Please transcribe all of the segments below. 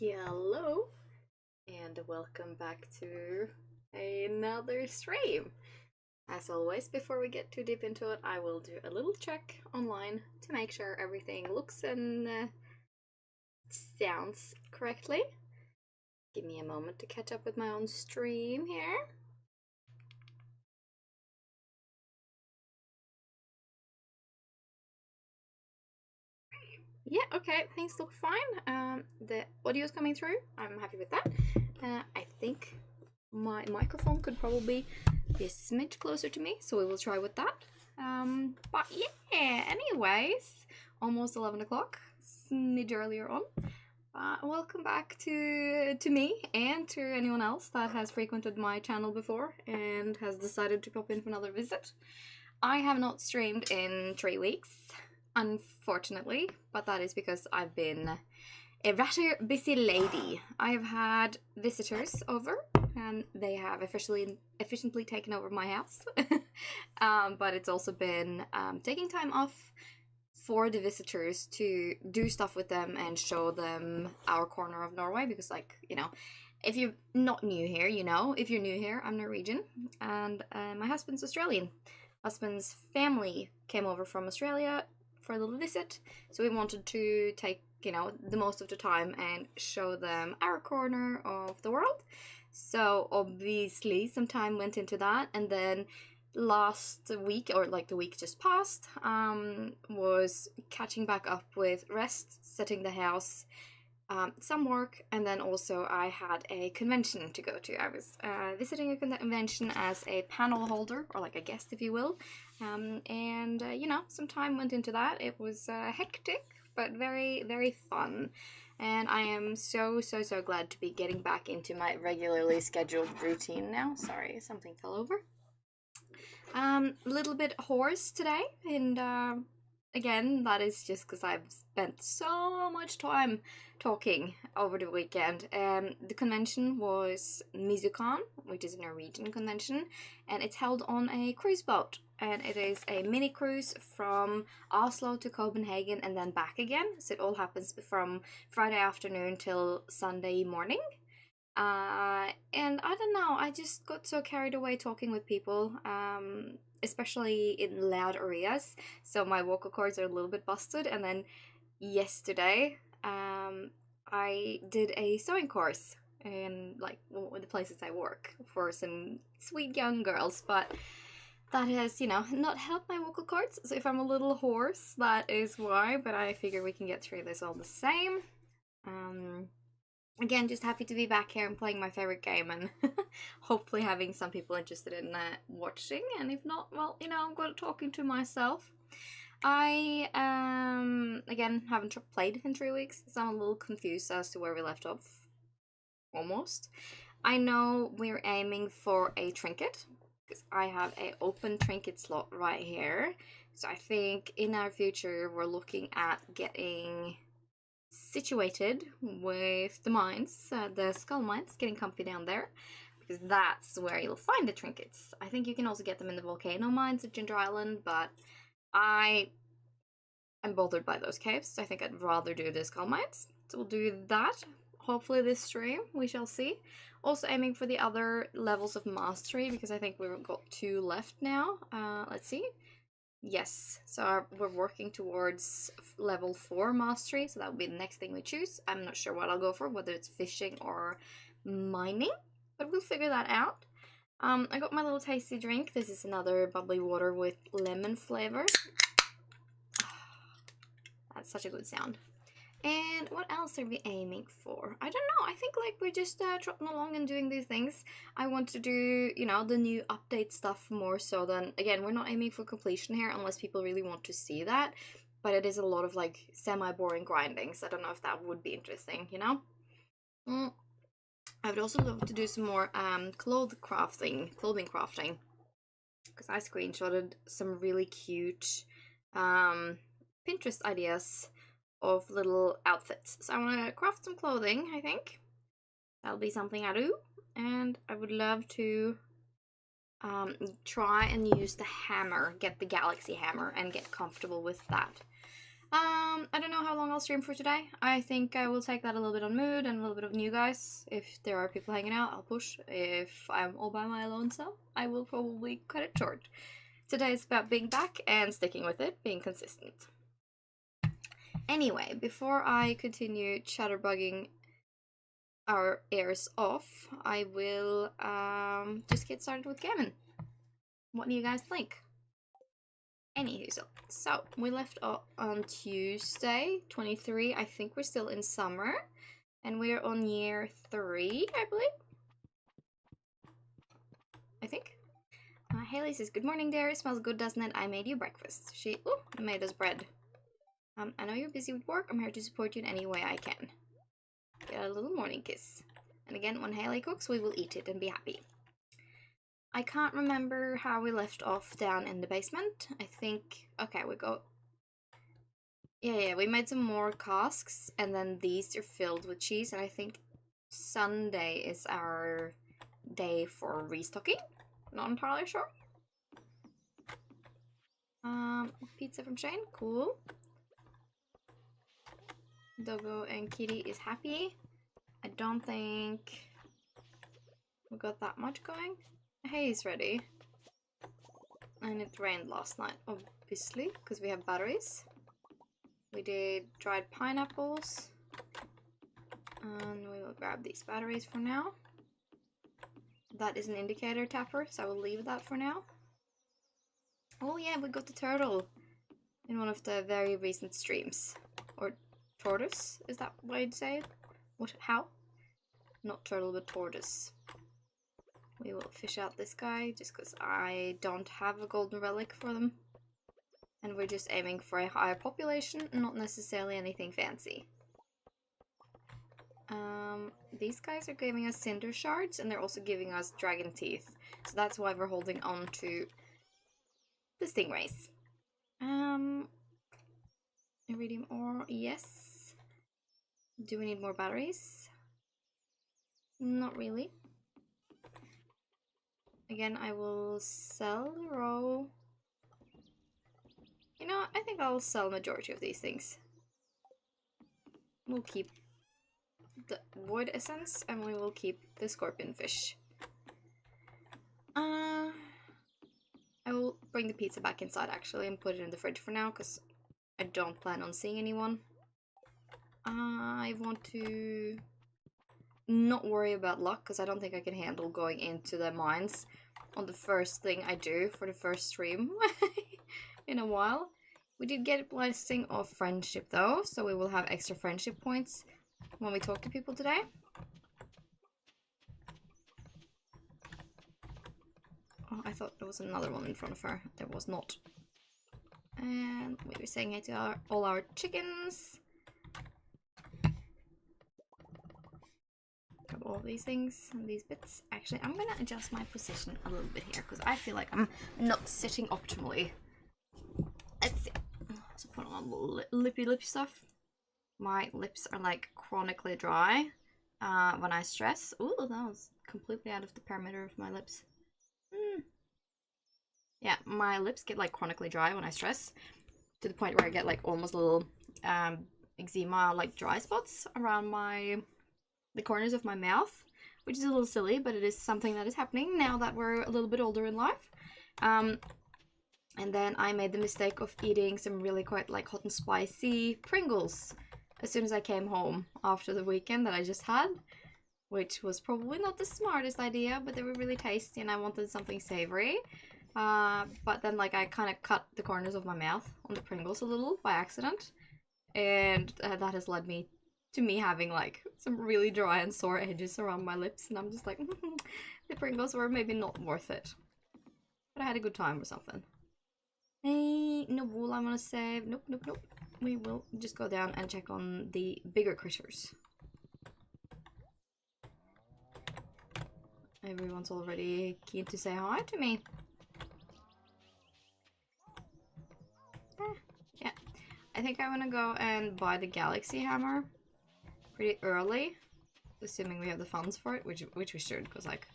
Hello and welcome back to another stream. As always, before we get too deep into it, I will do a little check online to make sure everything looks and sounds correctly. Give me a moment to catch up with my own stream here. Yeah, okay, things look fine. The audio is coming through. I'm happy with that. I think my microphone could probably be a smidge closer to me, so we will try with that. But yeah, anyways, almost 11 o'clock, smidge earlier on. Welcome back to me and to anyone else that has frequented my channel before and has decided to pop in for another visit. I have not streamed in 3 weeks, unfortunately, but that is because I've been a rather busy lady. I have had visitors over and they have efficiently taken over my house. But it's also been taking time off for the visitors to do stuff with them and show them our corner of Norway, because, like, you know, if you're not new here, you know. If you're new here, I'm Norwegian and my husband's Australian. Husband's family came over from Australia for a little visit, so we wanted to take, you know, the most of the time and show them our corner of the world. So obviously some time went into that, and then last week, or like the week just passed, was catching back up with rest, setting the house, some work, and then also I had a convention to go to. I was visiting a convention as a panel holder, or like a guest, if you will, and you know, some time went into that. It was hectic, but very, very fun, and I am so glad to be getting back into my regularly scheduled routine now. Sorry, something fell over. A little bit hoarse today, and again, that is just because I've spent so much time talking over the weekend. The convention was Mizukan, which is a Norwegian convention, and it's held on a cruise boat. And it is a mini cruise from Oslo to Copenhagen and then back again. So it all happens from Friday afternoon till Sunday morning. And I don't know, I just got so carried away talking with people, especially in loud areas, so my vocal cords are a little bit busted. And then yesterday, I did a sewing course in, like, the places I work for some sweet young girls, but that has, you know, not helped my vocal cords, so if I'm a little hoarse, that is why, but I figure we can get through this all the same. Again, just happy to be back here and playing my favorite game, and hopefully having some people interested in watching, and if not, well, you know, I'm good at talking to myself. I, again, haven't played in 3 weeks, so I'm a little confused as to where we left off, almost. I know we're aiming for a trinket, because I have an open trinket slot right here, so I think in our future we're looking at getting situated with the mines, the skull mines, getting comfy down there, because that's where you'll find the trinkets. I think you can also get them in the volcano mines at Ginger Island, but I am bothered by those caves, so I think I'd rather do the skull mines. So we'll do that, hopefully this stream, we shall see. Also aiming for the other levels of mastery, because I think we've got 2 left now. Let's see. Yes, so we're working towards level 4 mastery, so that will be the next thing we choose. I'm not sure what I'll go for, whether it's fishing or mining, but we'll figure that out. I got my little tasty drink. This is another bubbly water with lemon flavor. That's such a good sound. And what else are we aiming for? I don't know. I think, like, we're just trotting along and doing these things. I want to do, you know, the new update stuff more so than, again, we're not aiming for completion here unless people really want to see that. But it is a lot of, like, semi-boring grinding, so I don't know if that would be interesting, you know? I would also love to do some more clothing crafting, because I screenshotted some really cute Pinterest ideas of little outfits. So I want to craft some clothing, I think. That'll be something I do. And I would love to try and use the hammer, get the galaxy hammer, and get comfortable with that. I don't know how long I'll stream for today. I think I will take that a little bit on mood and a little bit of new guys. If there are people hanging out, I'll push. If I'm all by my alone self, I will probably cut it short. Today is about being back and sticking with it, being consistent. Anyway, before I continue chatterbugging our ears off, I will just get started with gaming. What do you guys think? Anywho, so we left off on Tuesday, 23. I think we're still in summer, and we're on year 3, I believe. I think. Haley says, "Good morning, dear. It smells good, doesn't it? I made you breakfast." She made us bread. I know you're busy with work. I'm here to support you in any way I can. Get a little morning kiss. And again, when Haley cooks, we will eat it and be happy. I can't remember how we left off down in the basement. I think... Okay, we go... Yeah, we made some more casks, and then these are filled with cheese, and I think Sunday is our day for restocking. Not entirely sure. Pizza from Shane, cool. Doggo and Kitty is happy. I don't think we got that much going. Hay's ready. And it rained last night, obviously, because we have batteries. We did dried pineapples. And we will grab these batteries for now. That is an indicator tapper, so I will leave that for now. Oh yeah, we got the turtle in one of the very recent streams. Or tortoise, is that what I'd say? What? How? Not turtle, but tortoise. We will fish out this guy, just because I don't have a golden relic for them. And we're just aiming for a higher population, not necessarily anything fancy. These guys are giving us cinder shards, and they're also giving us dragon teeth. So that's why we're holding on to the stingrays. Iridium ore, yes. Do we need more batteries? Not really. Again, I will sell the row. You know, I think I'll sell the majority of these things. We'll keep the void essence, and we will keep the scorpion fish. I will bring the pizza back inside actually and put it in the fridge for now, because I don't plan on seeing anyone. I want to not worry about luck, because I don't think I can handle going into the mines on the first thing I do for the first stream in a while. We did get a blessing of friendship though, so we will have extra friendship points when we talk to people today. Oh, I thought there was another one in front of her. There was not. And we were saying hi to all our chickens. Grab all these things and these bits. Actually, I'm gonna adjust my position a little bit here, because I feel like I'm not sitting optimally. Let's see. So put on lippy lip stuff. My lips are like chronically dry when I stress. Ooh, that was completely out of the perimeter of my lips. Yeah, my lips get like chronically dry when I stress, to the point where I get like almost little eczema, like dry spots around the corners of my mouth, which is a little silly, but it is something that is happening now that we're a little bit older in life. And then I made the mistake of eating some really quite like hot and spicy Pringles as soon as I came home after the weekend that I just had, which was probably not the smartest idea, but they were really tasty and I wanted something savory. But then like I kind of cut the corners of my mouth on the Pringles a little by accident, and that has led me to me having like some really dry and sore edges around my lips, and I'm just like, the Pringles were maybe not worth it, but I had a good time or something. Hey, no wool I want to save. Nope. We will just go down and check on the bigger critters. Everyone's already keen to say hi to me. Yeah, I think I want to go and buy the Galaxy Hammer pretty early, assuming we have the funds for it, which we should, because like,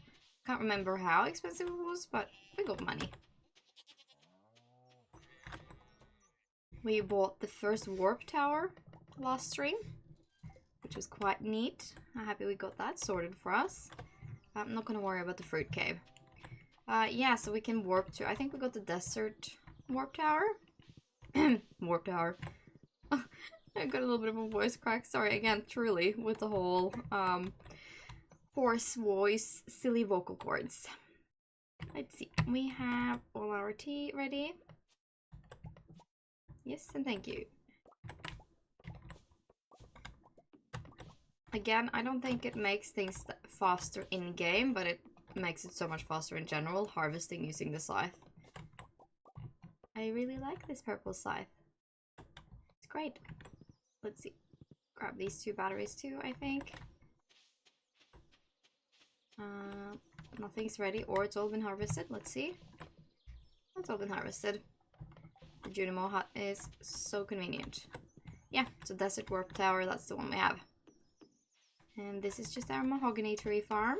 I can't remember how expensive it was, but we got money. We bought the first warp tower last stream, which was quite neat. I'm happy we got that sorted for us. I'm not gonna worry about the fruit cave. Yeah, so we can warp to, I think we got the desert warp tower. Warp tower. I got a little bit of a voice crack. Sorry, again, truly, with the whole hoarse voice, silly vocal cords. Let's see. We have all our tea ready. Yes, and thank you. Again, I don't think it makes things faster in-game, but it makes it so much faster in general, harvesting using the scythe. I really like this purple scythe. It's great. Let's see. Grab these 2 batteries too, I think. Nothing's ready, or it's all been harvested. Let's see. It's all been harvested. The Junimo hut is so convenient. Yeah, it's a desert warp tower. That's the one we have. And this is just our mahogany tree farm.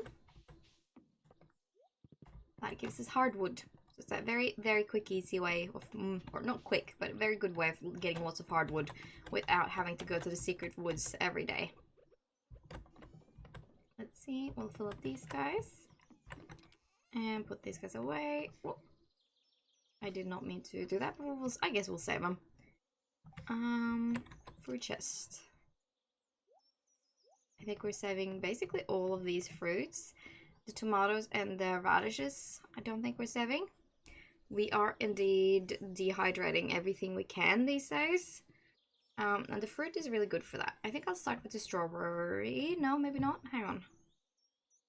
That gives us hardwood. So it's a very, very quick, easy way of, or not quick, but a very good way of getting lots of hardwood without having to go to the secret woods every day. Let's see, we'll fill up these guys. And put these guys away. Whoa. I did not mean to do that, but I guess we'll save them. Fruit chest. I think we're saving basically all of these fruits. The tomatoes and the radishes, I don't think we're saving. We are indeed dehydrating everything we can these days. And the fruit is really good for that. I think I'll start with the strawberry. No, maybe not. Hang on.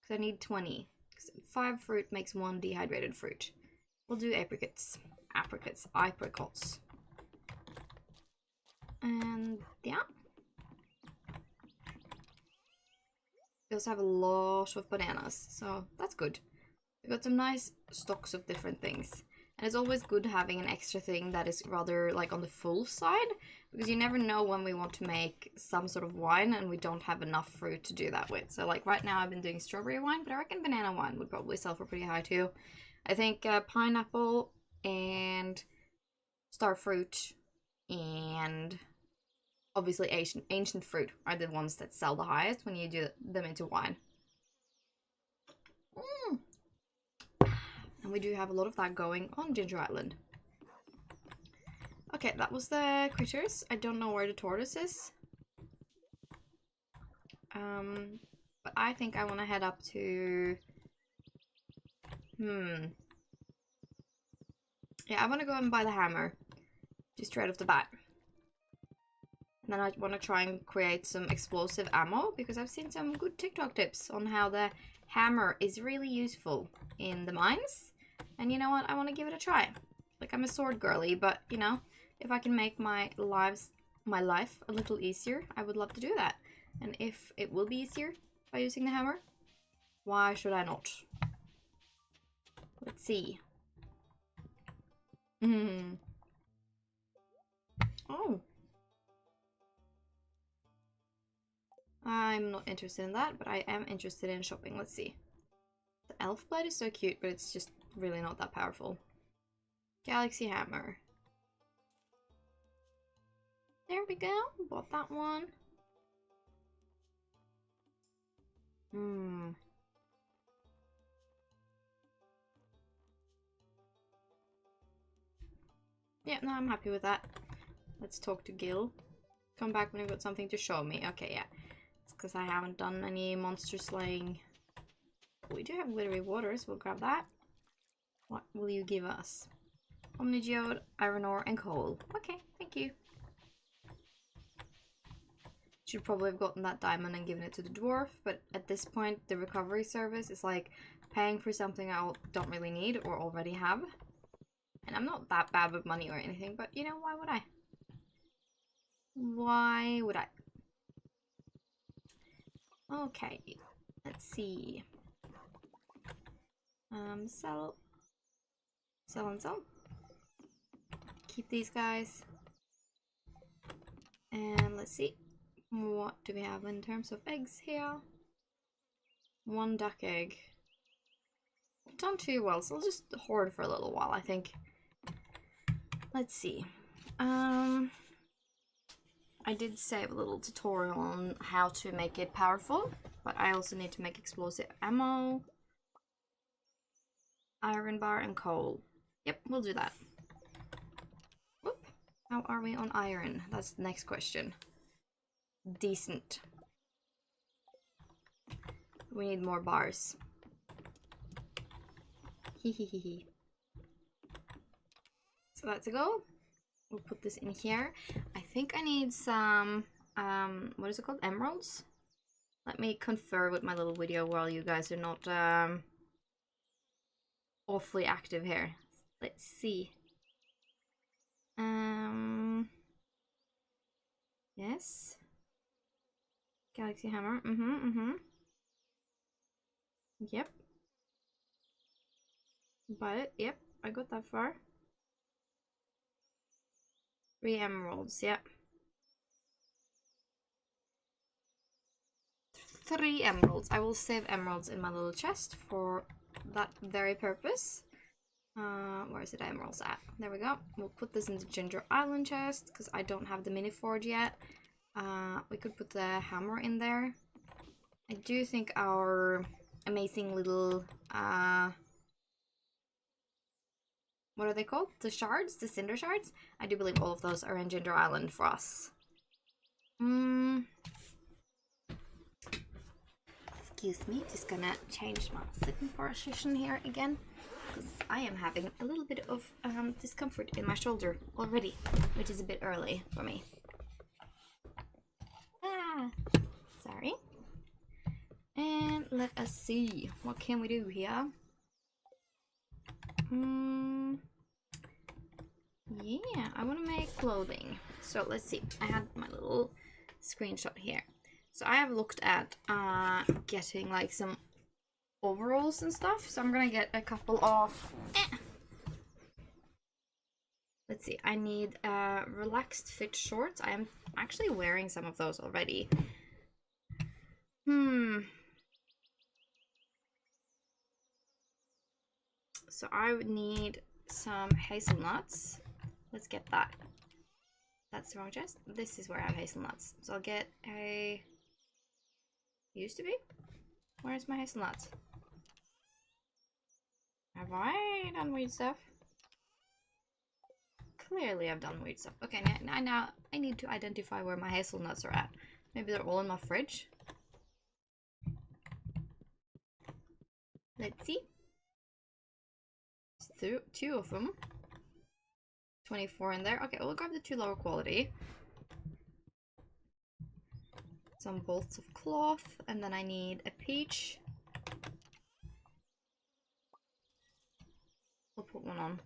Because I need 20. 5 fruit makes 1 dehydrated fruit. We'll do apricots. Apricots. And yeah. We also have a lot of bananas, so that's good. We got some nice stocks of different things. And it's always good having an extra thing that is rather like on the full side, because you never know when we want to make some sort of wine and we don't have enough fruit to do that with. So like right now I've been doing strawberry wine, but I reckon banana wine would probably sell for pretty high too. I think pineapple and starfruit and obviously ancient fruit are the ones that sell the highest when you do them into wine. And we do have a lot of that going on Ginger Island. Okay, that was the critters. I don't know where the tortoise is. But I think I want to head up to... Yeah, I want to go and buy the hammer. Just straight off the bat. And then I want to try and create some explosive ammo, because I've seen some good TikTok tips on how the hammer is really useful in the mines. And you know what? I want to give it a try. Like, I'm a sword girly, but, you know, if I can make my life a little easier, I would love to do that. And if it will be easier by using the hammer, why should I not? Let's see. Oh. I'm not interested in that, but I am interested in shopping. Let's see. The elf blade is so cute, but it's just really not that powerful. Galaxy hammer. There we go. Bought that one. Yeah, no, I'm happy with that. Let's talk to Gil. Come back when you've got something to show me. Okay, yeah. It's because I haven't done any monster slaying. We do have glittery waters. We'll grab that. What will you give us? Omnigeode, iron ore, and coal. Okay, thank you. Should probably have gotten that diamond and given it to the dwarf, but at this point the recovery service is like paying for something I don't really need or already have. And I'm not that bad with money or anything, but you know, why would I? Why would I? Okay, let's see. Sell and sell. Keep these guys. And let's see. What do we have in terms of eggs here? 1 duck egg. Done too well, so I'll just hoard for a little while, I think. Let's see. I did save a little tutorial on how to make it powerful, but I also need to make explosive ammo, iron bar, and coal. Yep, we'll do that. Whoop. How are we on iron? That's the next question. Decent. We need more bars. Hehehehe. So that's a go. We'll put this in here. I think I need some, what is it called? Emeralds? Let me confer with my little video while you guys are not, awfully active here. Let's see. Yes. Galaxy hammer. Yep. But, yep, I got that far. 3 emeralds, yep. 3 emeralds. I will save emeralds in my little chest for that very purpose. Where is it emeralds at? There we go. We'll put this in the Ginger Island chest because I don't have the mini forge yet. We could put the hammer in there. I do think our amazing little what are they called? The shards? The cinder shards? I do believe all of those are in Ginger Island for us. Excuse me, just gonna change my sitting position here again. Because I am having a little bit of discomfort in my shoulder already, which is a bit early for me. Sorry. And let us see, what can we do here? Yeah, I want to make clothing. So let's see. I had my little screenshot here. So I have looked at getting like some overalls and stuff. So I'm gonna get a couple of. Let's see. I need relaxed fit shorts. I am actually wearing some of those already. So I would need some hazelnuts. Let's get that. That's the wrong chest. This is where I have hazelnuts. So I'll get a... Used to be? Where's my hazelnuts? Have I done weird stuff? Clearly I've done weird stuff. Okay, now I need to identify where my hazelnuts are at. Maybe they're all in my fridge. Let's see. Two of them. 24 in there. Okay, we'll grab the 2 lower quality. Some bolts of cloth, and then I need a peach. We'll put one on.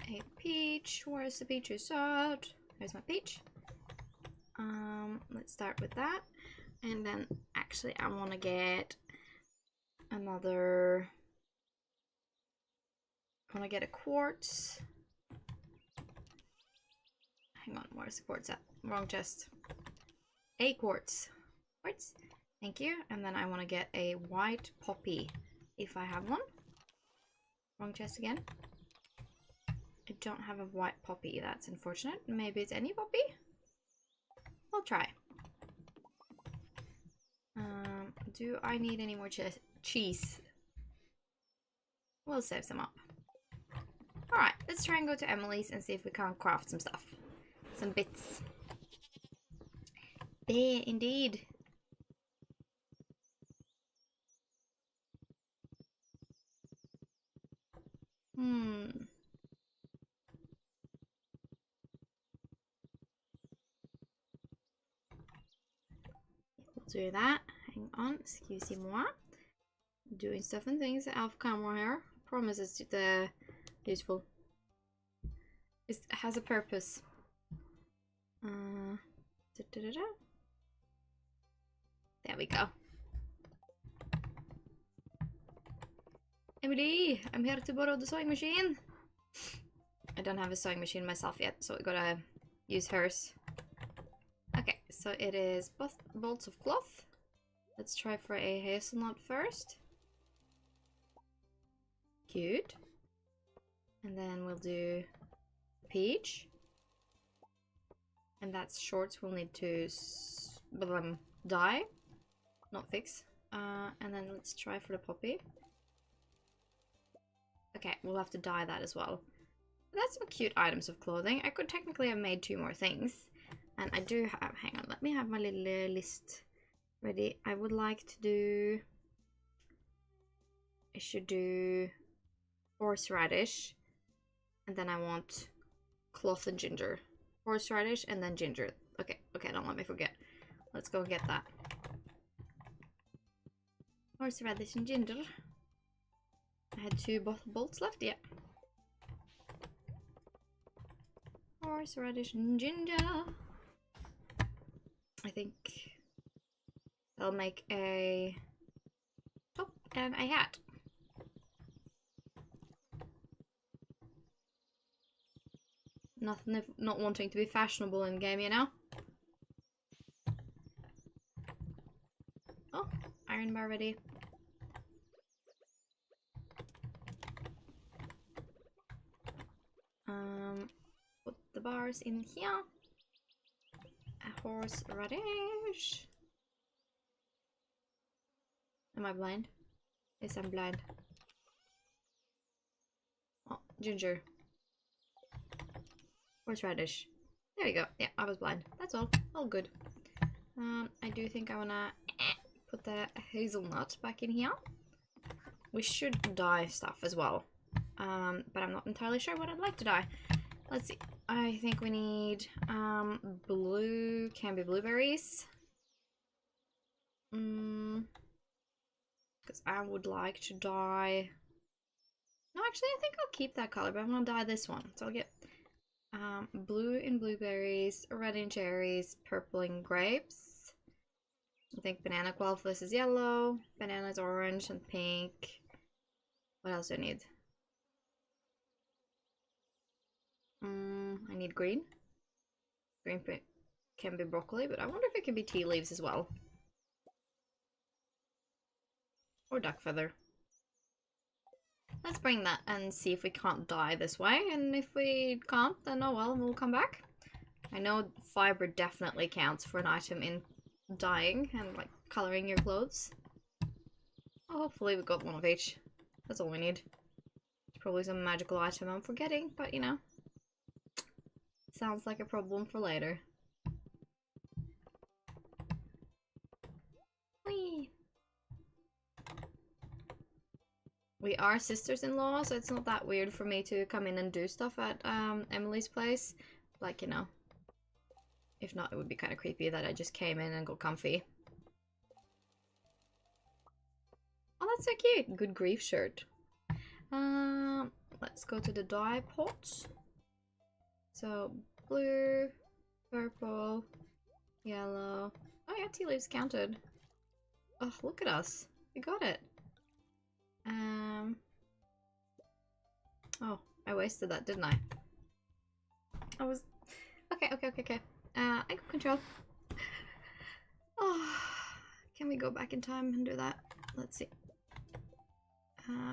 A peach. Where's the peaches at? There's my peach. Let's start with that. And then actually I want to get another... I want to get a quartz. Hang on, where's the quartz at? Wrong chest. A quartz. Quartz. Thank you. And then I want to get a white poppy if I have one. Wrong chest again. I don't have a white poppy. That's unfortunate. Maybe it's any poppy? I'll try. Do I need any more cheese? We'll save some up. Alright, let's try and go to Emily's and see if we can't craft some stuff. Some bits. There, indeed. We'll do that. Hang on, excusez-moi. Doing stuff and things off camera here. Promise it's the useful. It has a purpose. There we go. Emily, I'm here to borrow the sewing machine. I don't have a sewing machine myself yet, so we gotta use hers. Okay, so it is both bolts of cloth. Let's try for a hazelnut first. Cute. And then we'll do peach. And that's shorts we'll need to dye, not fix. And then let's try for the poppy. Okay, we'll have to dye that as well. That's some cute items of clothing. I could technically have made 2 more things. And I do have, hang on, let me have my little list ready. I would like to do, I should do horseradish. And then I want cloth and ginger. Horseradish and then ginger. Okay, don't let me forget. Let's go and get that. Horseradish and ginger. I had 2 bolts left, yeah. Horseradish and ginger. I think I'll make a top and a hat. Nothing, not wanting to be fashionable in game, you know? Oh, iron bar ready. Put the bars in here. A horseradish. Am I blind? Yes, I'm blind. Oh, ginger. Horseradish. There we go. Yeah, I was blind. That's all. All good. I do think I wanna put the hazelnut back in here. We should dye stuff as well. But I'm not entirely sure what I'd like to dye. Let's see. I think we need blue, can be blueberries. Because I would like to dye. No, actually, I think I'll keep that color, but I'm gonna dye this one. So I'll get blue in blueberries, red in cherries, purple in grapes. I think banana quaffles is yellow, banana is orange and pink. What else do I need? I need green. Green can be broccoli, but I wonder if it can be tea leaves as well. Or duck feather. Let's bring that and see if we can't dye this way, and if we can't, then oh well, we'll come back. I know fiber definitely counts for an item in dyeing and like coloring your clothes. Oh, hopefully we got one of each. That's all we need. It's probably some magical item I'm forgetting, but you know. Sounds like a problem for later. Whee! We are sisters-in-law, so it's not that weird for me to come in and do stuff at Emily's place. Like, you know. If not, it would be kind of creepy that I just came in and got comfy. Oh, that's so cute! Good grief shirt. Let's go to the dye pot. So, blue, purple, yellow. Oh yeah, tea leaves counted. Oh, look at us. We got it. Oh, I wasted that, didn't I? I was... Okay. I got control. Oh, can we go back in time and do that? Let's see.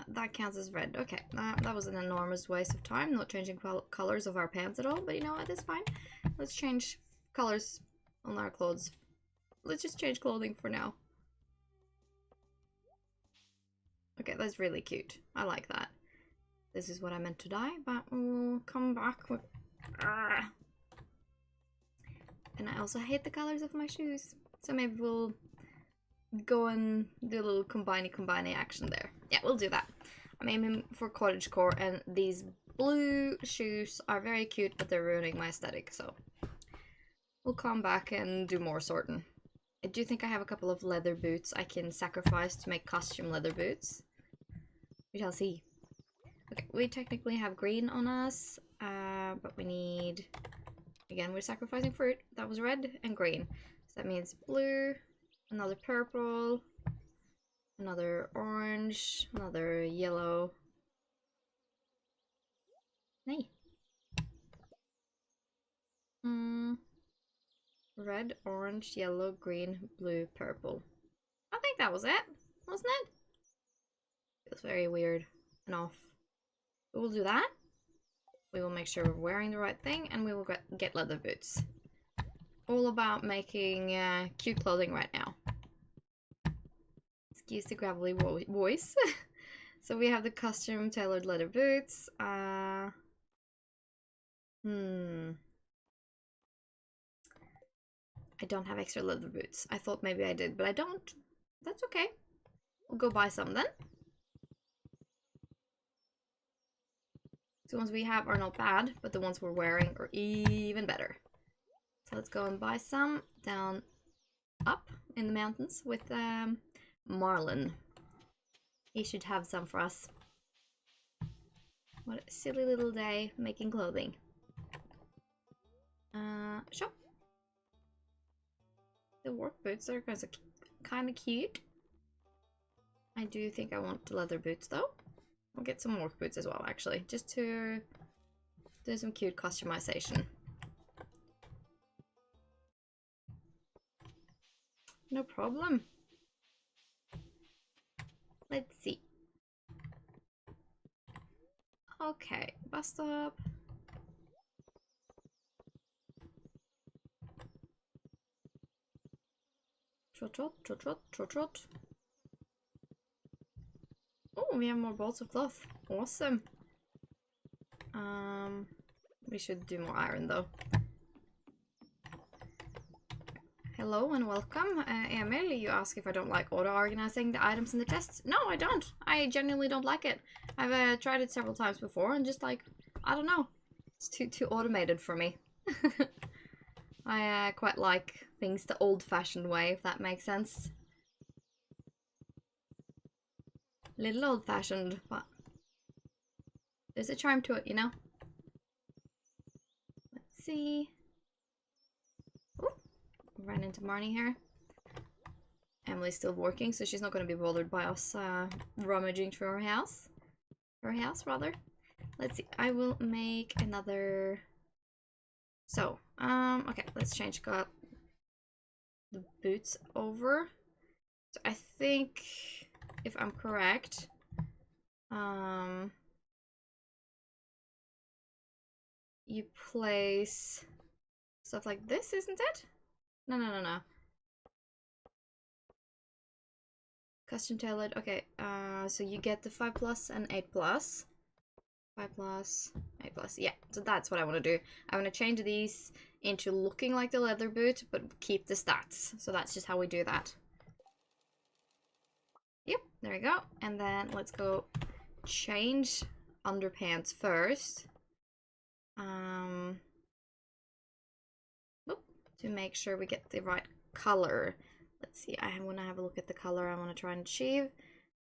That counts as red. Okay, that was an enormous waste of time, not changing colors of our pants at all, but you know what, it's fine. Let's change colors on our clothes. Let's just change clothing for now. Okay, that's really cute. I like that. This is what I meant to dye, but we'll come back with... And I also hate the colors of my shoes, so maybe we'll go and do a little combiney action there. Yeah, we'll do that. I'm aiming for cottagecore, and these blue shoes are very cute, but they're ruining my aesthetic, so we'll come back and do more sorting. I do think I have a couple of leather boots I can sacrifice to make costume leather boots. We shall see. Okay, we technically have green on us, but we need... Again, we're sacrificing fruit. That was red and green. So that means blue, another purple, another orange, another yellow. Nay. Red, orange, yellow, green, blue, purple. I think that was it, wasn't it? Feels very weird and off. But we'll do that. We will make sure we're wearing the right thing, and we will get leather boots. All about making cute clothing right now. Excuse the gravelly voice. So we have the custom tailored leather boots. I don't have extra leather boots. I thought maybe I did, but I don't. That's okay. We'll go buy some then. The ones we have are not bad, but the ones we're wearing are even better. So let's go and buy some down up in the mountains with Marlin. He should have some for us. What a silly little day making clothing. Shop. The work boots are kind of cute. I do think I want the leather boots though. I'll get some work boots as well, actually, just to do some cute customization. No problem. Let's see. Okay, bus stop. Trot, trot, trot, trot, trot, trot. Oh, we have more balls of cloth. Awesome. We should do more iron though. Hello and welcome. Emil, you ask if I don't like auto-organizing the items in the chests. No, I don't. I genuinely don't like it. I've tried it several times before and just like, I don't know. It's too automated for me. I quite like things the old-fashioned way, if that makes sense. Little old-fashioned, but there's a charm to it, you know? Let's see. Oh, ran into Marnie here. Emily's still working, so she's not going to be bothered by us rummaging through her house. Her house, rather. Let's see. I will make another... So, okay, let's change the boots over. So I think, if I'm correct, you place stuff like this, isn't it? No. Custom tailored. Okay, so you get the 5+ and 8+. 5+, 8+. Yeah, so that's what I want to do. I want to change these into looking like the leather boot, but keep the stats. So that's just how we do that. Yep, there we go. And then let's go change underpants first. To make sure we get the right color. Let's see, I want to have a look at the color I want to try and achieve.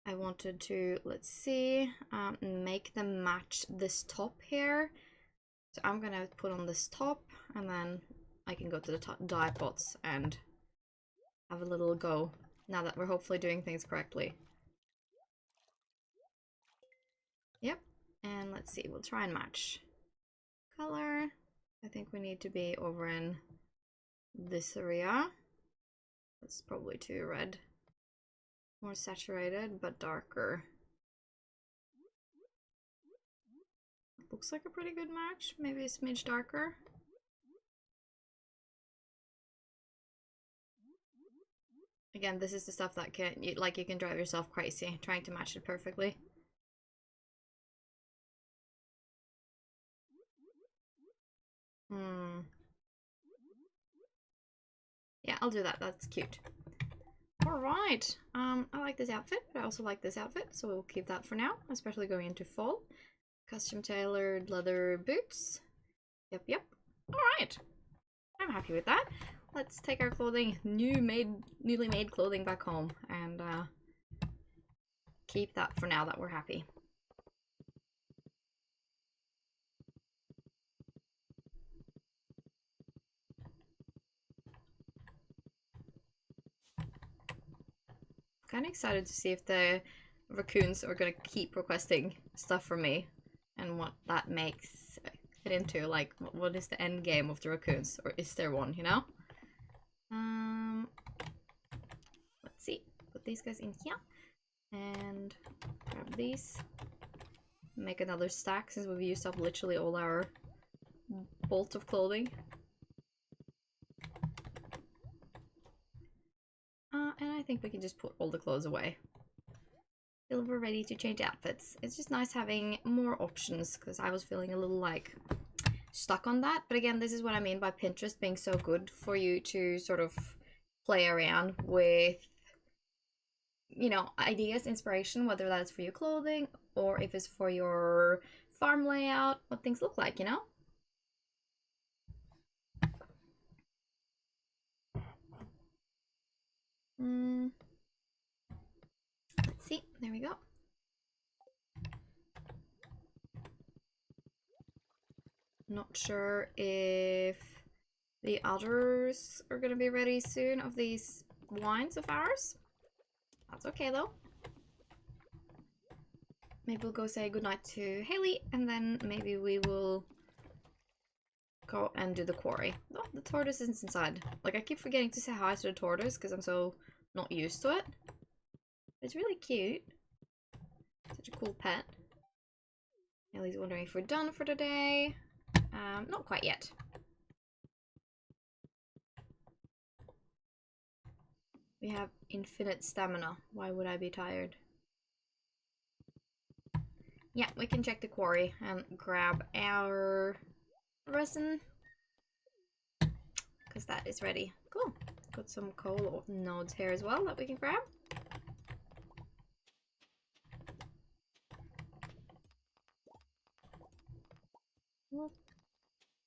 I wanted to, let's see, make them match this top here. So I'm gonna put on this top, and then I can go to the dye pots and have a little go, now that we're hopefully doing things correctly. Yep, and let's see, we'll try and match color. I think we need to be over in this area. That's probably too red. More saturated, but darker. Looks like a pretty good match. Maybe a smidge darker. Again, this is the stuff that you can drive yourself crazy trying to match it perfectly. Yeah, I'll do that. That's cute. Alright. I like this outfit, but I also like this outfit, so we'll keep that for now, especially going into fall. Custom tailored leather boots. Yep. Alright. I'm happy with that. Let's take our clothing, newly made clothing back home, and keep that for now that we're happy. Kind of excited to see if the raccoons are gonna keep requesting stuff from me and what that makes it into. Like, what is the end game of the raccoons, or is there one, you know? Let's see, put these guys in here and grab these. make another stack since we've used up literally all our bolt of clothing. And I think we can just put all the clothes away. Till we're ready to change outfits. It's just nice having more options because I was feeling a little like stuck on that. But again, this is what I mean by Pinterest being so good for you to sort of play around with, you know, ideas, inspiration, whether that's for your clothing or if it's for your farm layout, what things look like, you know? Let's see, there we go. Not sure if the others are gonna be ready soon of these wines of ours. That's okay though. Maybe we'll go say goodnight to Haley and then maybe we will go and do the quarry. Oh, the tortoise is inside. Like, I keep forgetting to say hi to the tortoise because I'm so not used to it. It's really cute. Such a cool pet. Haley's wondering if we're done for the day. Not quite yet. We have infinite stamina. Why would I be tired? Yeah, we can check the quarry and grab our resin. Because that is ready. Cool. Got some coal nodes here as well that we can grab.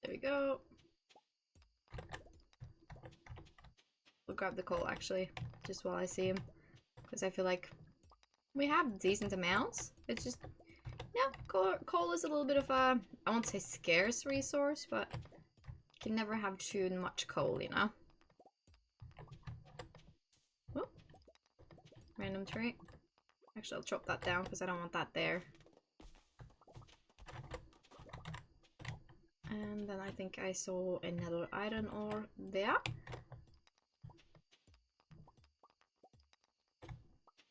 There we go. We'll grab the coal actually, just while I see him. Because I feel like we have decent amounts. It's just, yeah, coal is a little bit of a, I won't say scarce resource, but you can never have too much coal, you know? Oh, random tree. Actually, I'll chop that down because I don't want that there. And then I think I saw another iron ore there.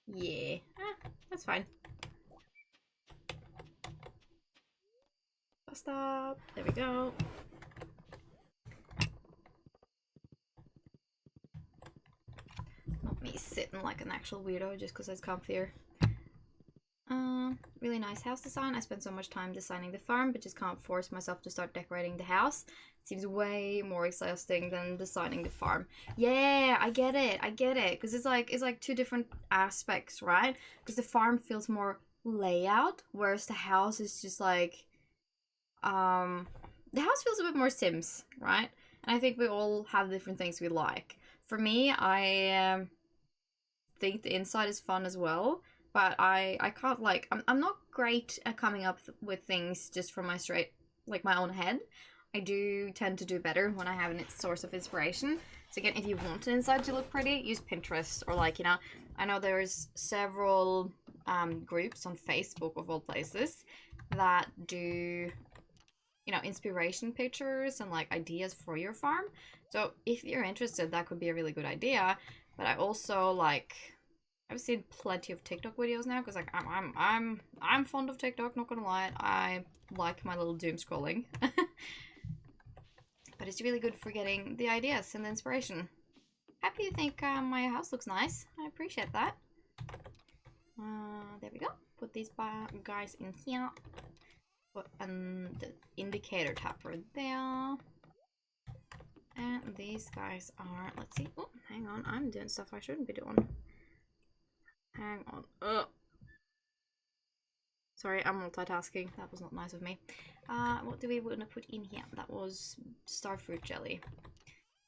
Yeah, that's fine. Stop. There we go. Not me sitting like an actual weirdo just because it's comfier. Really nice house design. I spent so much time designing the farm, but just can't force myself to start decorating the house. It seems way more exhausting than designing the farm. Yeah, I get it. Because it's like two different aspects, right? Because the farm feels more layout, whereas the house is just like, the house feels a bit more Sims, right? And I think we all have different things we like. For me, I think the inside is fun as well. But I can't, like, I'm not great at coming up with things just from my my own head. I do tend to do better when I have a source of inspiration. So again, if you want an inside to look pretty, use Pinterest. Or like, you know, I know there's several groups on Facebook of all places that do, you know, inspiration pictures and like ideas for your farm. So if you're interested, that could be a really good idea. But I also like, I've seen plenty of TikTok videos now because like I'm fond of TikTok, not gonna lie. I like my little doom scrolling. But it's really good for getting the ideas and the inspiration. Happy you think my house looks nice. I appreciate that. There we go. Put these guys in here. Put the indicator tapper there. And these guys are, let's see. Oh, hang on. I'm doing stuff I shouldn't be doing. Hang on. Sorry, I'm multitasking. That was not nice of me. What do we want to put in here? That was starfruit jelly.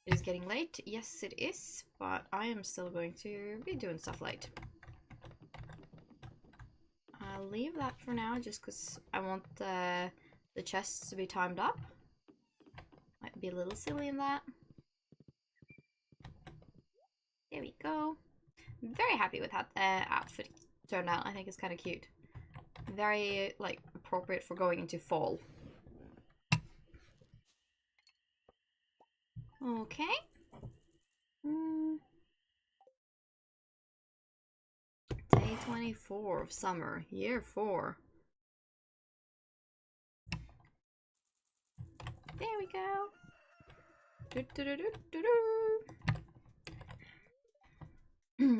It is getting late. Yes, it is. But I am still going to be doing stuff late. I'll leave that for now just because I want the chests to be timed up. Might be a little silly in that. There we go. I'm very happy with how the outfit turned out. I think it's kind of cute. Very, like, appropriate for going into fall. Okay. Day 24 of summer, year 4. There we go.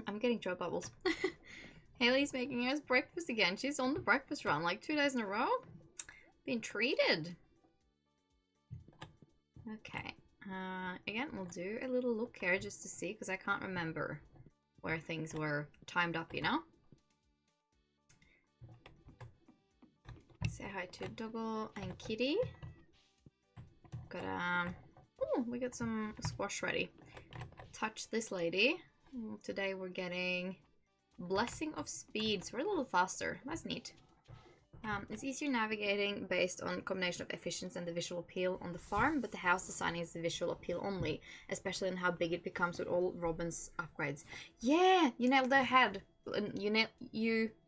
I'm getting throat bubbles. Haley's making us breakfast again. She's on the breakfast run like 2 days in a row. Being treated. Okay. Again, we'll do a little look here just to see, because I can't remember where things were timed up, you know? Say hi to Doggo and Kitty. Got oh, we got some squash ready. Touch this lady. Today we're getting Blessing of Speed, so we're a little faster. That's neat. It's easier navigating based on combination of efficiency and the visual appeal on the farm, but the house designing is the visual appeal only, especially in how big it becomes with all Robin's upgrades. Yeah, you nailed the head. You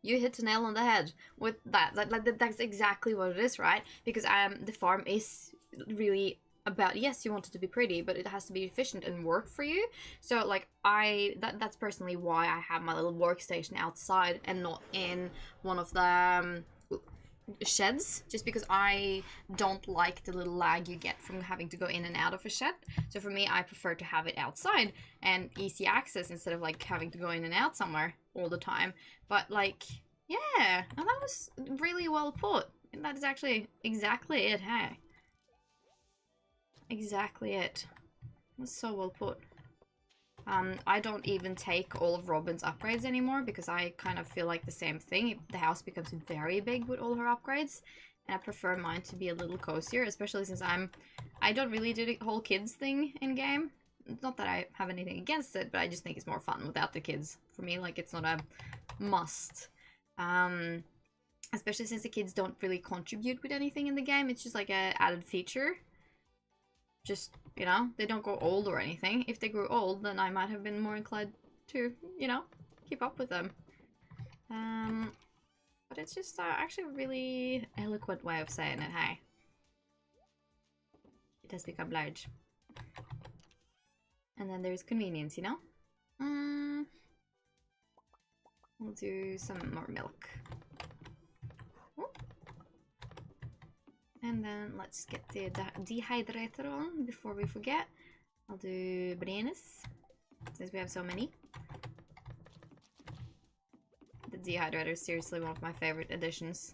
hit the nail on the head with that. That's exactly what it is, right? Because the farm is really about, yes, you want it to be pretty, but it has to be efficient and work for you. So like that's personally why I have my little workstation outside and not in one of the sheds, just because I don't like the little lag you get from having to go in and out of a shed. So for me, I prefer to have it outside and easy access instead of like having to go in and out somewhere all the time. But like, yeah, no, that was really well put. And that is actually exactly it, hey? Exactly it. That's so well put. I don't even take all of Robin's upgrades anymore because I kind of feel like the same thing. The house becomes very big with all her upgrades, and I prefer mine to be a little cozier, especially since I don't really do the whole kids thing in game. Not that I have anything against it, but I just think it's more fun without the kids. For me, like, it's not a must. Especially since the kids don't really contribute with anything in the game. It's just like a added feature. Just, you know, they don't grow old or anything. If they grew old, then I might have been more inclined to, you know, keep up with them. But it's just actually a really eloquent way of saying it, hey. It has become large. And then there's convenience, you know? We'll do some more milk. And then let's get the dehydrator on before we forget. I'll do bananas, since we have so many. The dehydrator is seriously one of my favorite additions.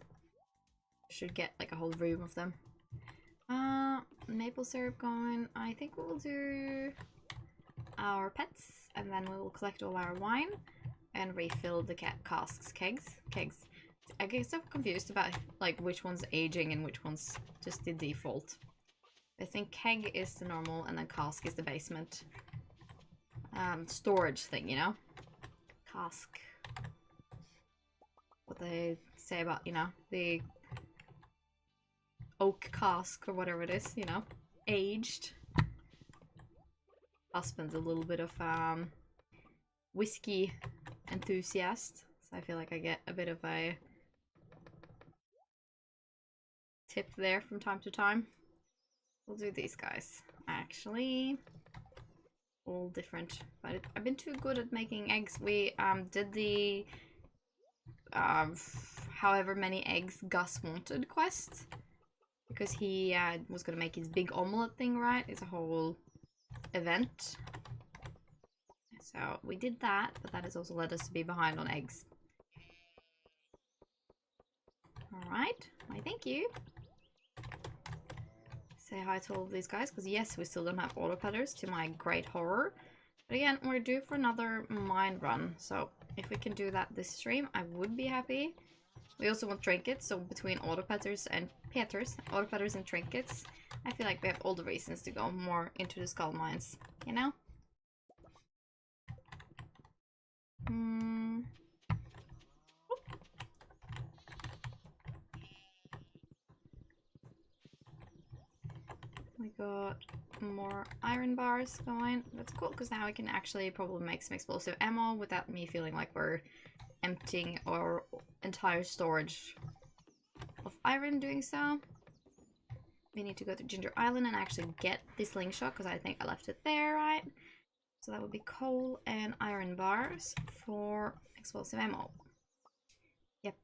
Should get like a whole room of them. Maple syrup going. I think we'll do our pets, and then we will collect all our wine and refill the casks. Kegs. I get so confused about like which one's aging and which one's just the default. I think keg is the normal and then cask is the basement storage thing, you know? Cask. What they say about, you know, the oak cask or whatever it is, you know? Aged. Husband's a little bit of whiskey enthusiast, so I feel like I get a bit of a tip there from time to time. We'll do these guys. Actually, all different. But I've been too good at making eggs. We did the however many eggs Gus wanted quest. Because he was going to make his big omelette thing, right? It's a whole event. So we did that, but that has also led us to be behind on eggs. Alright, why thank you. Say hi to all of these guys, because yes, we still don't have auto-pedders, to my great horror. But again, we're due for another mine run, so if we can do that this stream, I would be happy. We also want trinkets, so between auto-pedders and auto-pedders and trinkets, I feel like we have all the reasons to go more into the skull mines, you know? We got more iron bars going. That's cool, because now we can actually probably make some explosive ammo without me feeling like we're emptying our entire storage of iron doing so. We need to go to Ginger Island and actually get the slingshot, because I think I left it there, right? So that would be coal and iron bars for explosive ammo. Yep.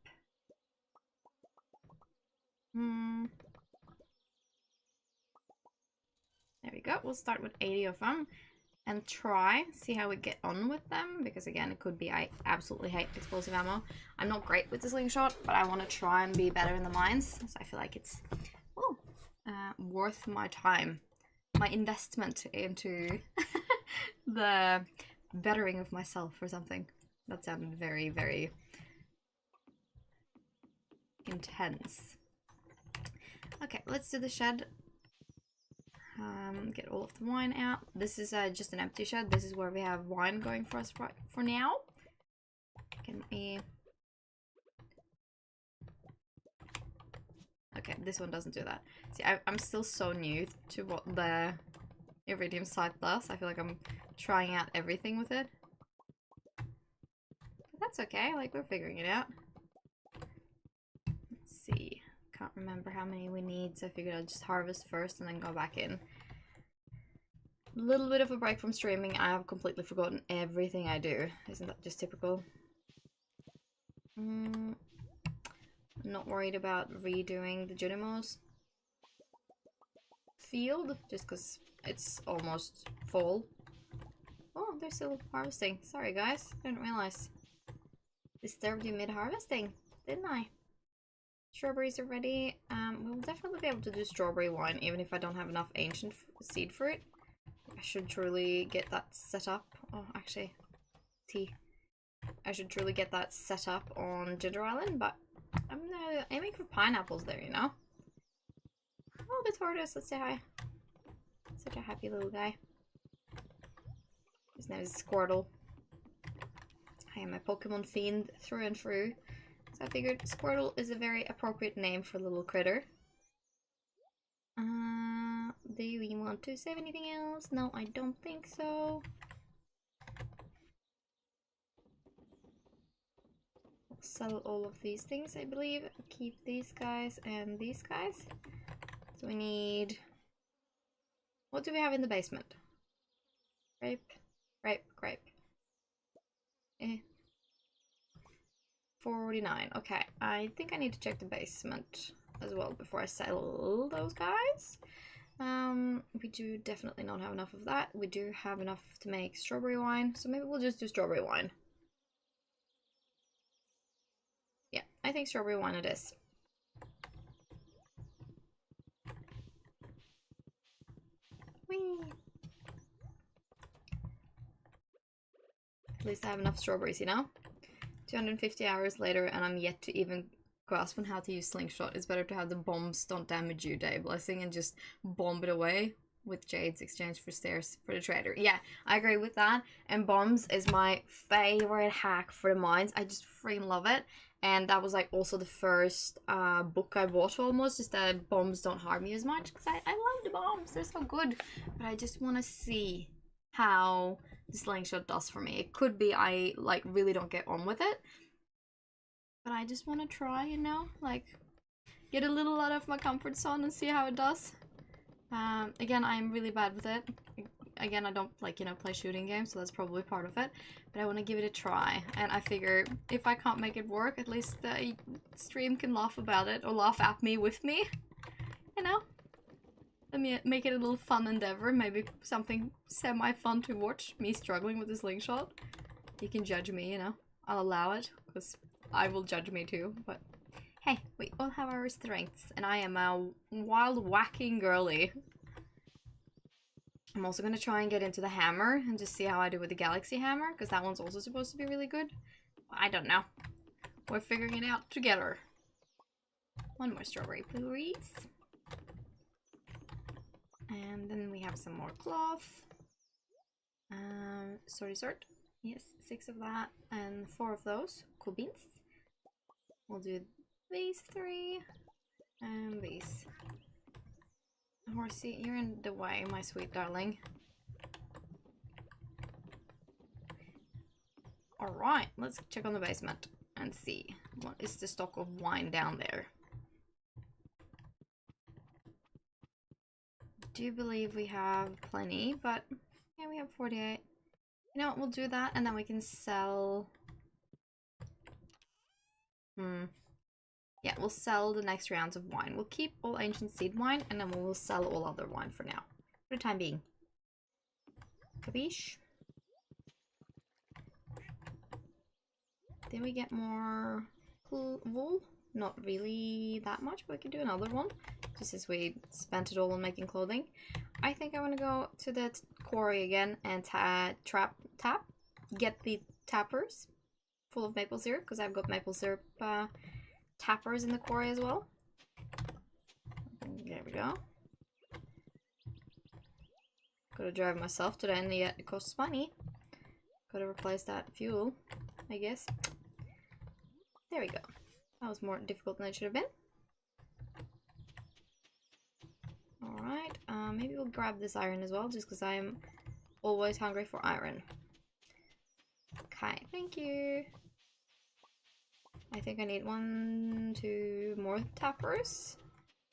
but we'll start with 80 of them and see how we get on with them, because again, it could be I absolutely hate explosive ammo. I'm not great with the slingshot, but I want to try and be better in the mines, so I feel like it's worth my time, my investment into the bettering of myself or something. That sounded very, very intense. Okay, let's do the shed. Get all of the wine out. This is just an empty shed. This is where we have wine going for us right for now. Can we... Okay, this one doesn't do that. See, I'm still so new to what the Iridium site does. I feel like I'm trying out everything with it. But that's okay, like we're figuring it out. Let's see. Can't remember how many we need, so I figured I'd just harvest first and then go back in. A little bit of a break from streaming. I have completely forgotten everything I do. Isn't that just typical? I'm not worried about redoing the Junimos field, just because it's almost full. Oh, they're still harvesting. Sorry guys, didn't realize. Disturbed you mid-harvesting, didn't I? Strawberries are ready. We'll definitely be able to do strawberry wine, even if I don't have enough ancient seed fruit. I should truly get that set up. Oh, actually, tea. I should truly get that set up on Ginger Island, but I'm aiming for pineapples there, you know? Oh, the tortoise, let's say hi. Such a happy little guy. His name is Squirtle. I am a Pokemon fiend through and through. So I figured Squirtle is a very appropriate name for a little critter. Do we want to save anything else? No, I don't think so. We'll sell all of these things, I believe. Keep these guys and these guys. So we need... What do we have in the basement? Grape, grape, grape. 49. Okay, I think I need to check the basement as well before I sell those guys. We do definitely not have enough of that. We do have enough to make strawberry wine, so maybe we'll just do strawberry wine. Yeah, I think strawberry wine it is. Whee! At least I have enough strawberries, you know? 250 hours later and I'm yet to even grasp on how to use slingshot. It's better to have the bombs don't damage you day blessing and just bomb it away with jades exchange for stairs for the trader. Yeah, I agree with that. And bombs is my favorite hack for the mines. I just freaking love it. And that was like also the first book I bought almost, just that bombs don't harm you as much, because I love the bombs, they're so good. But I just want to see how the slingshot does for me. It could be I like really don't get on with it, but I just want to try, you know, like get a little out of my comfort zone and see how it does. Again, I'm really bad with it. Again, I don't like, you know, play shooting games, so that's probably part of it, but I want to give it a try. And I figure if I can't make it work, at least the stream can laugh about it or laugh at me with me, you know. Let me make it a little fun endeavor, maybe something semi-fun to watch, me struggling with the slingshot. You can judge me, you know, I'll allow it, because I will judge me too, but hey, we all have our strengths, and I am a wild whacking girly. I'm also gonna try and get into the hammer and just see how I do with the galaxy hammer, because that one's also supposed to be really good. I don't know. We're figuring it out together. One more strawberry, please. And then we have some more cloth. Sort. Yes, 6 of that and 4 of those. Cool beans. We'll do these 3 and these. Horsey, you're in the way, my sweet darling. Alright, let's check on the basement and see what is the stock of wine down there. Do believe we have plenty, but yeah, we have 48. You know what, we'll do that and then we can sell. Yeah, we'll sell the next rounds of wine. We'll keep all ancient seed wine and then we'll sell all other wine for now. For the time being. Capiche? Then we get more wool. Not really that much, but we can do another one. Just as we spent it all on making clothing. I think I want to go to the quarry again and get the tappers full of maple syrup, because I've got maple syrup tappers in the quarry as well. There we go. Gotta drive myself today, and yet it costs money. Gotta replace that fuel, I guess. There we go. That was more difficult than it should have been. Alright, maybe we'll grab this iron as well, just because I'm always hungry for iron. Okay, thank you. I think I need 1, 2 more tappers.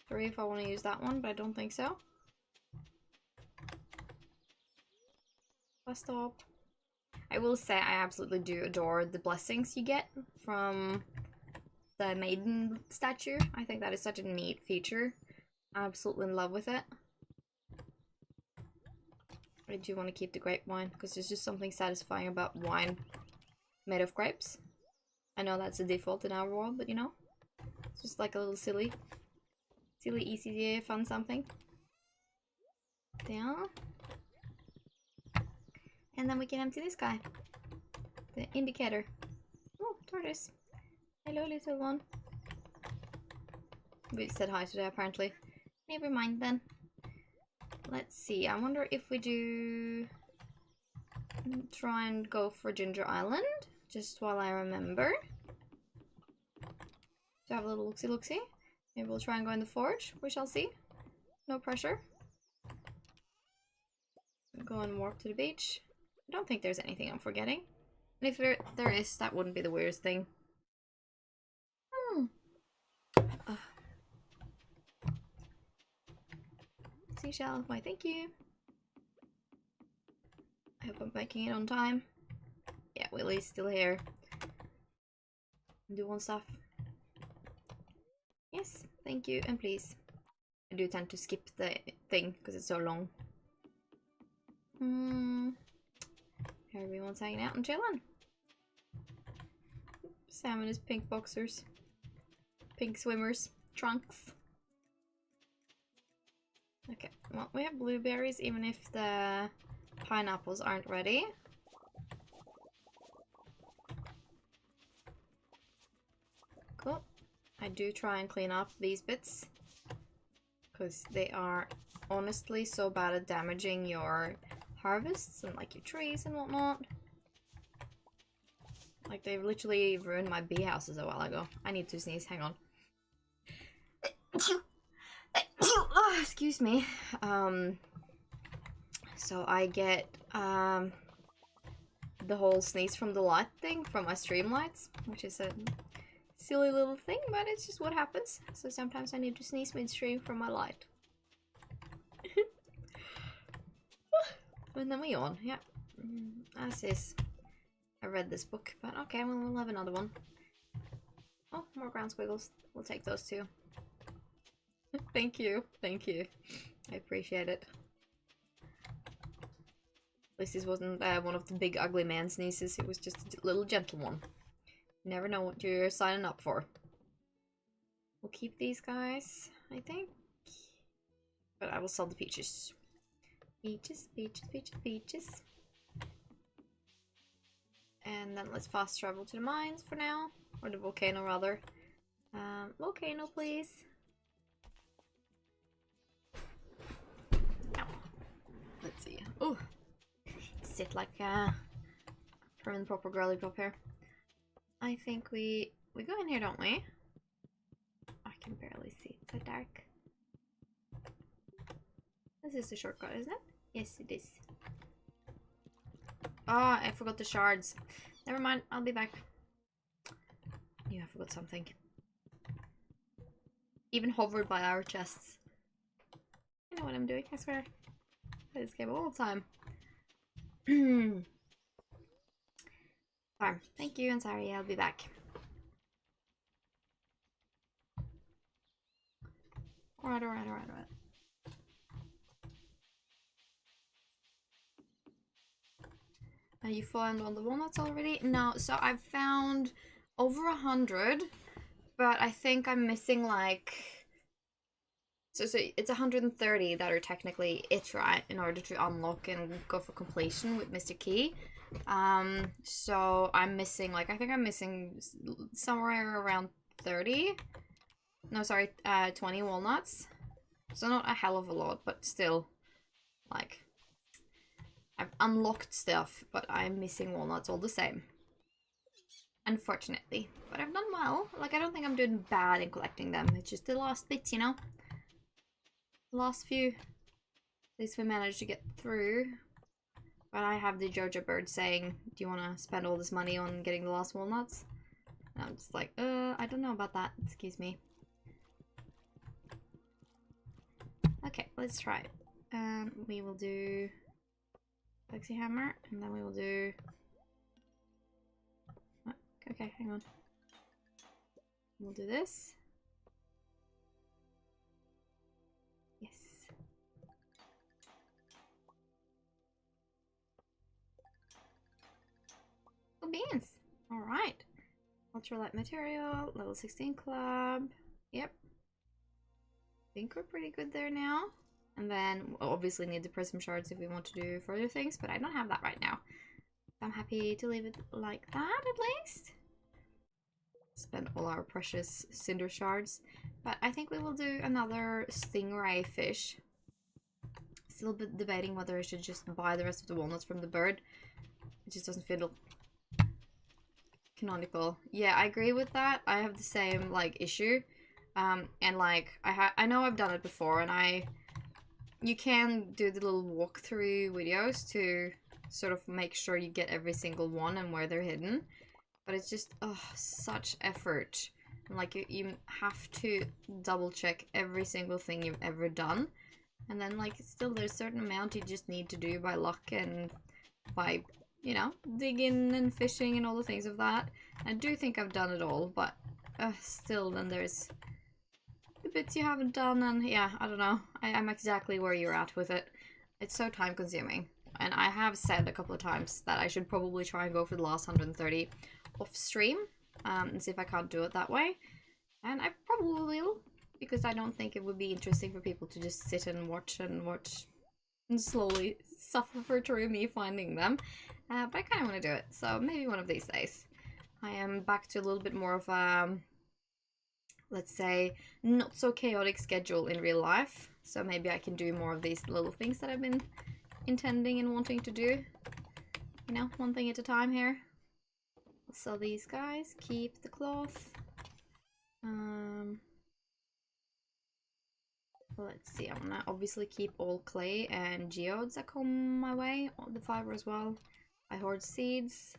3 if I want to use that one, but I don't think so. Bus stop. I will say I absolutely do adore the blessings you get from the maiden statue. I think that is such a neat feature. I'm absolutely in love with it. I do want to keep the grape wine because there's just something satisfying about wine made of grapes. I know that's the default in our world, but you know, it's just like a little silly, easy, fun something. Down. And then we can empty this guy. The indicator. Oh, tortoise. Hello, little one. We said hi today, apparently. Never mind then. Let's see. I wonder if we do try and go for Ginger Island, just while I remember. To have a little look-see. Maybe we'll try and go in the forge. We shall see. No pressure. Go and walk to the beach. I don't think there's anything I'm forgetting. And if there is, that wouldn't be the weirdest thing. Seashell, why thank you. I hope I'm making it on time. Yeah, Willie's still here. Do one stuff. Yes, thank you, and please. I do tend to skip the thing because it's so long. Everyone's hanging out and chilling. Sam in his pink boxers. Pink swimmers. Trunks. Okay, well, we have blueberries even if the pineapples aren't ready. Cool. I do try and clean up these bits because they are honestly so bad at damaging your harvests and like your trees and whatnot. Like they've literally ruined my bee houses a while ago. I need to sneeze, hang on. Oh, excuse me. So I get the whole sneeze from the light thing from my stream lights, which is a silly little thing, but it's just what happens. So sometimes I need to sneeze midstream from my light. And then we yawn, yeah. As is. I read this book, but okay, well, we'll have another one. Oh, more ground squiggles. We'll take those too. Thank you, thank you. I appreciate it. At least this wasn't one of the big ugly man sneezes, it was just a little gentle one. You never know what you're signing up for. We'll keep these guys, I think. But I will sell the peaches. Peaches, peaches, peaches, peaches. And then let's fast travel to the mines for now. Or the volcano, rather. Volcano, please. Now, let's see. Oh, sit like a prim and proper girly pop here. I think we go in here, don't we? I can barely see. It's so dark. This is the shortcut, isn't it? Yes, it is. Oh, I forgot the shards. Never mind, I'll be back. I knew I forgot something. Even hovered by our chests. I know what I'm doing, I swear. I play this game all the time. Farm. Thank you, and sorry, I'll be back. Alright. You found all the walnuts already? No, so I've found over 100, but I think I'm missing like... So it's 130 that are technically it, right? In order to unlock and go for completion with Mr. Key. So I'm missing, like, I think I'm missing somewhere around 30. No, sorry, 20 walnuts. So not a hell of a lot, but still, like... I've unlocked stuff, but I'm missing walnuts all the same. Unfortunately. But I've done well. Like, I don't think I'm doing bad in collecting them. It's just the last bits, you know? The last few. At least we managed to get through. But I have the Jojo bird saying, do you want to spend all this money on getting the last walnuts? And I'm just like, I don't know about that. Excuse me. Okay, let's try it. We will do... Flexi hammer, and then we will do... Oh, okay, hang on. We'll do this. Yes. Oh, beans! Alright. Ultralight material, level 16 club. Yep. I think we're pretty good there now. And then we'll obviously need the prism shards if we want to do further things, but I don't have that right now. I'm happy to leave it like that at least. Spend all our precious cinder shards. But I think we will do another stingray fish. Still a bit debating whether I should just buy the rest of the walnuts from the bird. It just doesn't feel canonical. Yeah, I agree with that. I have the same like issue. And like I know I've done it before, and you can do the little walkthrough videos to sort of make sure you get every single one and where they're hidden. But it's just, such effort. And like, you have to double check every single thing you've ever done. And then, like, still there's a certain amount you just need to do by luck and by, you know, digging and fishing and all the things of that. I do think I've done it all, but still, then there's the bits you haven't done, and yeah, I don't know. I'm exactly where you're at with it. It's so time consuming. And I have said a couple of times that I should probably try and go for the last 130 off stream and see if I can't do it that way. And I probably will, because I don't think it would be interesting for people to just sit and watch and slowly suffer through me finding them. But I kind of want to do it, so maybe one of these days. I am back to a little bit more of a... let's say, not so chaotic schedule in real life. So maybe I can do more of these little things that I've been intending and wanting to do. You know, one thing at a time here. So these guys, keep the cloth. Let's see, I'm gonna obviously keep all clay and geodes that come my way. The fiber as well. I hoard seeds.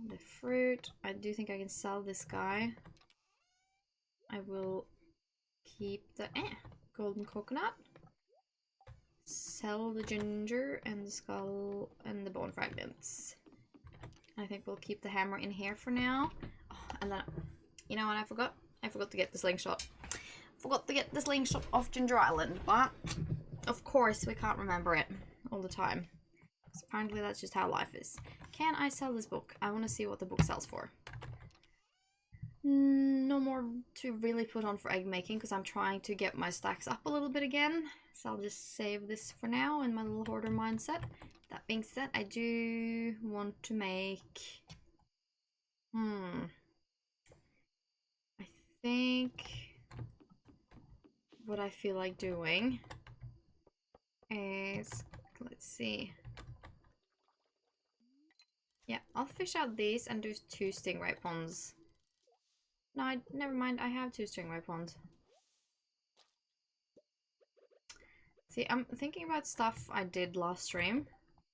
The fruit. I do think I can sell this guy. I will keep the golden coconut. Sell the ginger and the skull and the bone fragments. I think we'll keep the hammer in here for now. Oh, and then, you know what I forgot? I forgot to get the slingshot. Forgot to get the slingshot off Ginger Island, but of course we can't remember it all the time. So apparently that's just how life is. Can I sell this book? I want to see what the book sells for. No more to really put on for egg making because I'm trying to get my stacks up a little bit again. So I'll just save this for now in my little hoarder mindset. That being said, I do want to make... I think what I feel like doing is... let's see. Yeah, I'll fish out these and do 2 stingray ponds. No, never mind. I have 2 stingray ponds. See, I'm thinking about stuff I did last stream.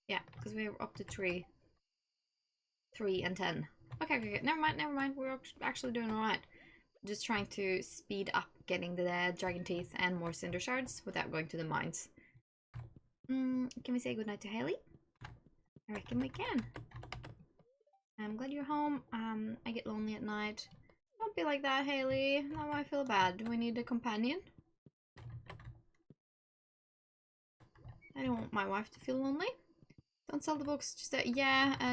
Yeah, because we were up to 3 and 10. Okay, never mind. We're actually doing alright. Just trying to speed up getting the dragon teeth and more cinder shards without going to the mines. Can we say goodnight to Haley? I reckon we can. I'm glad you're home. I get lonely at night. Don't be like that, Haley. Now I feel bad. Do we need a companion? I don't want my wife to feel lonely. Don't sell the books, just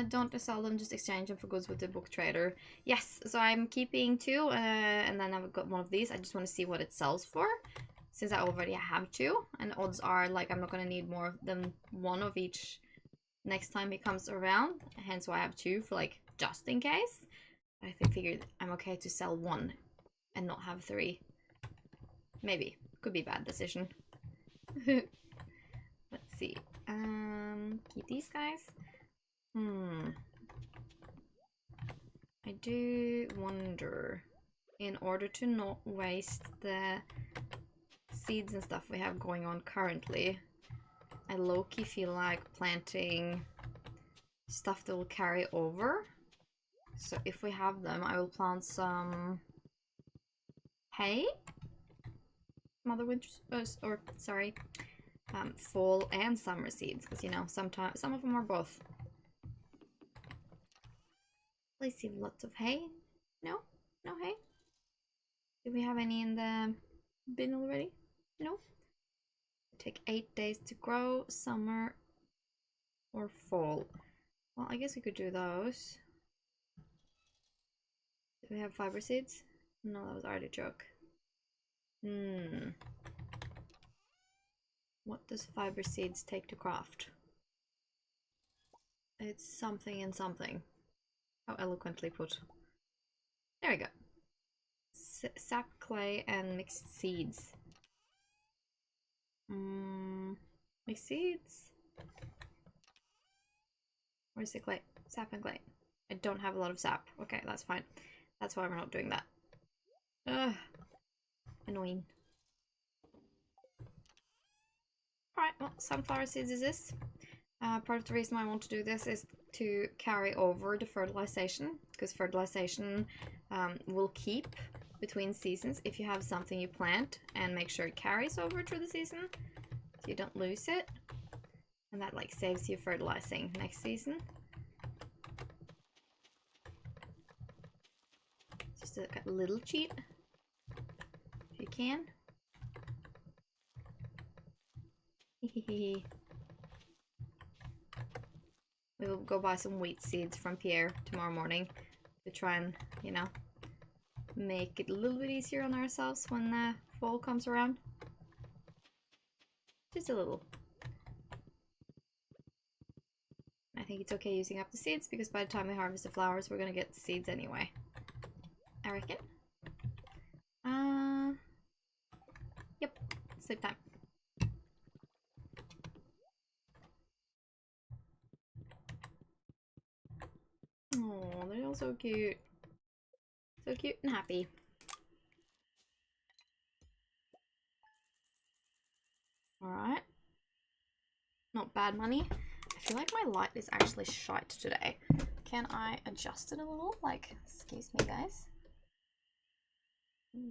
don't sell them, just exchange them for goods with the book trader. Yes, so I'm keeping 2, and then I've got one of these. I just want to see what it sells for, since I already have 2, and odds are, like, I'm not going to need more than 1 of each next time it comes around, hence why I have 2 for, like, just in case. I figured I'm okay to sell 1 and not have 3. Maybe. Could be a bad decision. Let's see. Keep these guys. I do wonder, in order to not waste the seeds and stuff we have going on currently, I low-key feel like planting stuff that will carry over. So if we have them, I will plant some hay, mother winters, fall and summer seeds, because you know sometimes some of them are both. I see lots of hay. No hay. Do we have any in the bin already? No. Take 8 days to grow, summer or fall. Well, I guess we could do those. Do we have fiber seeds? No, that was artichoke. What does fiber seeds take to craft? It's something and something. How eloquently put. There we go. Sap, clay, and mixed seeds. Mixed seeds? Where's the clay? Sap and clay. I don't have a lot of sap. Okay, that's fine. That's why we're not doing that. Ugh. Annoying. Alright, well, sunflower seeds is this. Part of the reason why I want to do this is to carry over the fertilization, because fertilization will keep between seasons if you have something you plant, and make sure it carries over through the season so you don't lose it, and that like saves you fertilizing next season. Just a little cheat if you can. We will go buy some wheat seeds from Pierre tomorrow morning to try and, you know, make it a little bit easier on ourselves when fall comes around. Just a little. I think it's okay using up the seeds, because by the time we harvest the flowers, we're gonna get the seeds anyway. I reckon. Yep, sleep time. Oh, they're all so cute. So cute and happy. Alright. Not bad money. I feel like my light is actually shite today. Can I adjust it a little? Like, excuse me, guys.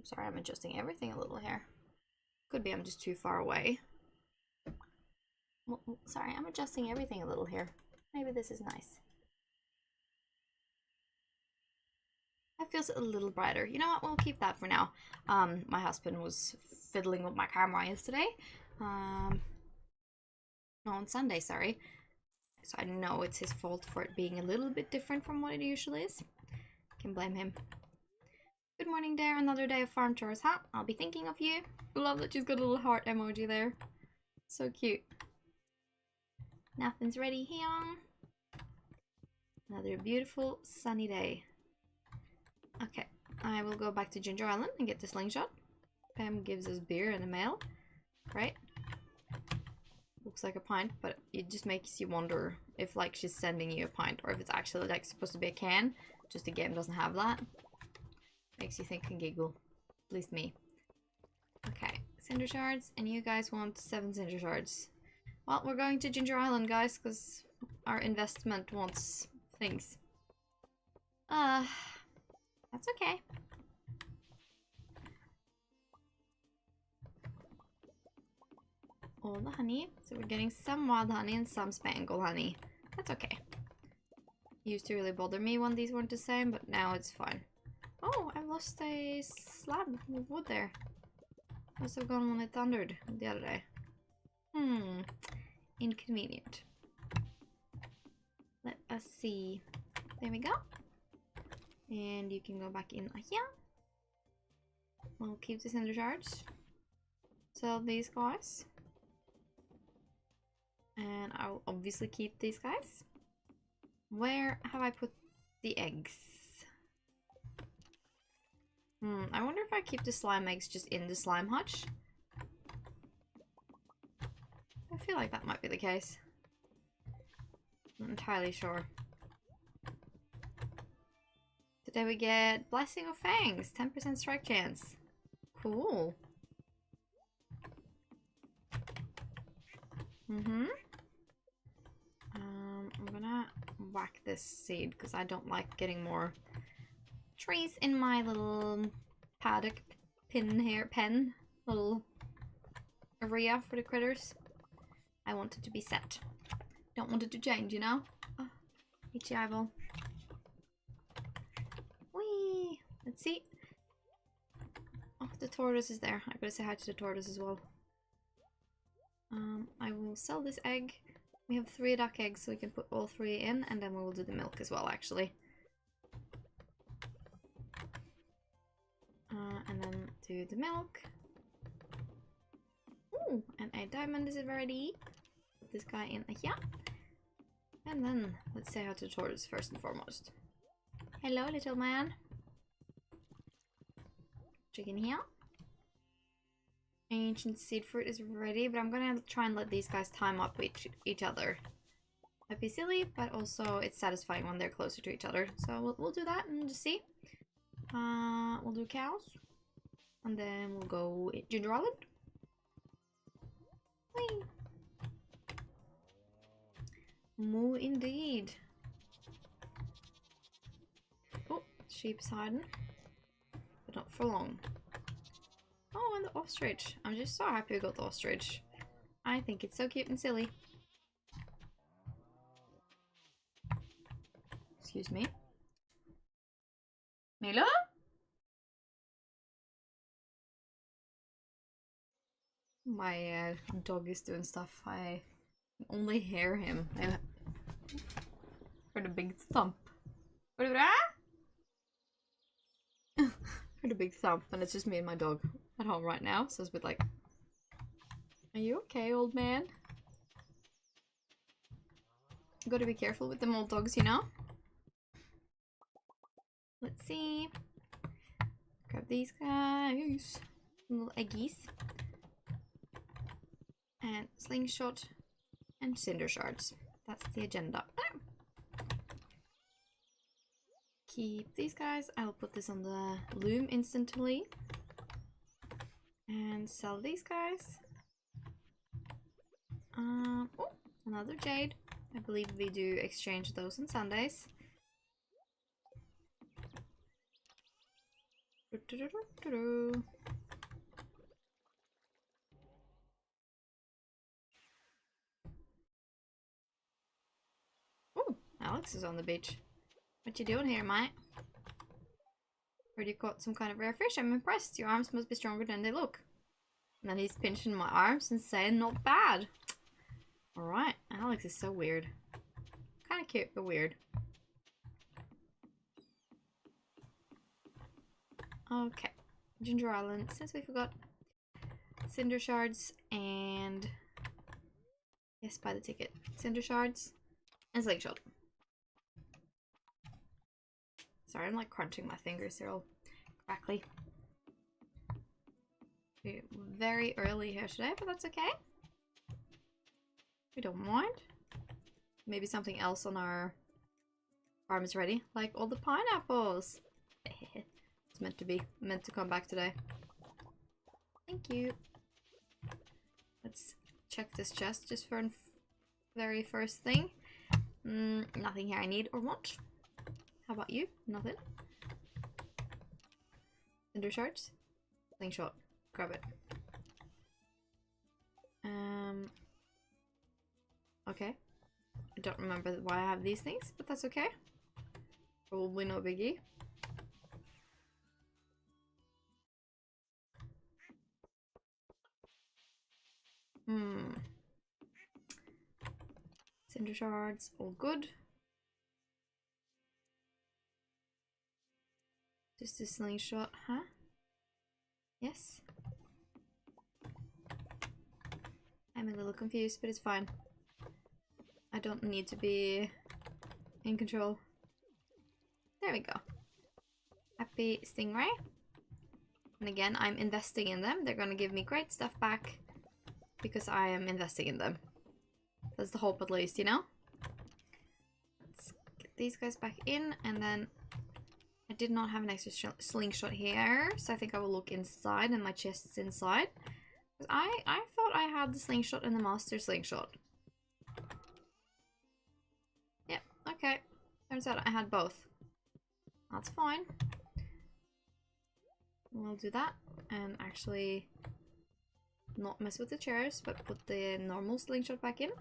Sorry, I'm adjusting everything a little here. Could be I'm just too far away. Well, sorry, I'm adjusting everything a little here. Maybe this is nice. That feels a little brighter. You know what? We'll keep that for now. My husband was fiddling with my camera yesterday. No, on Sunday, sorry. So I know it's his fault for it being a little bit different from what it usually is. Can blame him. Good morning there. Another day of farm chores, huh? I'll be thinking of you. I love that she's got a little heart emoji there. So cute. Nothing's ready here. Another beautiful sunny day. Okay, I will go back to Ginger Island and get the slingshot. Pam gives us beer in the mail. Right? Looks like a pint, but it just makes you wonder if like she's sending you a pint, or if it's actually like supposed to be a can. Just the game doesn't have that. Makes you think and giggle. At least me. Okay, cinder shards, and you guys want 7 cinder shards. Well, we're going to Ginger Island, guys, because our investment wants things. That's okay. All the honey. So we're getting some wild honey and some spangle honey. That's okay. Used to really bother me when these weren't the same, but now it's fine. Oh, I lost a slab of wood there. Must have gone when it thundered the other day. Inconvenient. let's see. There we go. And you can go back in here. We'll keep the cinder shards. Sell these guys. And I'll obviously keep these guys. Where have I put the eggs? I wonder if I keep the slime eggs just in the slime hutch. I feel like that might be the case. Not entirely sure. Today we get Blessing of Fangs, 10% strike chance. Cool. I'm gonna whack this seed because I don't like getting more trees in my little paddock pen little area for the critters. I want it to be set. Don't want it to change, you know? Oh, itchy eyeball. Whee! Let's see. Oh, the tortoise is there. I gotta say hi to the tortoise as well. I will sell this egg. We have 3 duck eggs, so we can put all 3 in, and then we will do the milk as well, actually. And then do the milk. Ooh, and a diamond is ready. Put this guy in here. And then let's say hi to the tortoise first and foremost. Hello, little man. Chicken here. Ancient seed fruit is ready, but I'm gonna try and let these guys time up with each other. Might be silly, but also it's satisfying when they're closer to each other. So we'll do that and just see. We'll do cows. And then we'll go Ginger Island. Whee! Moo indeed. Oh, sheep's hiding. But not for long. Oh, and the ostrich. I'm just so happy we got the ostrich. I think it's so cute and silly. Excuse me. Milo? My dog is doing stuff. I only hear him. I heard a big thump. Heard a big thump, and it's just me and my dog at home right now, so it's a bit like, are you okay, old man? Gotta be careful with them old dogs, you know? Let's see. Grab these guys. Little eggies. And slingshot. And cinder shards. That's the agenda. Keep these guys. I'll put this on the loom instantly. And sell these guys. Oh, another jade. I believe we do exchange those on Sundays. Oh, Alex is on the beach. What you doing here, mate? Heard you caught some kind of rare fish. I'm impressed. Your arms must be stronger than they look. And then he's pinching my arms and saying, not bad. Alright, Alex is so weird. Kind of cute, but weird. Okay, Ginger Island, since we forgot cinder shards and yes, buy the ticket. Cinder shards and slingshot. Sorry, I'm like crunching my fingers, they're all crackly. We're very early here today, but that's okay. We don't mind. Maybe something else on our farm is ready, like all the pineapples. It's meant to come back today. Thank you. Let's check this chest just for very first thing. Nothing here I need or want. How about you? Nothing. Cinder shards. Slingshot. Grab it. Okay. I don't remember why I have these things, but that's okay. Probably no biggie. Cinder shards, all good. Just a slingshot, huh? Yes. I'm a little confused, but it's fine. I don't need to be in control. There we go. Happy stingray. And again, I'm investing in them. They're gonna give me great stuff back because I am investing in them. That's the hope, at least, you know? Let's get these guys back in, and then I did not have an extra slingshot here, so I think I will look inside, and my chest's inside. I thought I had the slingshot and the master slingshot. Yep, okay. Turns out I had both. That's fine. We'll do that, and actually not mess with the chairs, but put the normal slingshot back in.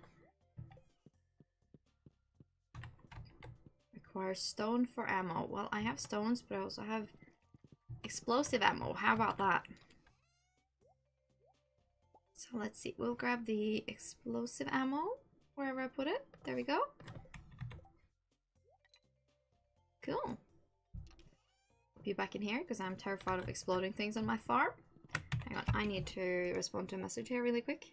Requires stone for ammo. Well, I have stones, but I also have explosive ammo. How about that? So let's see. We'll grab the explosive ammo wherever I put it. There we go. Cool. Put you back in here because I'm terrified of exploding things on my farm. Hang on, I need to respond to a message here really quick.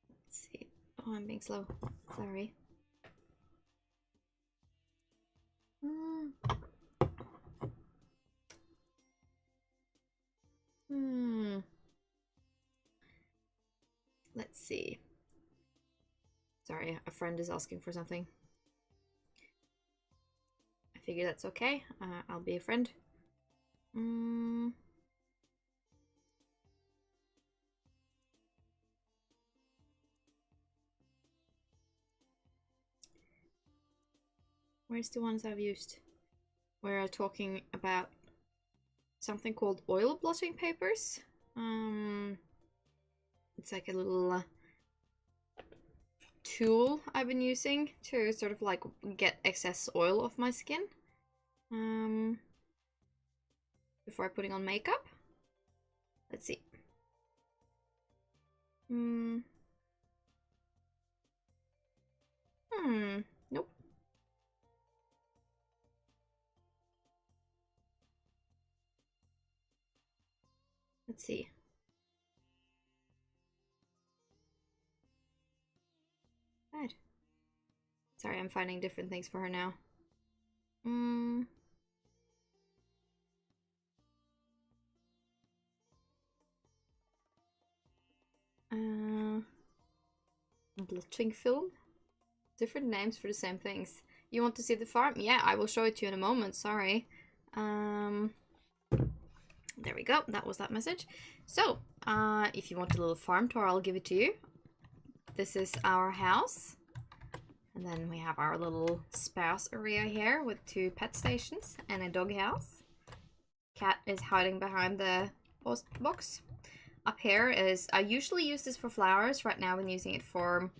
Let's see. Oh, I'm being slow. Sorry. Let's see. Sorry, a friend is asking for something. I figure that's okay. I'll be a friend. Where's the ones I've used? We're talking about something called oil blotting papers. It's like a little tool I've been using to sort of like get excess oil off my skin before putting on makeup. Let's see. Nope. Let's see. Bad. Sorry, I'm finding different things for her now. Blotting film? Different names for the same things. You want to see the farm? Yeah, I will show it to you in a moment. Sorry. There we go. That was that message. So, if you want a little farm tour, I'll give it to you. This is our house. And then we have our little spouse area here with 2 pet stations and a dog house. Cat is hiding behind the post box. Up here is, I usually use this for flowers. Right now I'm using it for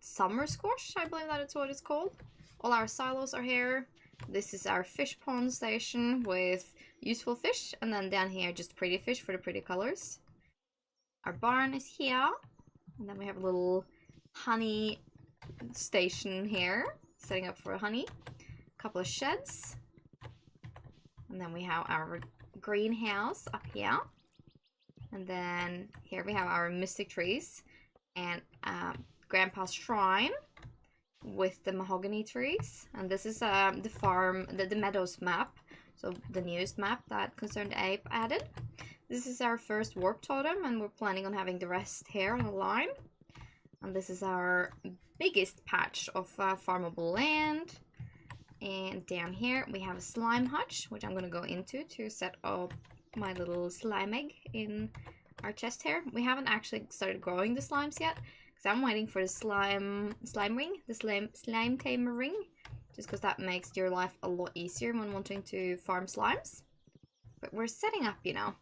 summer squash, I believe that is what it's called. All our silos are here. This is our fish pond station with useful fish, and then down here just pretty fish for the pretty colors. Our barn is here, and then we have a little honey station here, setting up for honey. A couple of sheds, and then we have our greenhouse up here, and then here we have our mystic trees and Grandpa's shrine with the mahogany trees. And this is the farm, the meadows map, so the newest map that Concerned Ape added. This is our first warp totem, and we're planning on having the rest here on the line. And this is our biggest patch of farmable land. And down here we have a slime hutch, which I'm going to go into to set up my little slime egg in our chest here. We haven't actually started growing the slimes yet, because I'm waiting for the slime ring, the slime tamer ring, just because that makes your life a lot easier when wanting to farm slimes. But we're setting up, you know.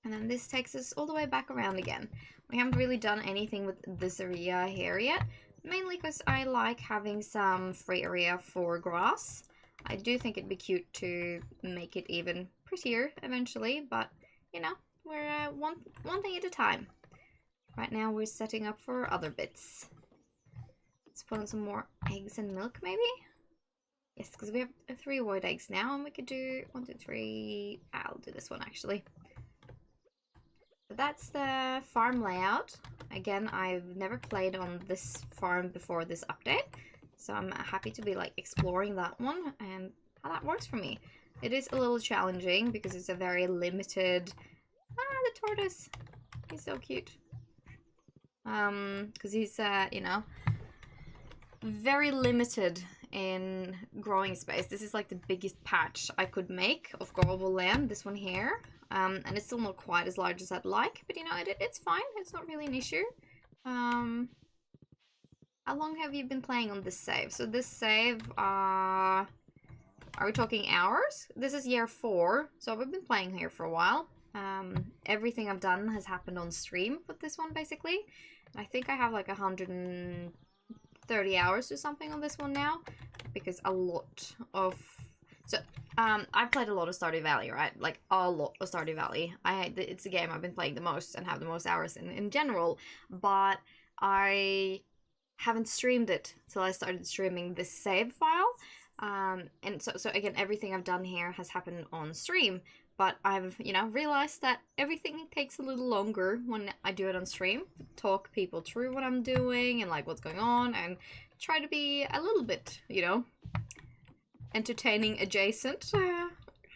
And then this takes us all the way back around again. We haven't really done anything with this area here yet, mainly because I like having some free area for grass. I do think it'd be cute to make it even prettier eventually, but you know, we're one thing at a time. Right now we're setting up for other bits. Let's put on some more eggs and milk, maybe? Yes, because we have 3 white eggs now, and we could do 1, 2, 3. I'll do this one actually. But that's the farm layout. Again, I've never played on this farm before this update, so I'm happy to be like exploring that one and how that works for me. It is a little challenging because it's a very limited... the tortoise. He's so cute. Because he's, you know, very limited in growing space. This is like the biggest patch I could make of growable land, this one here. And it's still not quite as large as I'd like, but you know, it's fine. It's not really an issue. How long have you been playing on this save? So this save, are we talking hours? This is year 4, so we've been playing here for a while. Everything I've done has happened on stream with this one, basically. I think I have like 130 hours or something on this one now, because a lot of... So, I've played a lot of Stardew Valley, right? Like, a lot of Stardew Valley. It's a game I've been playing the most and have the most hours in general, but I haven't streamed it till I started streaming this save file. And so again, everything I've done here has happened on stream, but I've, you know, realized that everything takes a little longer when I do it on stream. Talk people through what I'm doing and like what's going on, and try to be a little bit, you know, entertaining adjacent,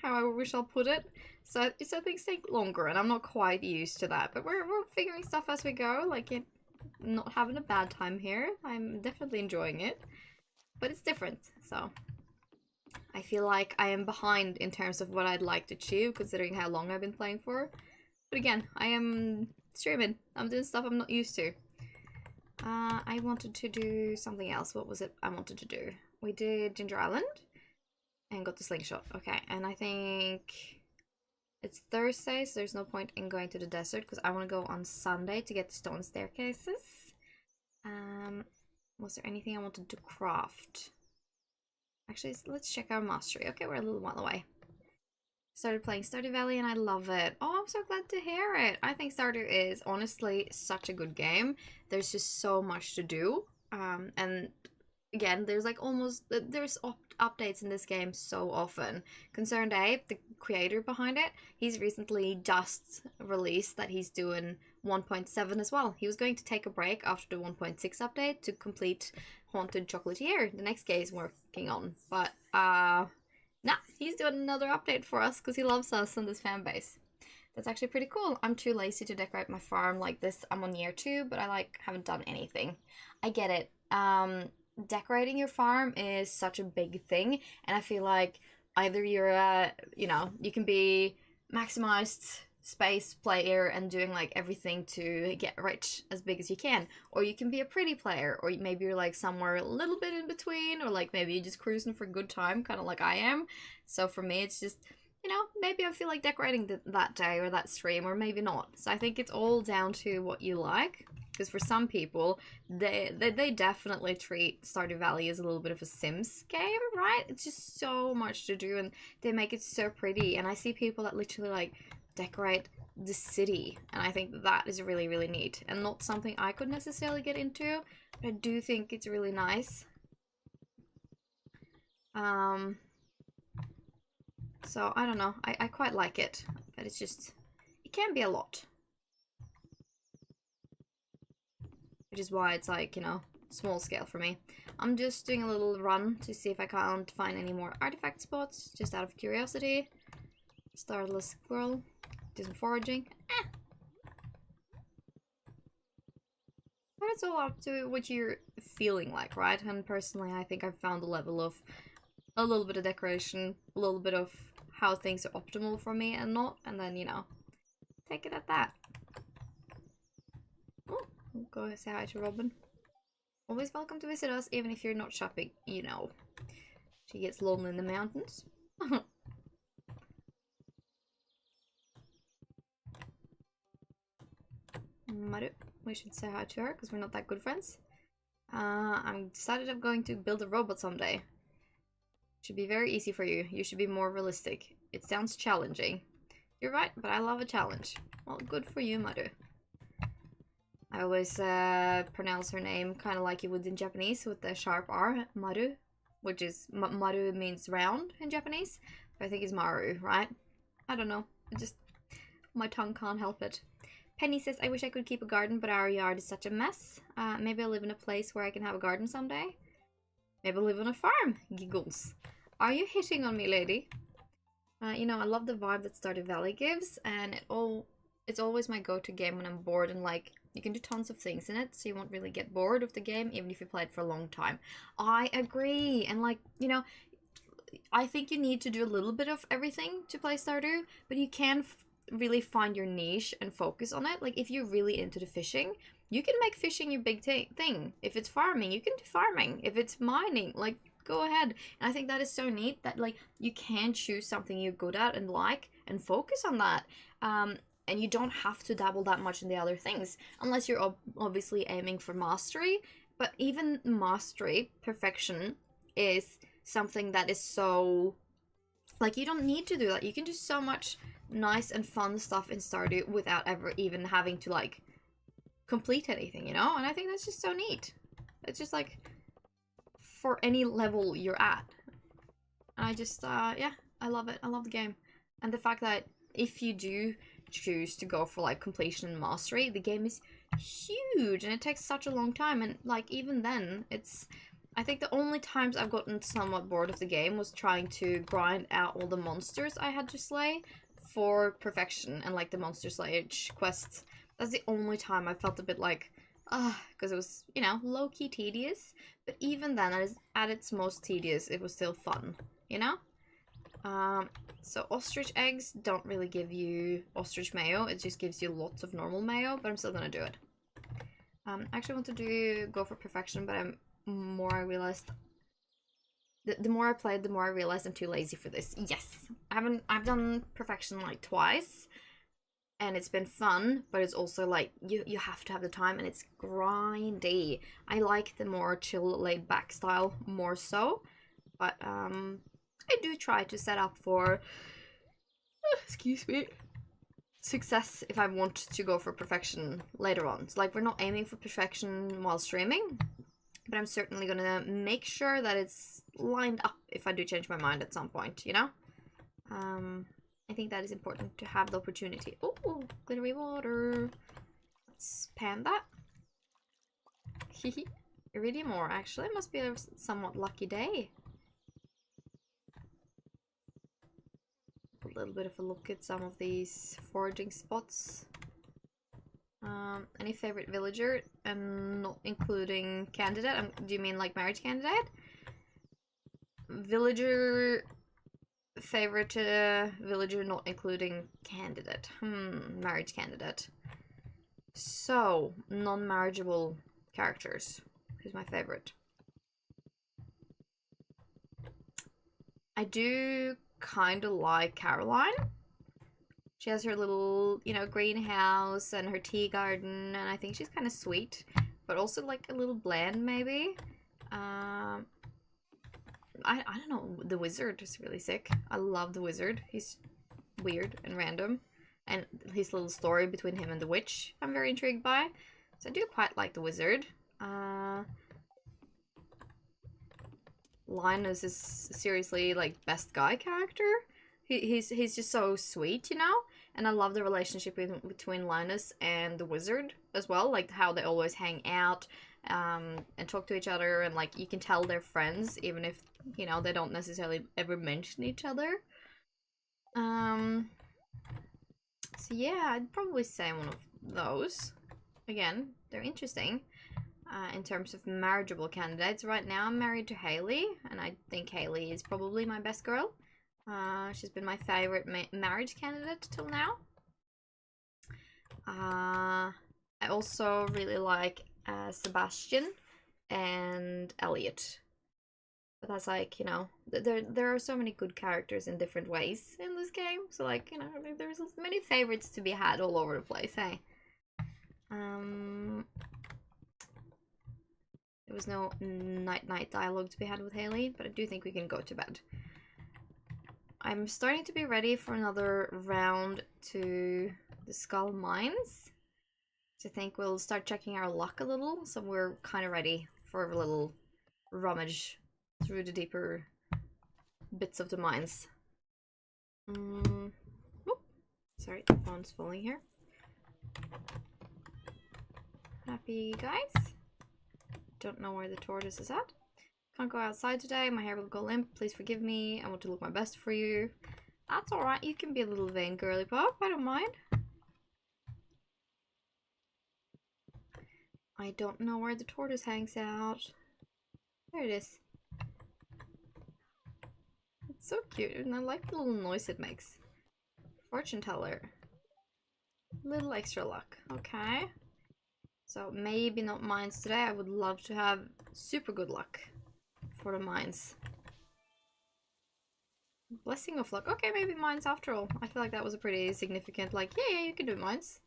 however we shall put it. So things take longer, and I'm not quite used to that, but we're figuring stuff as we go. Like, not having a bad time here. I'm definitely enjoying it, but it's different, so I feel like I am behind in terms of what I'd like to achieve, considering how long I've been playing for. But again, I am streaming. I'm doing stuff I'm not used to. I wanted to do something else. What was it I wanted to do? We did Ginger Island and got the slingshot. Okay, and I think it's Thursday, so there's no point in going to the desert because I want to go on Sunday to get the stone staircases. Was there anything I wanted to craft? Actually, let's check our mastery. Okay, we're a little while away. Started playing Stardew Valley and I love it. Oh, I'm so glad to hear it. I think Stardew is honestly such a good game. There's just so much to do. And again, there's like there's updates in this game so often. Concerned Ape, the creator behind it, he's recently just released that he's doing 1.7 as well. He was going to take a break after the 1.6 update to complete Haunted Chocolatier, the next game he's working on. But nah, he's doing another update for us because he loves us and this fan base. That's actually pretty cool. I'm too lazy to decorate my farm like this. I'm on year 2, but I like haven't done anything. I get it. Decorating your farm is such a big thing, and I feel like either you're a, you know, you can be maximized space player and doing like everything to get rich as big as you can, or you can be a pretty player, or maybe you're like somewhere a little bit in between, or like maybe you're just cruising for a good time, kind of like I am. So for me, it's just, you know, maybe I feel like decorating that day or that stream, or maybe not. So I think it's all down to what you like. Because for some people, they definitely treat Stardew Valley as a little bit of a Sims game, right? It's just so much to do, and they make it so pretty. And I see people that literally like decorate the city, and I think that is really, really neat. And not something I could necessarily get into, but I do think it's really nice. So I don't know. I quite like it, but it's just, it can be a lot. Which is why it's like, you know, small scale for me. I'm just doing a little run to see if I can't find any more artifact spots, just out of curiosity. Starless squirrel, do some foraging. But it's all up to what you're feeling like, right? And personally, I think I've found a level of a little bit of decoration, a little bit of how things are optimal for me and not, and then, you know, take it at that. We'll go say hi to Robin. Always welcome to visit us, even if you're not shopping, you know. She gets lonely in the mountains. Maru, we should say hi to her, because we're not that good friends. I'm decided I'm going to build a robot someday. Should be very easy for you. You should be more realistic. It sounds challenging. You're right, but I love a challenge. Well, good for you, Maru. I always pronounce her name kind of like you would in Japanese with the sharp R, Maru, which is, Maru means round in Japanese. But I think it's Maru, right? I don't know. My tongue can't help it. Penny says, I wish I could keep a garden, but our yard is such a mess. Maybe I'll live in a place where I can have a garden someday. Maybe I'll live on a farm. Giggles. Are you hitting on me, lady? You know, I love the vibe that Stardew Valley gives, and it's always my go-to game when I'm bored, and like, you can do tons of things in it, so you won't really get bored of the game, even if you play it for a long time. I agree, and like, you know, I think you need to do a little bit of everything to play Stardew, but you can really find your niche and focus on it. Like, if you're really into the fishing, you can make fishing your big thing. If it's farming, you can do farming. If it's mining, like, go ahead. And I think that is so neat that, like, you can choose something you're good at and like and focus on that. And you don't have to dabble that much in the other things, unless you're obviously aiming for mastery. But even mastery, perfection, is something that is so, like, you don't need to do that. You can do so much nice and fun stuff in Stardew without ever even having to, like, complete anything, you know? And I think that's just so neat. It's just, like, for any level you're at. And I just, yeah, I love it. I love the game. And the fact that if you do choose to go for, like, completion and mastery, the game is huge and it takes such a long time. And, like, even then, it's, I think the only times I've gotten somewhat bored of the game was trying to grind out all the monsters I had to slay for perfection and, like, the monster slayage quests. That's the only time I felt a bit like, because it was, you know, low-key tedious. But even then, at its most tedious, it was still fun, you know? So ostrich eggs don't really give you ostrich mayo, it just gives you lots of normal mayo, but I'm still gonna do it. I actually want to go for perfection, but I realized, the more I played, the more I realized I'm too lazy for this. Yes, I've done perfection like twice, and it's been fun, but it's also like, you have to have the time, and it's grindy. I like the more chill, laid back style more so, but I do try to set up for, excuse me, success if I want to go for perfection later on. So, like, we're not aiming for perfection while streaming, but I'm certainly gonna make sure that it's lined up if I do change my mind at some point, you know? I think that is important to have the opportunity. Oh, glittery water. Let's pan that. Hehe. Iridium ore, actually. Must be a somewhat lucky day. A little bit of a look at some of these foraging spots. Any favorite villager? Not including candidate. Do you mean like marriage candidate? Villager, favorite villager not including candidate. Marriage candidate. So, non-marriageable characters. Who's my favorite? I do kind of like Caroline. She has her little, you know, greenhouse and her tea garden, and I think she's kind of sweet, but also like a little bland maybe. I don't know, the wizard is really sick. I love the wizard. He's weird and random, and his little story between him and the witch I'm very intrigued by. So I do quite like the wizard. Linus is seriously like best guy character. He's just so sweet, you know? And I love the relationship between Linus and the wizard as well, like how they always hang out and talk to each other, and like you can tell they're friends even if, you know, they don't necessarily ever mention each other. So yeah, I'd probably say one of those. Again, they're interesting. In terms of marriageable candidates, right now I'm married to Haley, and I think Haley is probably my best girl. She's been my favorite marriage candidate till now. I also really like Sebastian and Elliot. But that's like, you know, there are so many good characters in different ways in this game. So like, you know, there's many favorites to be had all over the place, hey? There was no night dialogue to be had with Haley, but I do think we can go to bed. I'm starting to be ready for another round to the Skull Mines. So I think we'll start checking our luck a little, so we're kind of ready for a little rummage through the deeper bits of the mines. Oh, sorry, the phone's falling here. Happy guys? Don't know where the tortoise is at. Can't go outside today. My hair will go limp. Please forgive me. I want to look my best for you. That's alright. You can be a little vain girly pop. I don't mind. I don't know where the tortoise hangs out. There it is. It's so cute, and I like the little noise it makes. Fortune teller. Little extra luck. Okay. So maybe not mines today. I would love to have super good luck for the mines. Blessing of luck. Okay, maybe mines after all. I feel like that was a pretty significant, like, yeah, you can do mines.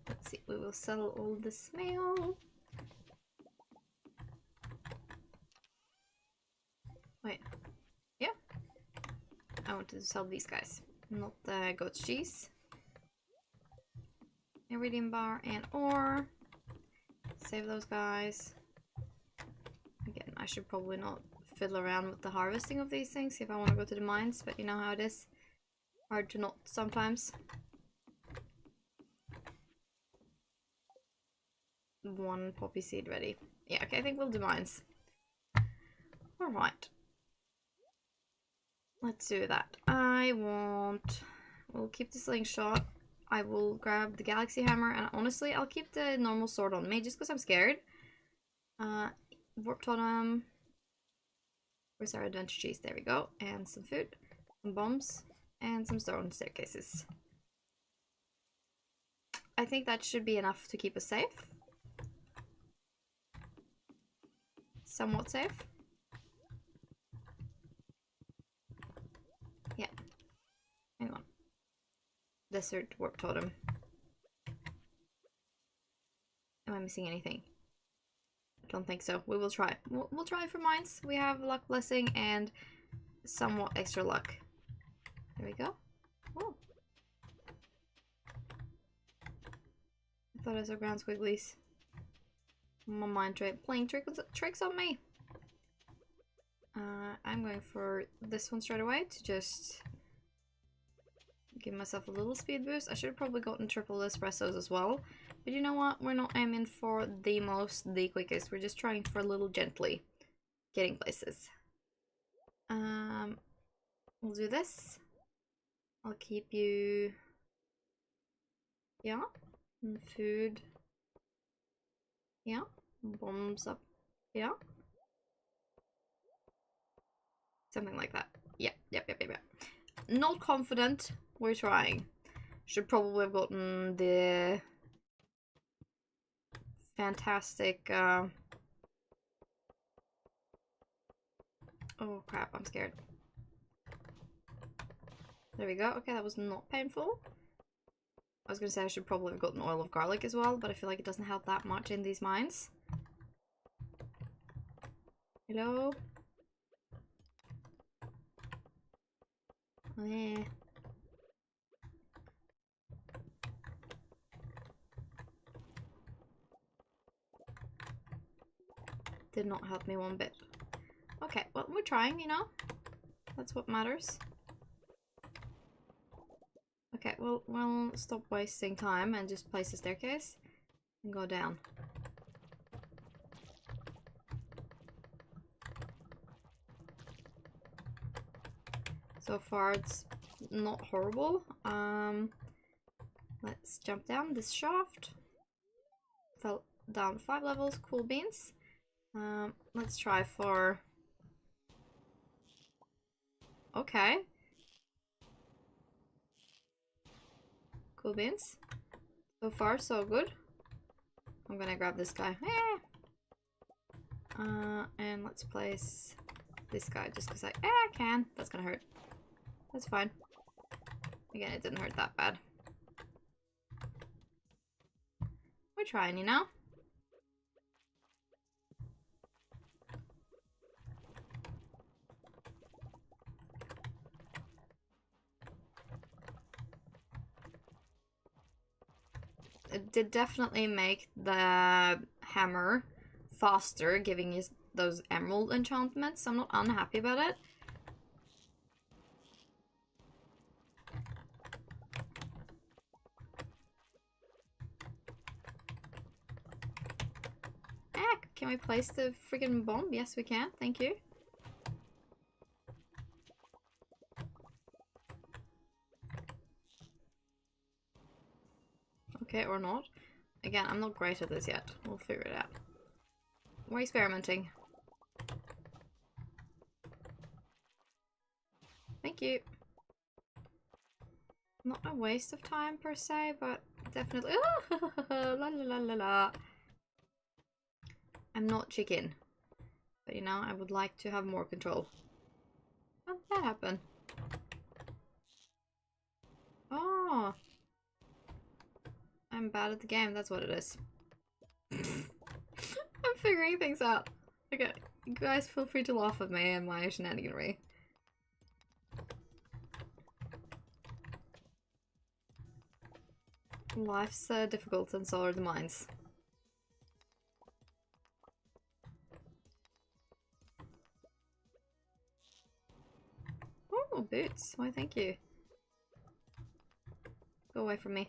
Let's see, we will sell all this mail. Wait. Yeah. I wanted to sell these guys, not the goat's cheese. Iridium bar and ore. Save those guys. Again, I should probably not fiddle around with the harvesting of these things if I want to go to the mines, but you know how it is. Hard to not sometimes. One poppy seed ready. Yeah, okay, I think we'll do mines. Alright. Let's do that. We'll keep the slingshot. I will grab the galaxy hammer, and honestly, I'll keep the normal sword on me just because I'm scared. Warp totem. Where's our adventure cheese? There we go. And some food, some bombs, and some stone staircases. I think that should be enough to keep us safe. Somewhat safe. Yeah. Hang on. Desert warp totem. Am I missing anything? I don't think so. We will try. We'll try for mines. We have luck blessing and somewhat extra luck. There we go. Oh. I thought I saw ground squigglies. My mind playing tricks on me. I'm going for this one straight away to just give myself a little speed boost. I should have probably gotten triple espressos as well. But you know what? We're not aiming for the quickest. We're just trying for a little gently getting places. We'll do this. I'll keep you... Yeah. And food. Yeah. Bombs up. Yeah. Something like that. Yep. Not confident. We're trying. Should probably have gotten the fantastic oh crap, I'm scared. There we go. Okay, that was not painful. I was gonna say I should probably have gotten oil of garlic as well, but I feel like it doesn't help that much in these mines. Hello? Oh, yeah. Did not help me one bit. Okay, well, we're trying, you know? That's what matters. Okay, well, we'll stop wasting time and just place a staircase and go down. So far, it's not horrible. Let's jump down this shaft. Fell down 5 levels, cool beans. Let's try for... Okay. Cool beans. So far, so good. I'm gonna grab this guy. And let's place this guy just because I can. That's gonna hurt. That's fine. Again, it didn't hurt that bad. We're trying, you know? it did definitely make the hammer faster, giving you those emerald enchantments. I'm not unhappy about it. Heck, can we place the freaking bomb? Yes, we can. Thank you. Okay, or not. Again, I'm not great at this yet. We'll figure it out. We're experimenting. Thank you. Not a waste of time per se, but definitely. La la la la la. I'm not chicken, but you know, I would like to have more control. How did that happen? Oh, I'm bad at the game. That's what it is. I'm figuring things out. Okay, you guys feel free to laugh at me and my shenaniganry. Life's difficult and so are the mines. Oh, boots. Why, thank you. Go away from me.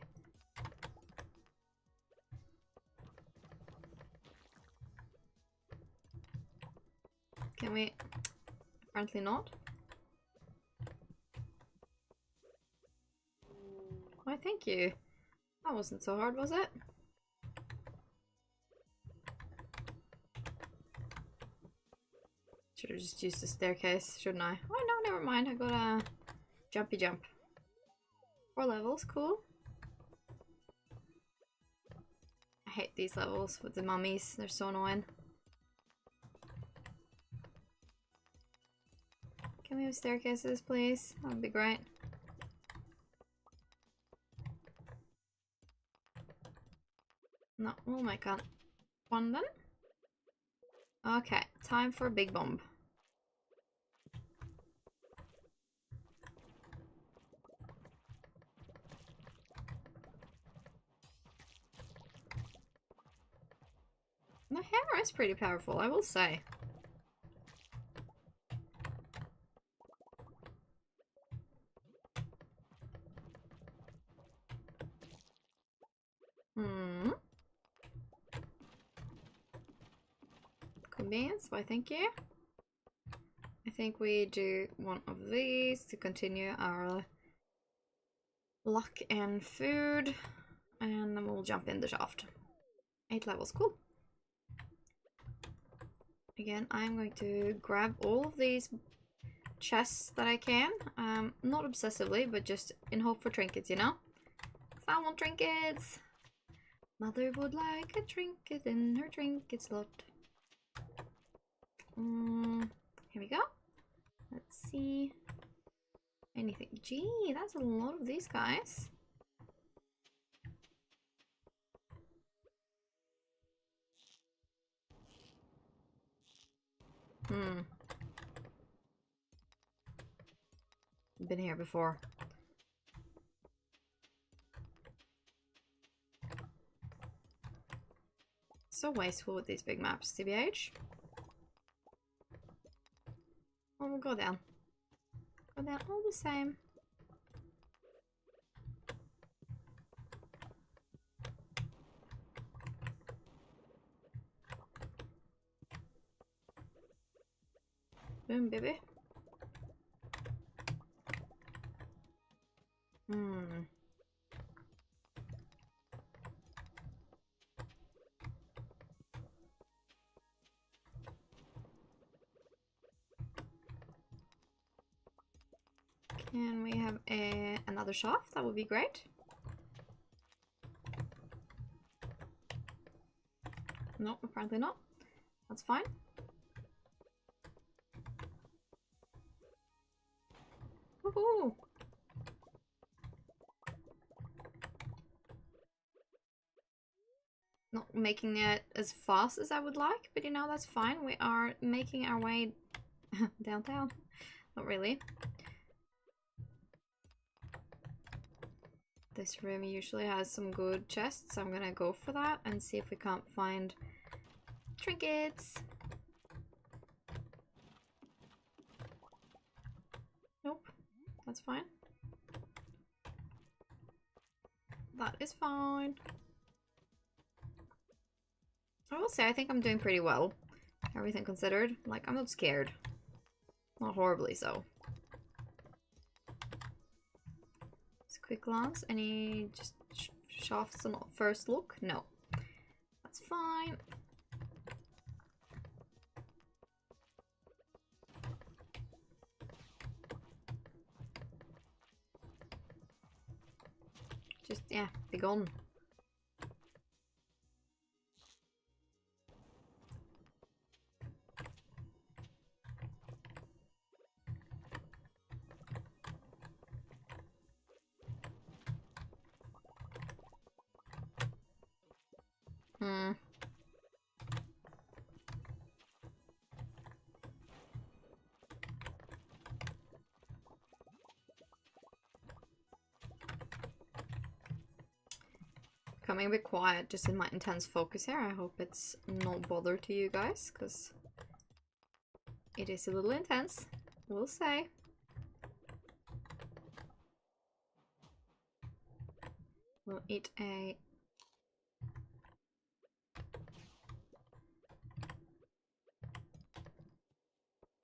Can we? Apparently not. Why, thank you. That wasn't so hard, was it? Should have just used the staircase, shouldn't I? Oh no, never mind. I got a jumpy jump. 4 levels, cool. I hate these levels with the mummies. They're so annoying. Can we have staircases, please? That would be great. No, we'll make one then. Okay, time for a big bomb. The hammer is pretty powerful, I will say. Convenience, why thank you. I think we do one of these to continue our luck and food. And then we'll jump in the shaft. 8 levels, cool. Again, I'm going to grab all of these chests that I can. Not obsessively, but just in hope for trinkets, you know? 'Cause I want trinkets! Mother would like a trinket in her trinket slot. Here we go. Let's see. Anything. Gee, that's a lot of these guys. Been here before. So wasteful with these big maps, TBH. Oh, we'll go down. Go down all the same. Boom, baby. Can we have another shaft? That would be great. No, apparently not. That's fine. Woohoo! Not making it as fast as I would like, but you know, that's fine. We are making our way downtown. Not really. This room usually has some good chests, so I'm gonna go for that and see if we can't find trinkets. Nope, that's fine. That is fine. I will say I think I'm doing pretty well, everything considered. Like, I'm not scared. Not horribly so. Just quick glance. Any just shafts on first look? No. That's fine. Just, yeah, be gone. Becoming a bit quiet just in my intense focus here. I hope it's no bother to you guys, because it is a little intense, we'll say. We'll eat a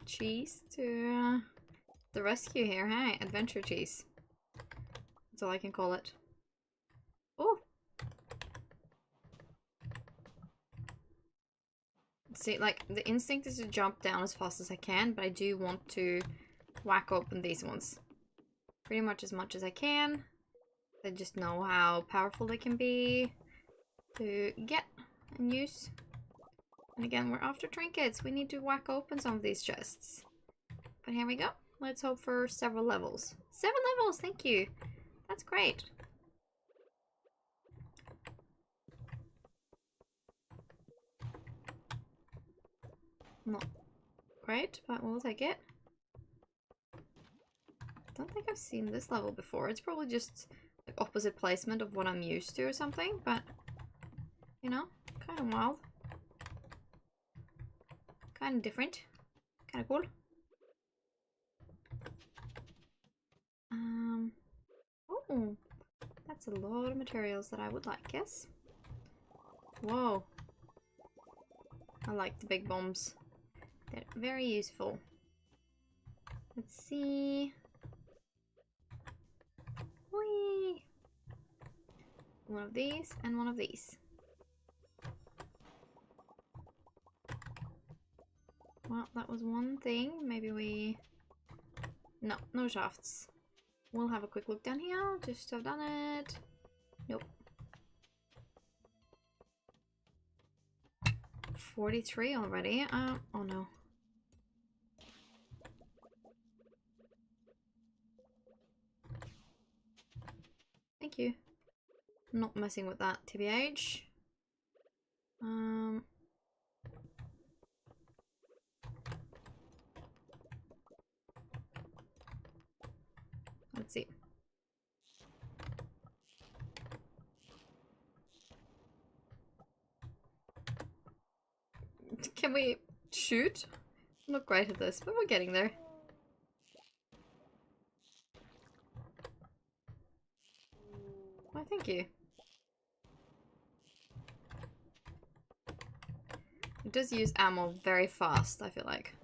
cheese to the rescue here, hey? Adventure cheese. That's all I can call it. Oh! See, like, the instinct is to jump down as fast as I can, but I do want to whack open these ones. Pretty much as I can. I just know how powerful they can be to get and use. And again, we're after trinkets. We need to whack open some of these chests. But here we go. Let's hope for several levels. 7 levels, thank you. That's great. Not great, but we'll take it. Don't think I've seen this level before. It's probably just the opposite placement of what I'm used to or something, but you know, kind of wild. Kind of different. Kind of cool. Oh, that's a lot of materials that I would like, yes? Whoa. I like the big bombs. They're very useful. Let's see. Whee! One of these and one of these. Well, that was one thing. Maybe we... No, no shafts. We'll have a quick look down here. Just have done it. Nope. 43 already. Oh no. Thank you. Not messing with that, TBH. Let's see. Can we shoot? I'm not great at this, but we're getting there. Why, thank you. It does use ammo very fast, I feel like.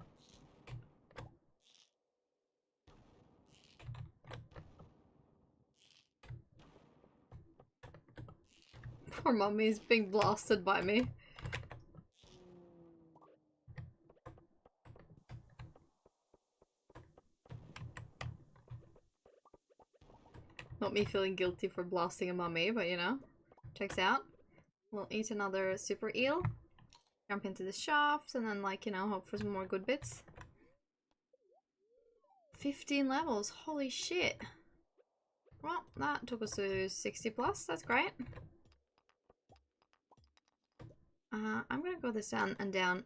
Poor mummy is being blasted by me. Not me feeling guilty for blasting a mummy, but you know, checks out. We'll eat another super eel. Jump into the shaft and then, like, you know, hope for some more good bits. 15 levels, holy shit. Well, that took us to 60 plus, that's great. I'm gonna go this down and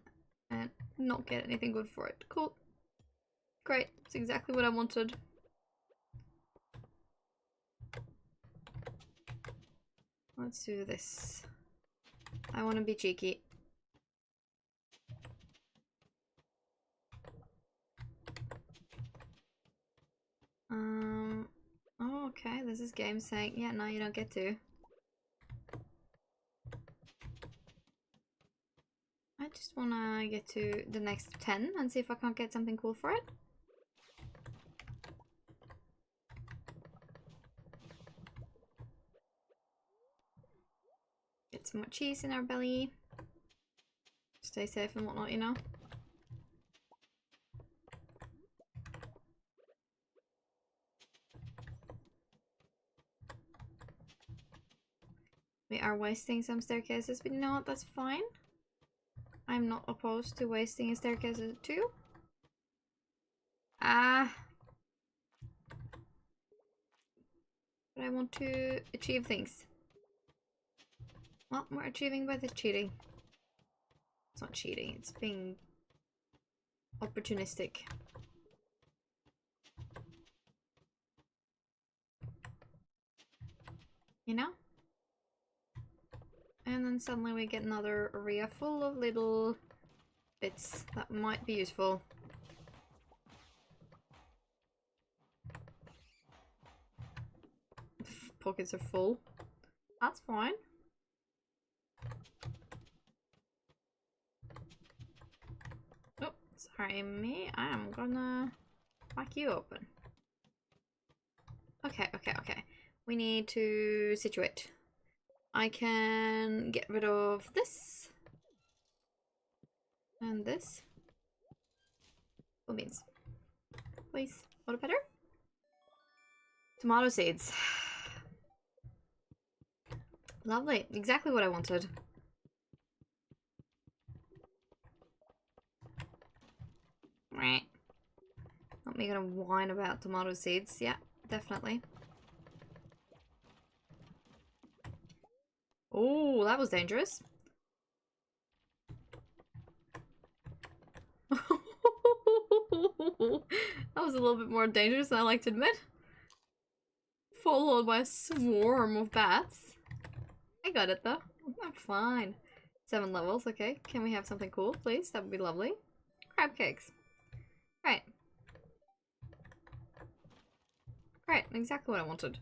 not get anything good for it. Cool. Great, it's exactly what I wanted. Let's do this. I want to be cheeky. Oh, okay, this is game saying, yeah, no, you don't get to. I just wanna get to the next 10 and see if I can't get something cool for it. Get some more cheese in our belly. Stay safe and whatnot, you know. We are wasting some staircases, but you know what, that's fine. I'm not opposed to wasting a staircase too. But I want to achieve things. Well, we're achieving by the cheating. It's not cheating, it's being opportunistic. You know? And then suddenly we get another area full of little bits that might be useful. Pockets are full. That's fine. Oh, sorry me. I am gonna whack you open. Okay. We need to situate. I can get rid of this. And this. What means? Please. What better? Tomato seeds. Lovely. Exactly what I wanted. Right. Not me gonna whine about tomato seeds. Yeah, definitely. Oh, that was dangerous. That was a little bit more dangerous than I like to admit. Followed by a swarm of bats. I got it though. I'm fine. 7 levels, okay. Can we have something cool, please? That would be lovely. Crab cakes. Right. Great, exactly what I wanted.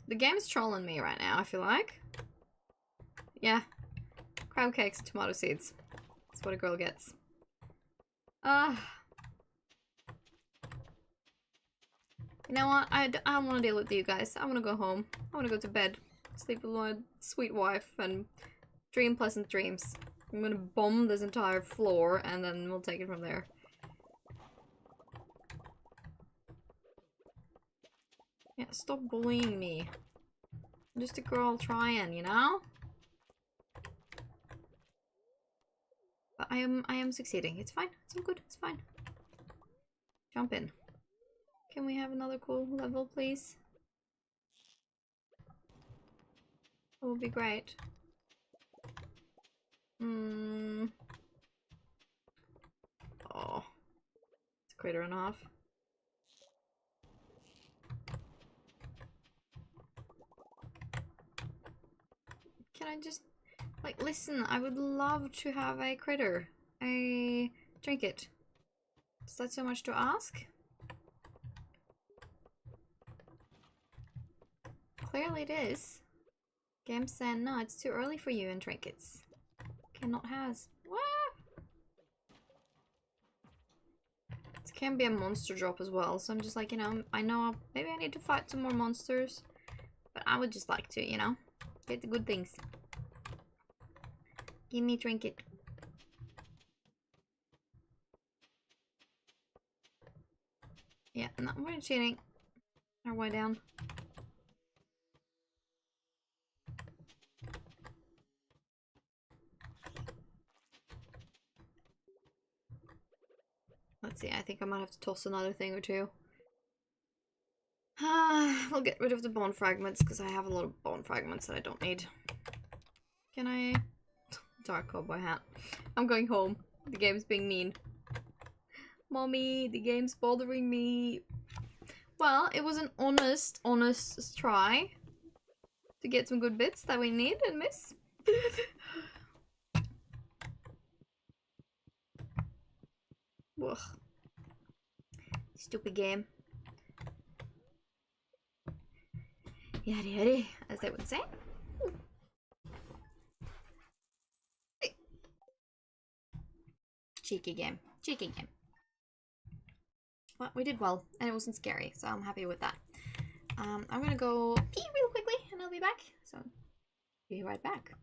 The game's trolling me right now, I feel like. Yeah. Crab cakes and tomato seeds. That's what a girl gets. You know what? I don't want to deal with you guys. I want to go home. I want to go to bed. Sleep with my sweet wife and dream pleasant dreams. I'm gonna bomb this entire floor and then we'll take it from there. Yeah, stop bullying me. I'm just a girl trying, you know? But I am succeeding. It's fine. It's all good. It's fine. Jump in. Can we have another cool level, please? That would be great. Oh. It's a crater and a half. Can I just... Like, listen, I would love to have a critter. A trinket. Is that so much to ask? Clearly it is. Game saying, no, it's too early for you and trinkets. Cannot has. What? This can be a monster drop as well, so I'm just like, you know, I know maybe I need to fight some more monsters. But I would just like to, you know, get the good things. Give me trinket. Yeah, no, we're cheating our way down. Let's see, I think I might have to toss another thing or two. We'll get rid of the bone fragments because I have a lot of bone fragments that I don't need. Can I... Dark cowboy hat. I'm going home. The game's being mean. Mommy, the game's bothering me. Well, it was an honest try to get some good bits that we need and miss. Ugh. Stupid game. Yaddy yaddy, as they would say. Cheeky game. Cheeky game. But we did well, and it wasn't scary, so I'm happy with that. I'm gonna go pee real quickly, and I'll be back. So, be right back.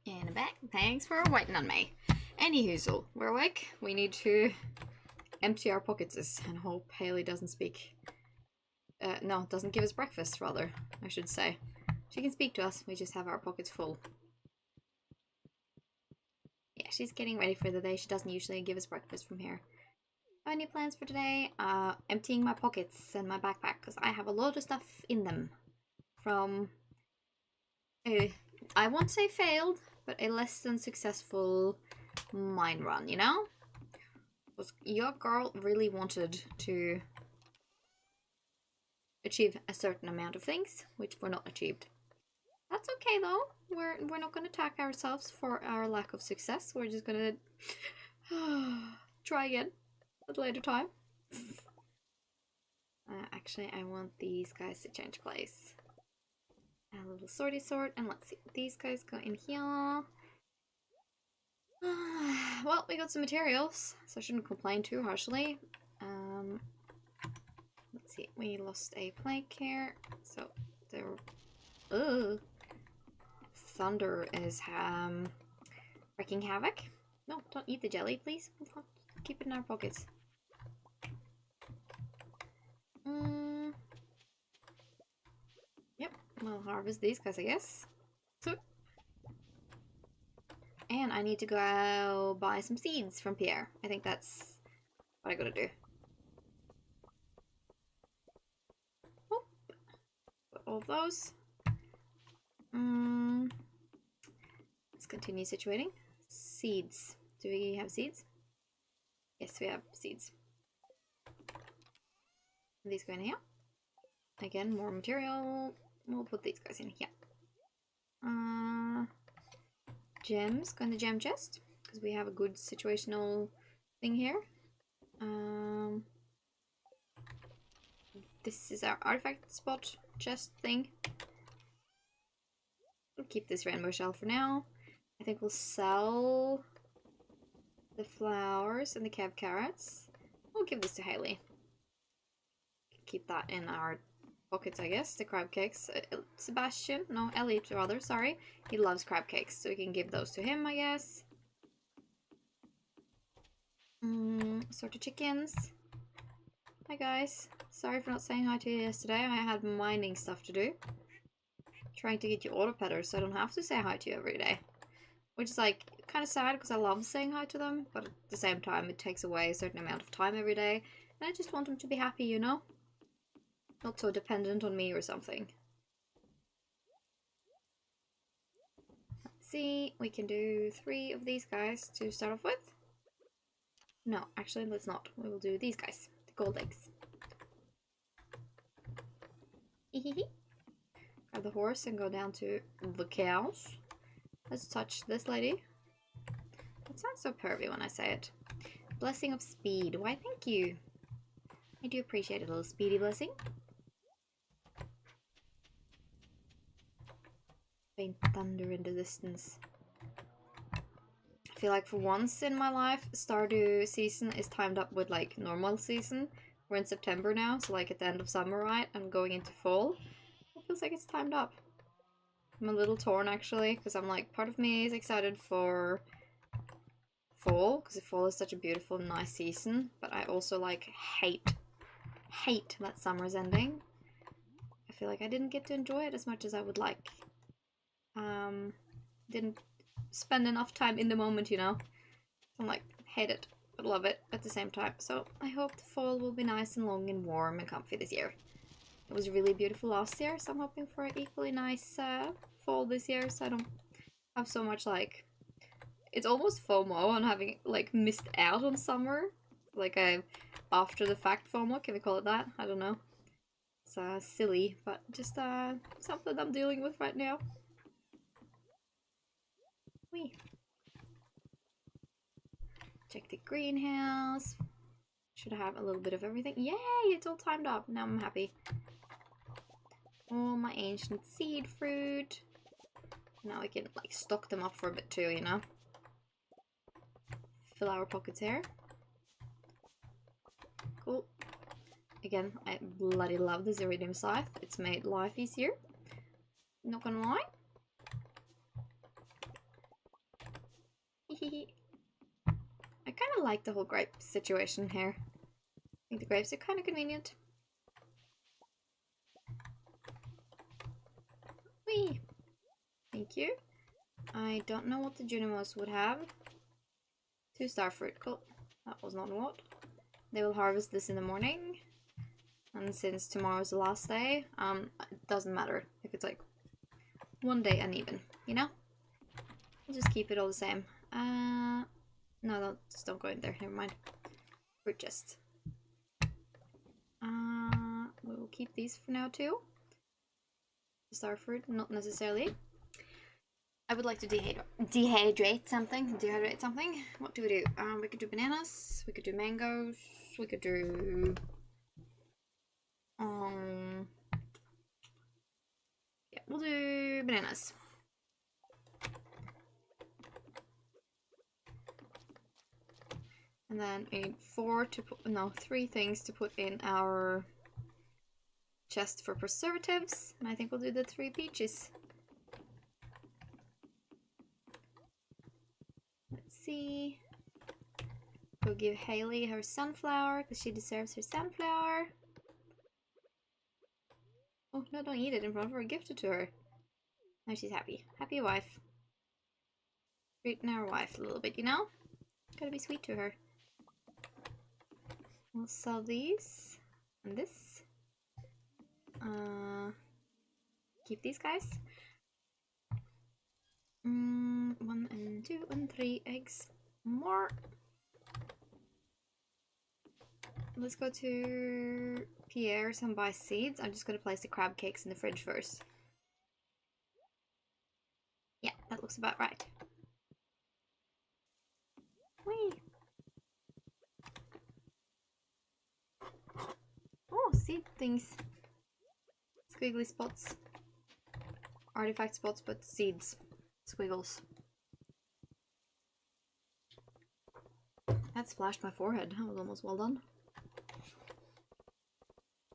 And I'm back. Thanks for waiting on me. Anyhoozle, we're awake. We need to empty our pockets and hope Haley doesn't speak. No, doesn't give us breakfast, rather, I should say. She can speak to us, we just have our pockets full. Yeah, she's getting ready for the day. She doesn't usually give us breakfast from here. Any plans for today? Emptying my pockets and my backpack, because I have a lot of stuff in them. From I won't say failed, but a less than successful mine run, you know? Because your girl really wanted to achieve a certain amount of things, which were not achieved. That's okay though. We're not gonna attack ourselves for our lack of success. We're just gonna try again at a later time. Actually, I want these guys to change place. A little sorty sort, and let's see. These guys go in here. Well, we got some materials, so I shouldn't complain too harshly. Let's see. We lost a plank here, so there. Ugh. Thunder is wreaking havoc. No, don't eat the jelly, please. Keep it in our pockets. Yep, we'll harvest these guys, I guess. So, and I need to go buy some seeds from Pierre. I think that's what I gotta do. Oh, put all of those. Let's continue situating. Seeds. Do we have seeds? Yes, we have seeds. These go in here. Again, more material. We'll put these guys in here. Gems go in the gem chest because we have a good situational thing here. This is our artifact spot chest thing. We'll keep this rainbow shell for now. I think we'll sell the flowers and the cab carrots. We'll give this to Haley. Keep that in our pockets, I guess. The crab cakes. Sebastian, no, Elliot rather, sorry. He loves crab cakes, so we can give those to him, I guess. Sort of chickens. Hi guys. Sorry for not saying hi to you yesterday. I had mining stuff to do. Trying to get you auto-petters so I don't have to say hi to you every day. Which is like kind of sad because I love saying hi to them, but at the same time it takes away a certain amount of time every day. And I just want them to be happy, you know? Not so dependent on me or something. Let's see, we can do 3 of these guys to start off with. No, actually let's not. We will do these guys, the gold eggs. Grab the horse and go down to the cows. Let's touch this lady. That sounds so pervy when I say it. Blessing of speed. Why, thank you. I do appreciate a little speedy blessing. Faint thunder in the distance. I feel like for once in my life, Stardew season is timed up with like normal season. We're in September now, so like at the end of summer, right? I'm going into fall. It feels like it's timed up. I'm a little torn actually, because I'm like, part of me is excited for fall, because fall is such a beautiful, nice season, but I also like hate that summer's ending. I feel like I didn't get to enjoy it as much as I would like. Didn't spend enough time in the moment, you know? I'm like, hate it, but love it at the same time. So I hope the fall will be nice and long and warm and comfy this year. It was really beautiful last year, so I'm hoping for an equally nice fall this year, so I don't have so much like... It's almost FOMO on having like missed out on summer. Like a after the fact FOMO, can we call it that? I don't know. It's silly, but just something I'm dealing with right now. Whee. Check the greenhouse. Should have a little bit of everything. Yay! It's all timed up. Now I'm happy. All my ancient seed fruit. Now we can like stock them up for a bit too, you know? Fill our pockets here. Cool. Again, I bloody love this iridium scythe. It's made life easier. Not gonna lie. I kind of like the whole grape situation here. I think the grapes are kind of convenient. Whee! Thank you. I don't know what the Junimos would have. 2 starfruit. Cool. That was not a lot. They will harvest this in the morning. And since tomorrow's the last day, it doesn't matter if it's like one day uneven, you know? We'll just keep it all the same. No, just don't go in there, never mind. Fruit chest. We'll keep these for now too. Star fruit, not necessarily. I would like to dehydrate something. What do? We could do bananas, we could do mangoes, we could do yeah, we'll do bananas. And then we need 3 things to put in our chest for preservatives. And I think we'll do the 3 peaches. Let's see. We'll give Haley her sunflower because she deserves her sunflower. Oh no, don't eat it in front of her. Gift it to her. Now she's happy. Happy wife. Treating our wife a little bit, you know? Gotta be sweet to her. We'll sell these and this. Keep these guys. 1 and 2 and 3 eggs more. Let's go to Pierre's and buy seeds. I'm just gonna place the crab cakes in the fridge first. Yeah, that looks about right. Whee! Oh, seed things. Squiggly spots. Artifact spots, but seeds. Squiggles. That splashed my forehead. That was almost well done.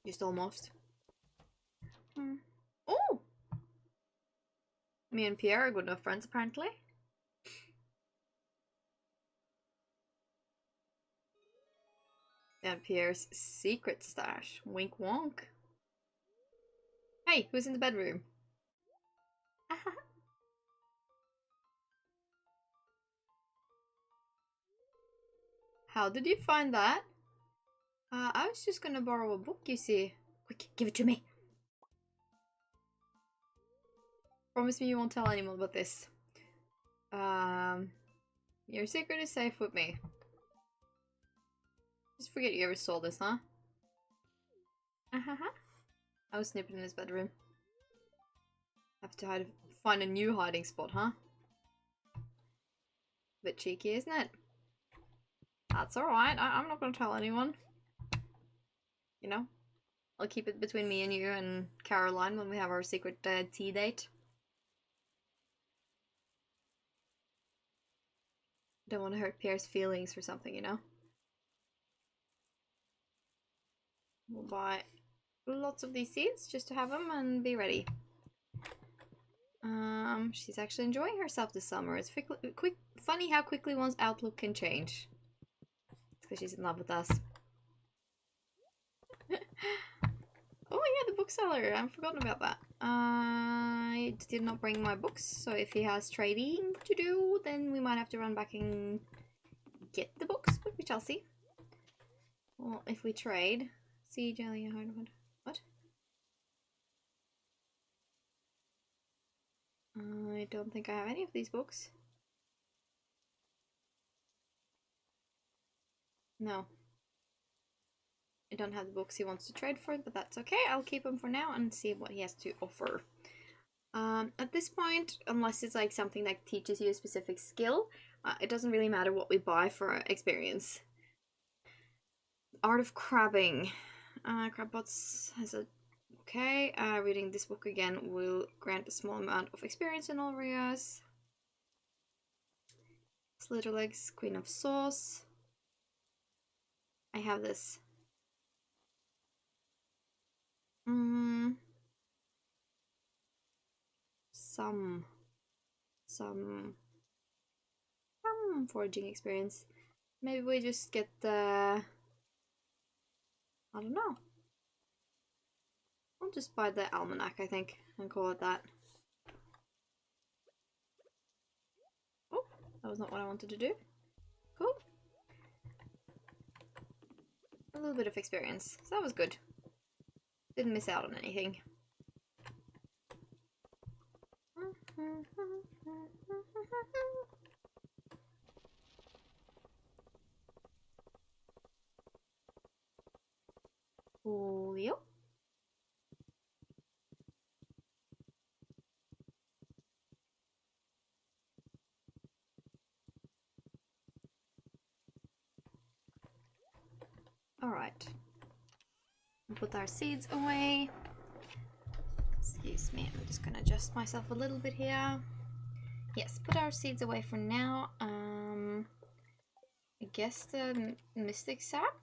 Just almost. Oh! Me and Pierre are good enough friends, apparently. And Pierre's secret stash. Wink wonk. Hey, who's in the bedroom? How did you find that? I was just gonna borrow a book, you see. Quick, give it to me. Promise me you won't tell anyone about this. Your secret is safe with me. Just forget you ever saw this, huh? I was snipping in his bedroom. Have to find a new hiding spot, huh? Bit cheeky, isn't it? That's alright, I'm not gonna tell anyone. You know? I'll keep it between me and you and Caroline when we have our secret tea date. Don't want to hurt Pierre's feelings or something, you know? We'll buy lots of these seeds just to have them and be ready. She's actually enjoying herself this summer. It's funny how quickly one's outlook can change. It's because she's in love with us. Oh yeah, the bookseller. I've forgotten about that. I did not bring my books, so if he has trading to do, then we might have to run back and get the books, but we shall see. Well, if we trade... See, jelly, what? I don't think I have any of these books. No. I don't have the books he wants to trade for, but that's okay. I'll keep them for now and see what he has to offer. At this point, unless it's like something that teaches you a specific skill, it doesn't really matter what we buy for experience. Art of Crabbing. Crabbots has a... Okay, reading this book again will grant a small amount of experience in all areas. Slitterlegs, Queen of Sauce. I have this. Some foraging experience. Maybe we just get the... I don't know. I'll just buy the almanac, I think, and call it that. Oh, that was not what I wanted to do. Cool. A little bit of experience, so that was good. Didn't miss out on anything. Julio. Alright. Put our seeds away. Excuse me, I'm just gonna adjust myself a little bit here. Yes, put our seeds away for now. I guess the mystic sap.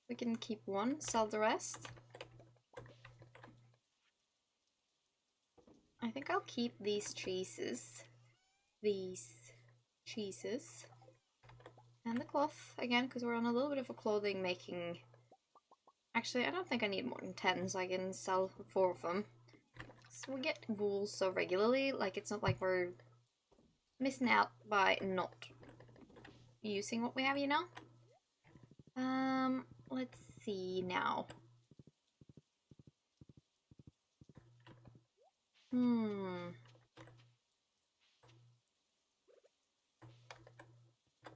We can keep one, sell the rest. I think I'll keep these cheeses. And the cloth, again, because we're on a little bit of a clothing making... Actually, I don't think I need more than 10, so I can sell 4 of them. So we get wool so regularly, like it's not like we're missing out by not using what we have, you know? Let's see now.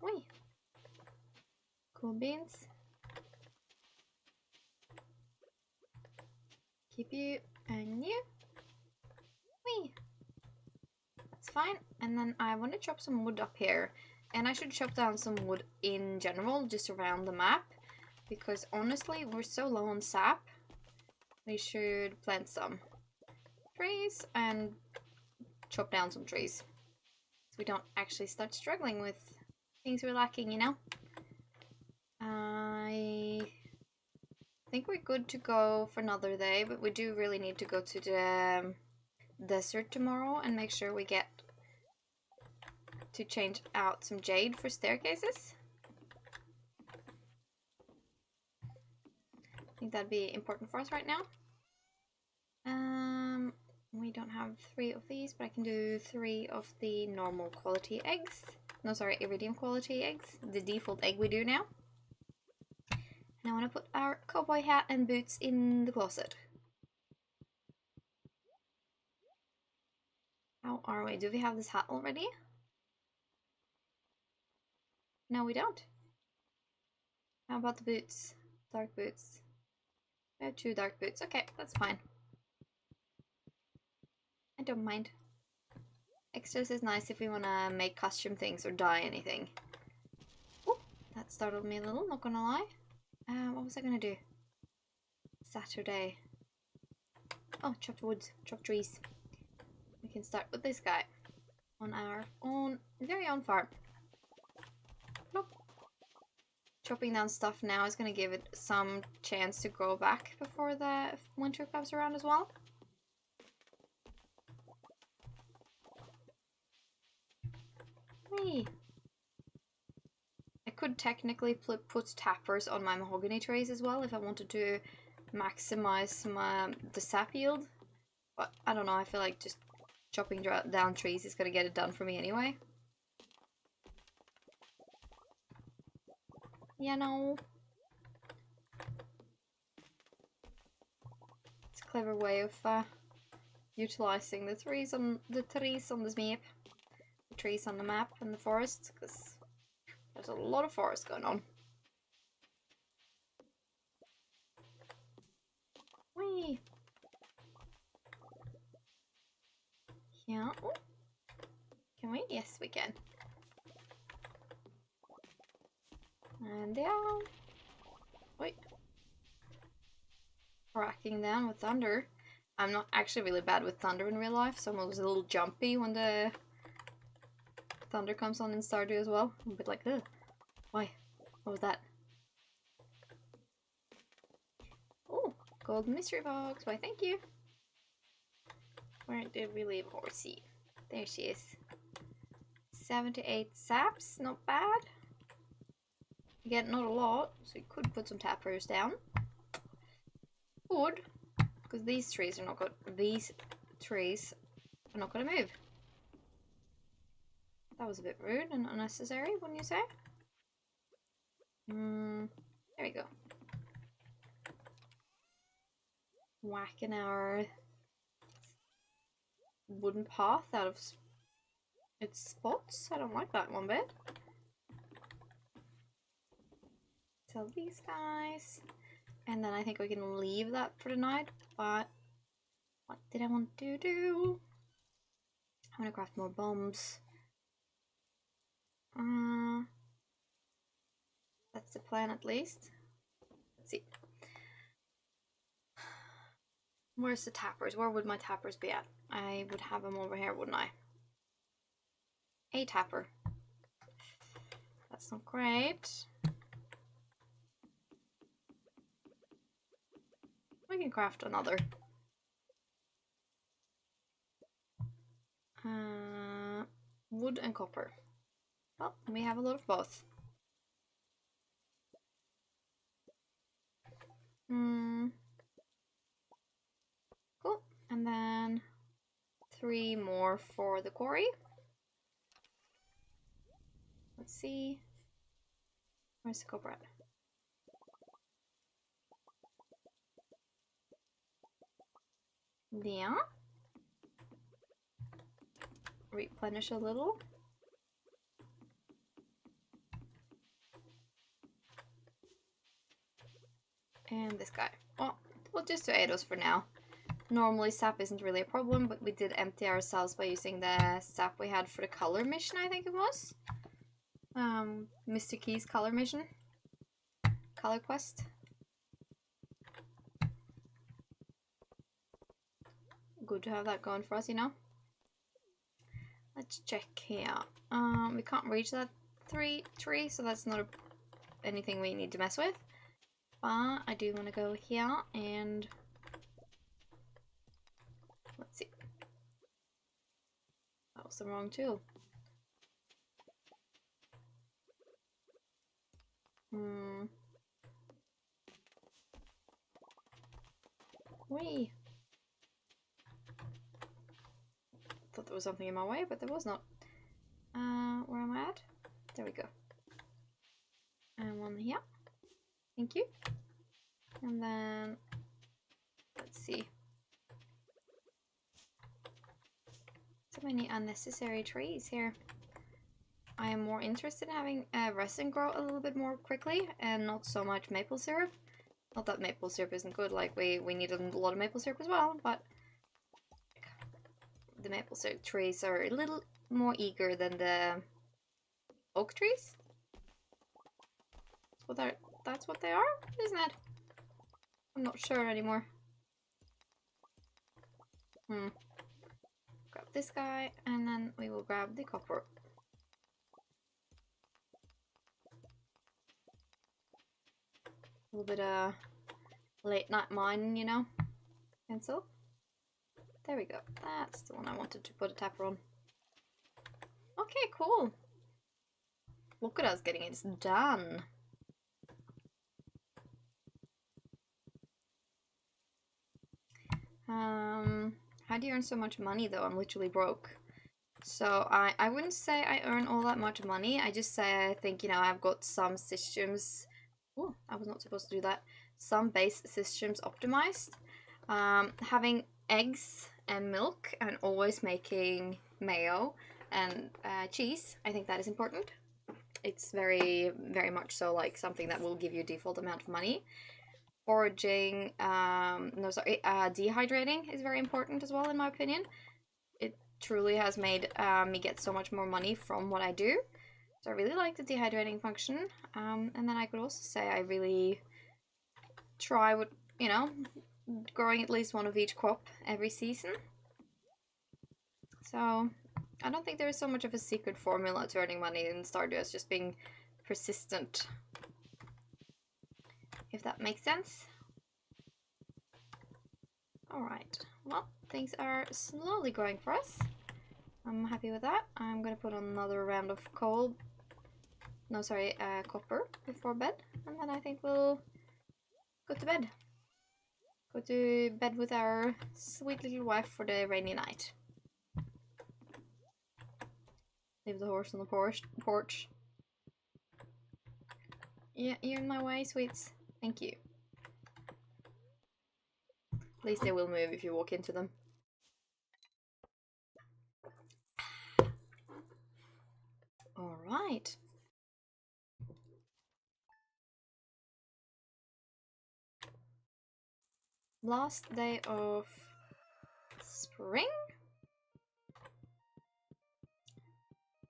Wait. Cool beans. Keep you and you. Wait. That's fine. And then I want to chop some wood up here. And I should chop down some wood in general, just around the map. Because honestly, we're so low on sap. We should plant some trees and chop down some trees. So we don't actually start struggling with things we're lacking, you know? I think we're good to go for another day, but we do really need to go to the desert tomorrow and make sure we get to change out some jade for staircases. I think that'd be important for us right now. We don't have 3 of these, but I can do 3 of the normal quality eggs. No, sorry, iridium quality eggs. The default egg we do now. And I want to put our cowboy hat and boots in the closet. How are we? Do we have this hat already? No, we don't. How about the boots? Dark boots. We have 2 dark boots. Okay, that's fine. I don't mind. Extras is nice if we want to make costume things or dye anything. Oh, that startled me a little, not gonna lie. What was I gonna do? Saturday. Oh, chopped wood, chopped trees. We can start with this guy on our own, very own farm. Nope. Chopping down stuff now is gonna give it some chance to grow back before the winter comes around as well. Whee! I could technically put tappers on my mahogany trees as well if I wanted to maximize the sap yield. But I don't know, I feel like just chopping down trees is gonna get it done for me anyway. You know. It's a clever way of utilizing the trees on this map. The trees on the map and the forest, because there's a lot of forest going on. Whee! Yeah. Oh. Can we? Yes, we can. And down. Wait. Cracking down with thunder. I'm not actually really bad with thunder in real life, so I'm always a little jumpy when the thunder comes on in Stardew as well. I'm a bit like, ugh. Why? What was that? Oh, gold mystery box. Why, thank you. Where did we leave Horsey? There she is. 78 saps, not bad. Again, not a lot, so we could put some tappers down. Wood, because these trees are not going. These trees are not going to move. That was a bit rude and unnecessary, wouldn't you say? There we go. Whacking our wooden path out of its spots. I don't like that one bit. Sell these guys. And then I think we can leave that for the night, but what did I want to do? I want to craft more bombs. That's the plan at least. Let's see. Where's the tappers? Where would my tappers be at? I would have them over here, wouldn't I? A tapper. That's not great. We can craft another. Wood and copper. Well, we have a lot of both. Cool. And then 3 more for the quarry. Let's see. Where's the copper at? Yeah. Replenish a little. And this guy. Well, we'll just do 8 for now. Normally sap isn't really a problem, but we did empty ourselves by using the sap we had for the color mission, I think it was. Mr. Key's color mission. Color quest. Good to have that going for us, you know. Let's check here. We can't reach that tree, so that's not anything we need to mess with. But I do want to go here and let's see. That was the wrong tool. Whee! Thought there was something in my way, but there was not. Where am I at? There we go. And one here. Thank you. And then let's see. So many unnecessary trees here. I am more interested in having resin grow a little bit more quickly and not so much maple syrup. Not that maple syrup isn't good, like we need a lot of maple syrup as well, but the maple syrup trees are a little more eager than the oak trees. That's what they are, isn't it? I'm not sure anymore. Grab this guy, and then we will grab the copper. A little bit of late night mining, you know. Pencil. There we go. That's the one I wanted to put a tapper on. Okay, cool. Look at us getting it done. How do you earn so much money though? I'm literally broke. So I wouldn't say I earn all that much money. I just say I think, you know, I've got some systems. Oh, I was not supposed to do that. Some base systems optimized. Having eggs and milk and always making mayo and cheese. I think that is important. It's very, very much so like something that will give you a default amount of money. Foraging, dehydrating is very important as well, in my opinion. It truly has made me get so much more money from what I do. So I really like the dehydrating function. And then I could also say I really try with, you know, growing at least one of each crop every season. So I don't think there is so much of a secret formula to earning money in Stardew as just being persistent. If that makes sense. Alright, well, things are slowly growing for us. I'm happy with that. I'm gonna put on another round of copper before bed, and then I think we'll go to bed. Go to bed with our sweet little wife for the rainy night. Leave the horse on the porch. Yeah, you're in my way, sweets. Thank you. At least they will move if you walk into them. All right. Last day of spring?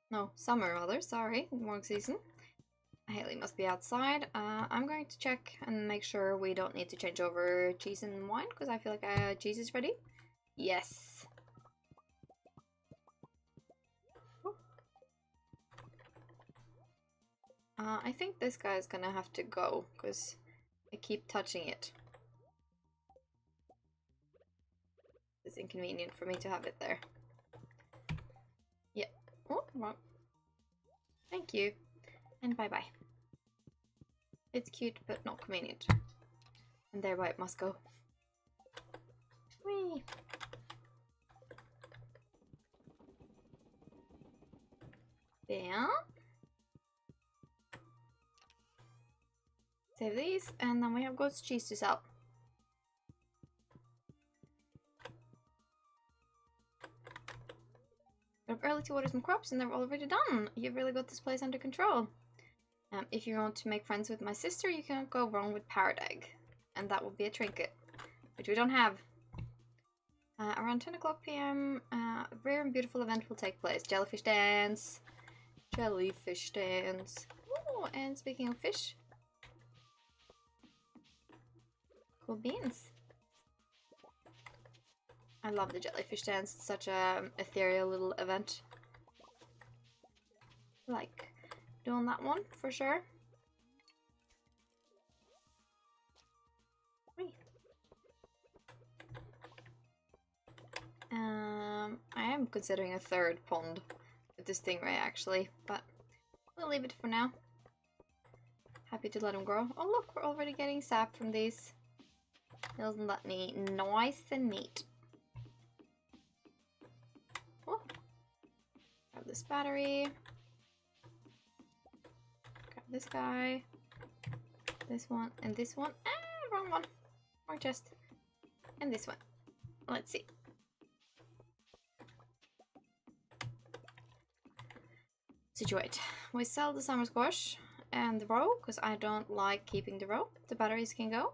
No, summer rather, sorry, wrong season. Haley must be outside. I'm going to check and make sure we don't need to change over cheese and wine, because I feel like cheese is ready. Yes. I think this guy is gonna have to go, because I keep touching it. It's inconvenient for me to have it there. Yeah. Oh, wrong. Thank you. And bye-bye. It's cute, but not convenient. And thereby it must go. Whee! There. Save these, and then we have goat's cheese to sell. We're early to water some crops and they're already done. You've really got this place under control. If you want to make friends with my sister, you can't go wrong with parrot egg. And that will be a trinket, which we don't have. Around 10 o'clock p.m., a rare and beautiful event will take place. Jellyfish dance. Jellyfish dance. Oh, and speaking of fish. Cool beans. I love the jellyfish dance. It's such a ethereal little event. Like doing that one for sure. I am considering a third pond with this stingray actually, but we'll leave it for now. Happy to let them grow. Oh look, we're already getting sap from these. Isn't that neat? Nice and neat. Oh. Grab this battery. Grab this guy. This one and this one. Ah, wrong one. Wrong chest. And this one. Let's see. Situate. We sell the summer squash and the row because I don't like keeping the row. The batteries can go.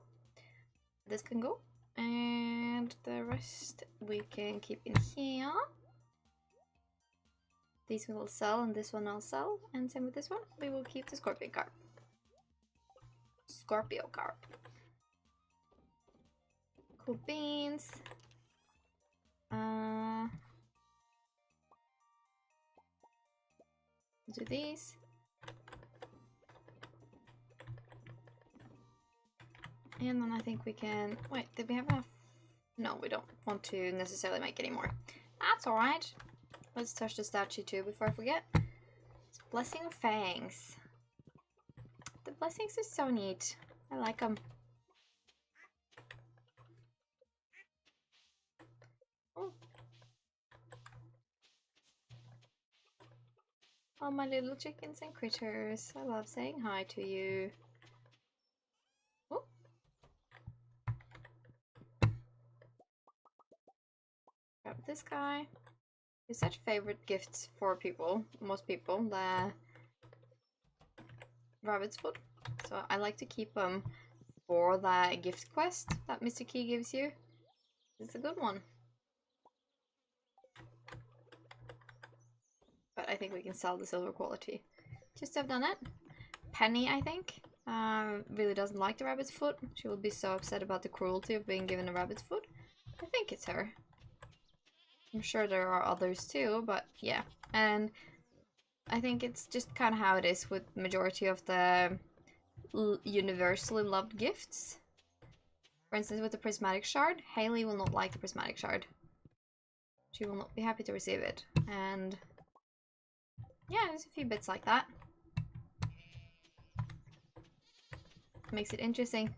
This can go. And the rest we can keep in here. These will sell and this one I'll sell. And same with this one. We will keep the scorpion carp. Scorpio carp. Cool beans. Do these. And then I think we can... Wait, did we have enough? No, we don't want to necessarily make any more. That's alright. Let's touch the statue too before I forget. It's Blessing of Fangs. The blessings are so neat. I like them. Oh. Oh, my little chickens and critters. I love saying hi to you. Oh. Grab this guy. It's such favorite gifts for people, most people, the rabbit's foot. So I like to keep them for the gift quest that Mr. Key gives you. It's a good one. But I think we can sell the silver quality. Just have done it. Penny, I think, really doesn't like the rabbit's foot. She will be so upset about the cruelty of being given a rabbit's foot. I think it's her. I'm sure there are others too, but yeah. And I think it's just kind of how it is with majority of the universally loved gifts. For instance, with the prismatic shard, Haley will not like the prismatic shard. She will not be happy to receive it. And yeah, there's a few bits like that. Makes it interesting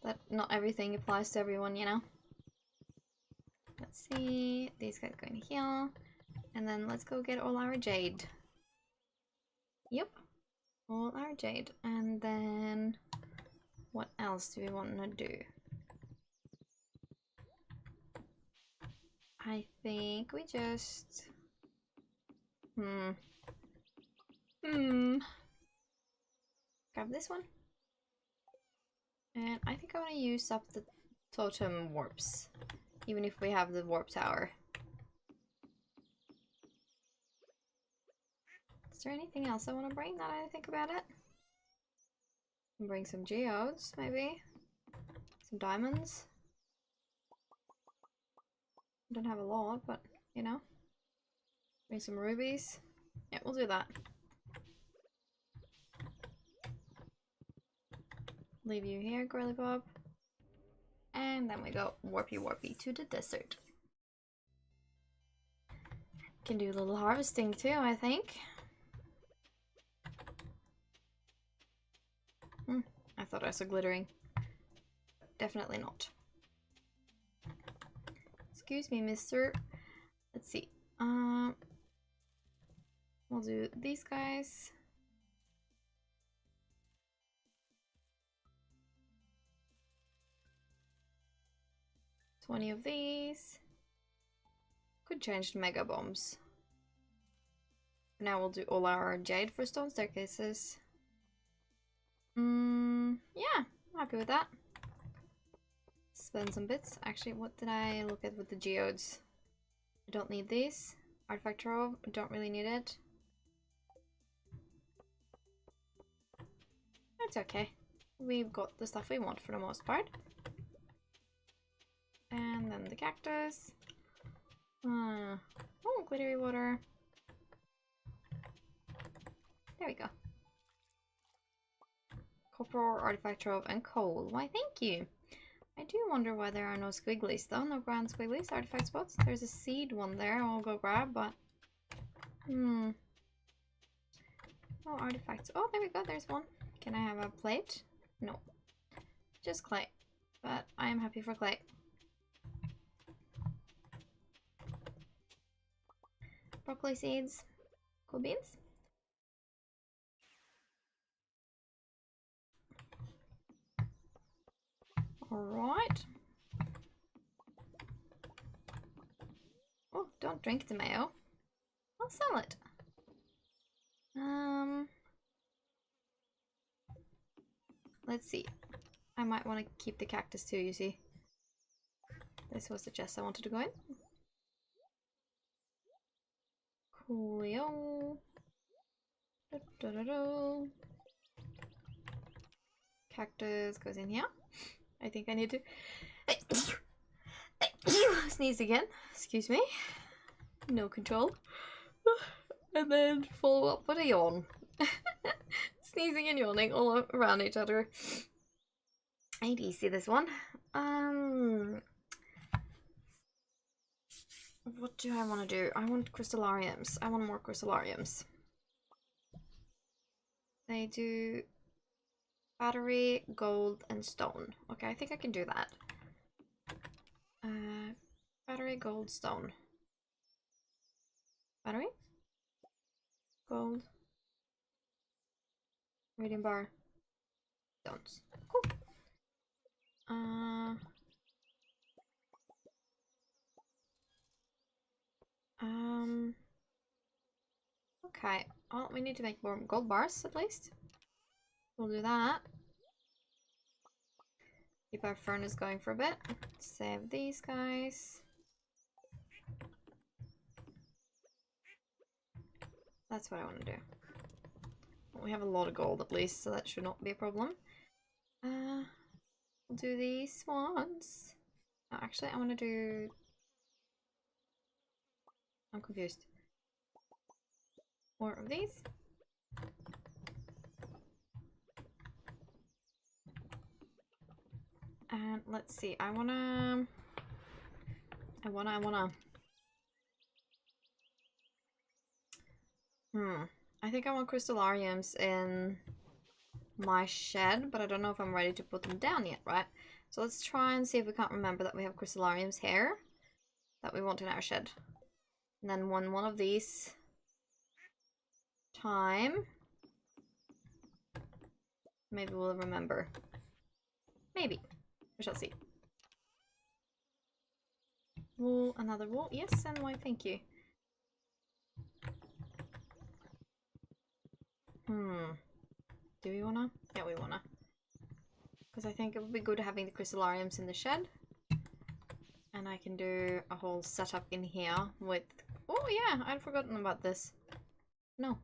that not everything applies to everyone, you know? Let's see, these guys go in here. And then let's go get all our jade. Yep, all our jade. And then what else do we want to do? I think we just... Grab this one. And I think I want to use up the totem warps, even if we have the warp tower. Is there anything else I want to bring that I think about it? Bring some geodes, maybe? Some diamonds? Don't have a lot, but you know. Bring some rubies. Yeah, we'll do that. Leave you here, Girly Bob. And then we go warpy warpy to the desert. Can do a little harvesting too, I think. I thought I saw glittering. Definitely not. Excuse me, mister. Let's see. We'll do these guys. $20 of these. Could change to mega bombs. Now we'll do all our jade for stone staircases. Yeah, I'm happy with that. Spend some bits. Actually, what did I look at with the geodes? I don't need these. Artifact trove, don't really need it. That's okay. We've got the stuff we want for the most part. And then the cactus. Oh, glittery water. There we go. Copper, artifact trove, and coal. Why, thank you. I do wonder why there are no squigglies though. No grand squigglies, artifact spots. There's a seed one there I'll go grab, but... No artifacts. Oh, there we go, there's one. Can I have a plate? No. Just clay. But I am happy for clay. Broccoli seeds. Cool beans. Alright. Oh, don't drink the mayo. I'll sell it. Let's see. I might want to keep the cactus too, you see. This was the chest I wanted to go in. Coolio. Cactus goes in here. I think I need to sneeze again. Excuse me. No control. And then follow up with a yawn. Sneezing and yawning all around each other. Ain't easy, this one. What do I want to do? I want crystallariums. I want more crystallariums. They do battery, gold, and stone. Okay, I think I can do that. Battery, gold, stone. Battery? Gold. Reading bar. Stones. Cool. Okay. Well, we need to make more gold bars at least. We'll do that. Keep our furnace going for a bit. Save these guys. That's what I want to do. We have a lot of gold at least, so that should not be a problem. We'll do these ones. Oh, actually, I want to do... I'm confused. More of these. And let's see, I wanna... I think I want crystallariums in my shed, but I don't know if I'm ready to put them down yet, right? So let's try and see if we can't remember that we have crystallariums here that we want in our shed. And then one of these time, maybe we'll remember. Maybe. We shall see. Wool, another wool. Yes, and why thank you. Do we wanna? Yeah, we wanna. Because I think it would be good having the crystallariums in the shed. And I can do a whole setup in here with... Oh yeah, I'd forgotten about this. No.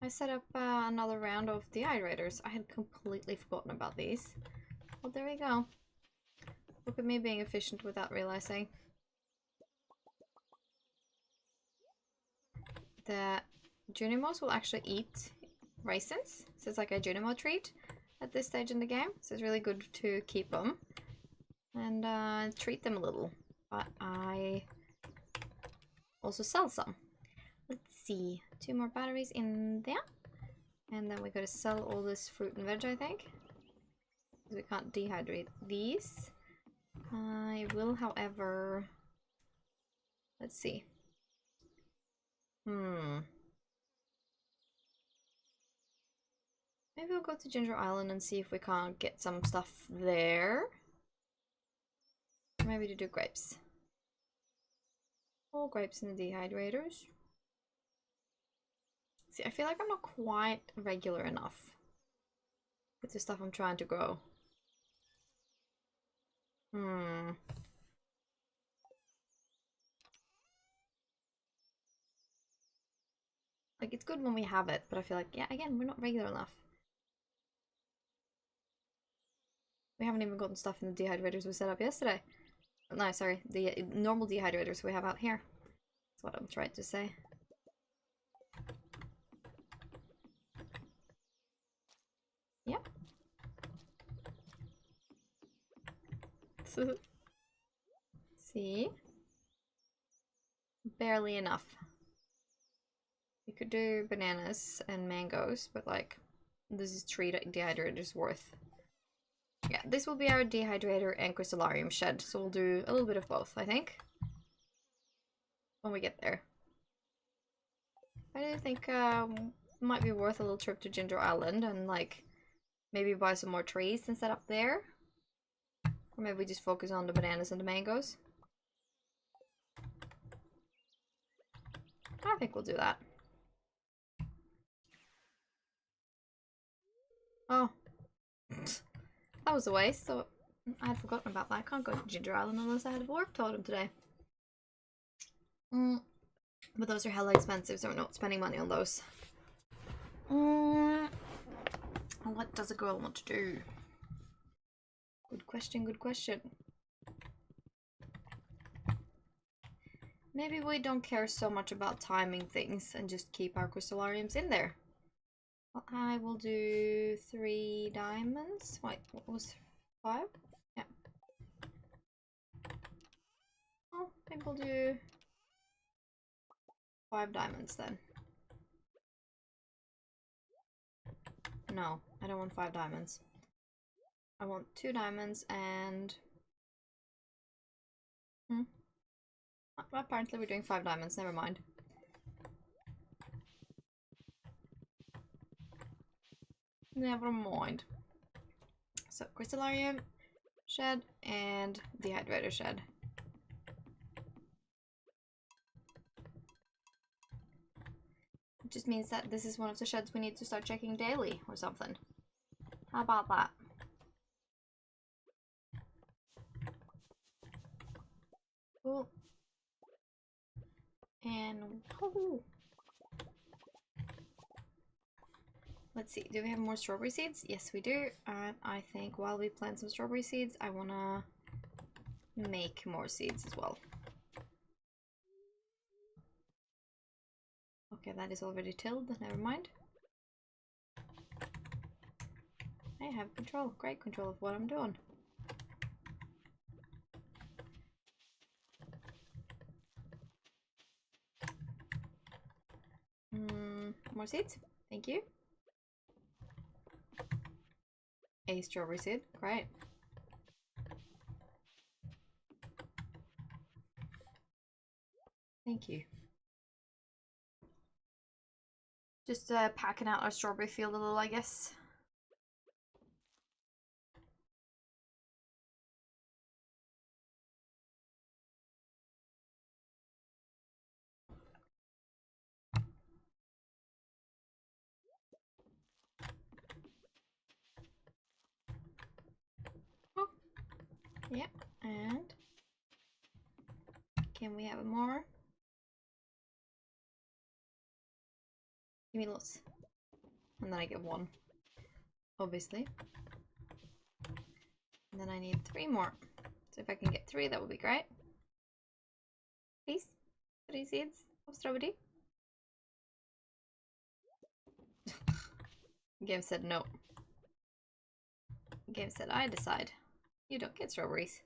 I set up another round of dehydrators. I had completely forgotten about these. Well, there we go. Look at me being efficient without realizing. The Junimos will actually eat raisins. So it's like a Junimo treat at this stage in the game. So it's really good to keep them and treat them a little. But I also sell some. Let's see. 2 more batteries in there. And then we gotta sell all this fruit and veg, I think. Because we can't dehydrate these. I will, however... Let's see. Maybe we'll go to Ginger Island and see if we can't get some stuff there. Or maybe to do grapes. All grapes in the dehydrators. See, I feel like I'm not quite regular enough with the stuff I'm trying to grow. Like, it's good when we have it, but I feel like, yeah, again, we're not regular enough. We haven't even gotten stuff in the dehydrators we set up yesterday. No, sorry, the normal dehydrators we have out here. That's what I'm trying to say. Yep. See? Barely enough. We could do bananas and mangoes, but like, this is 3 dehydrators worth. Yeah, this will be our dehydrator and crystallarium shed, so we'll do a little bit of both, I think. When we get there. I do think might be worth a little trip to Ginger Island and like maybe buy some more trees and set up there. Or maybe we just focus on the bananas and the mangoes. I think we'll do that. Oh. That was a waste, so I had forgotten about that. I can't go to Ginger Island unless I had a work totem today. But those are hella expensive, so we're not spending money on those. What does a girl want to do? Good question, good question. Maybe we don't care so much about timing things and just keep our crystallariums in there. Well, I will do 3 diamonds. Wait, what was 5? Yeah. Oh, maybe we'll do 5 diamonds then. No, I don't want 5 diamonds. I want 2 diamonds and... Apparently we're doing 5 diamonds, never mind. Never mind. So, crystallarium shed and dehydrator shed. It just means that this is one of the sheds we need to start checking daily or something. How about that? Cool. And oh, let's see, do we have more strawberry seeds? Yes, we do. And I think while we plant some strawberry seeds, I wanna make more seeds as well. Okay, that is already tilled, never mind. I have control, great control of what I'm doing. More seeds, thank you. A strawberry seed, great. Thank you. Just packing out our strawberry field a little, I guess. Yeah, and can we have more? Give me lots. And then I get 1. Obviously. And then I need 3 more. So if I can get 3, that would be great. Please. 3 seeds of strawberry. Game said no. Game said I decide. You don't get strawberries.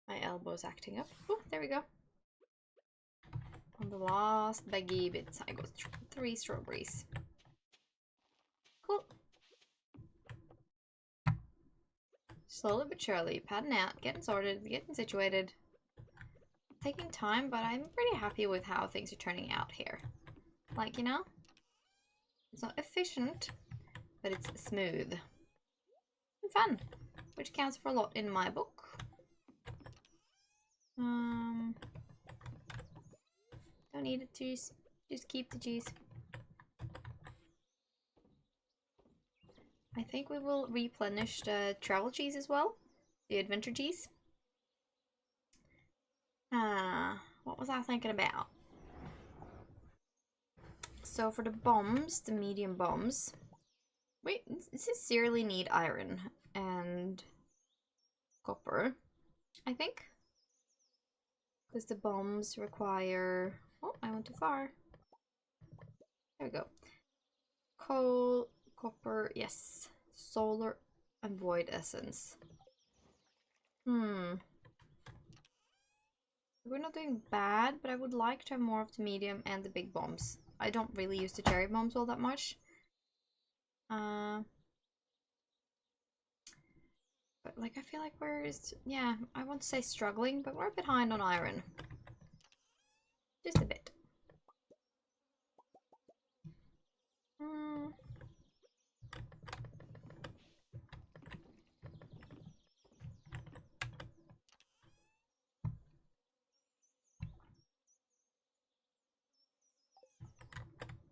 My elbow's acting up. Oh, there we go. On the last baggy bit, I got 3 strawberries. Cool. Slowly but surely, padding out, getting sorted, getting situated. Taking time, but I'm pretty happy with how things are turning out here. Like, you know? It's not efficient, but it's smooth. And fun, which counts for a lot in my book. Don't need it, cheese. Just keep the cheese. I think we will replenish the travel cheese as well. The adventure cheese. What was I thinking about? So for the bombs, the medium bombs. Wait, sincerely need iron and copper, I think. Because the bombs require... Oh, I went too far. There we go. Coal, copper, yes. Solar and void essence. We're not doing bad, but I would like to have more of the medium and the big bombs. I don't really use the cherry bombs all that much. But like, I feel like we're, yeah, I want to say struggling, but we're behind on iron. Just a bit.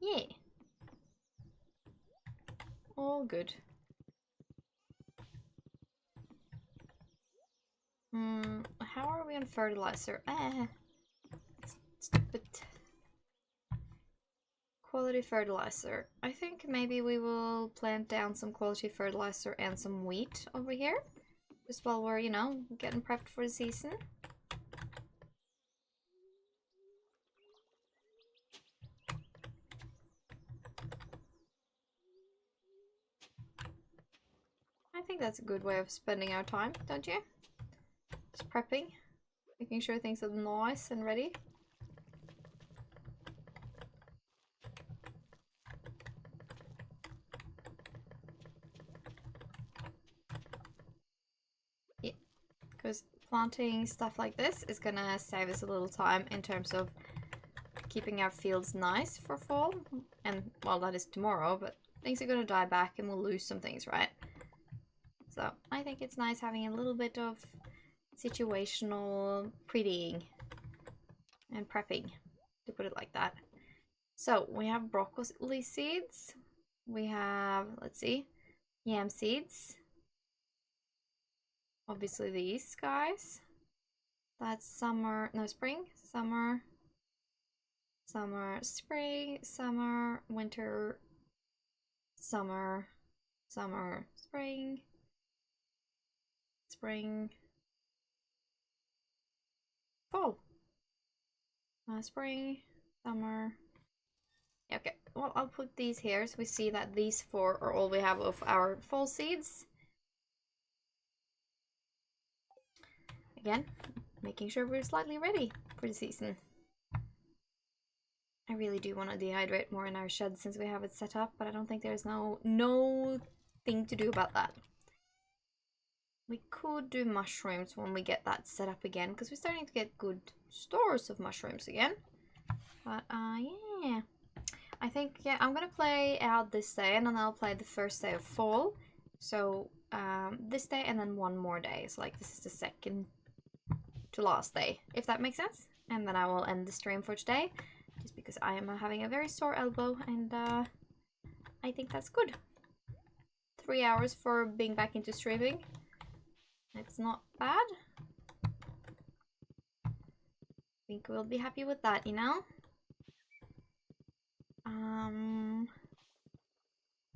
Yeah. All good. How are we on fertilizer? Stupid. Quality fertilizer. I think maybe we will plant down some quality fertilizer and some wheat over here. Just while we're, you know, getting prepped for the season. I think that's a good way of spending our time, don't you? Just prepping. Making sure things are nice and ready. Yeah, because planting stuff like this is gonna save us a little time in terms of keeping our fields nice for fall. And, well, that is tomorrow, but things are gonna die back and we'll lose some things, right? So I think it's nice having a little bit of situational prettying and prepping, to put it like that. So we have broccoli seeds. We have, let's see, yam seeds. Obviously these guys. That's summer, no, spring, summer, summer, spring, summer, winter, summer, summer, spring, spring, fall. Spring, summer. Okay, well, I'll put these here so we see that these 4 are all we have of our fall seeds. Again, making sure we're slightly ready for the season. I really do want to dehydrate more in our shed since we have it set up, but I don't think there's no thing to do about that. We could do mushrooms when we get that set up again, because we're starting to get good stores of mushrooms again. But yeah, I think, yeah, I'm gonna play out this day and then I'll play the first day of fall. So this day and then 1 more day. So like this is the second to last day, if that makes sense. And then I will end the stream for today, just because I am having a very sore elbow and I think that's good. 3 hours for being back into streaming. It's not bad. I think we'll be happy with that, you know?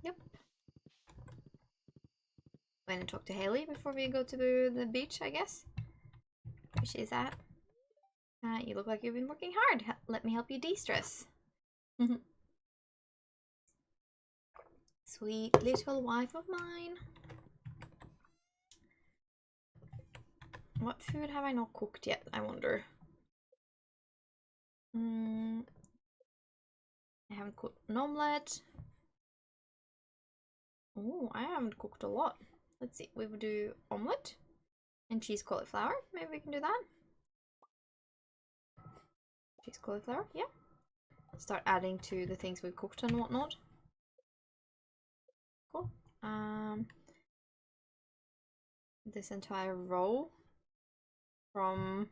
Yep. Going to talk to Haley before we go to the beach, I guess. Where she's at. You look like you've been working hard. Let me help you de-stress. Sweet little wife of mine. What food have I not cooked yet, I wonder? I haven't cooked an omelette. Oh, I haven't cooked a lot. Let's see, we would do omelette and cheese cauliflower. Maybe we can do that. Cheese cauliflower, yeah. Start adding to the things we've cooked and whatnot. Cool. This entire row from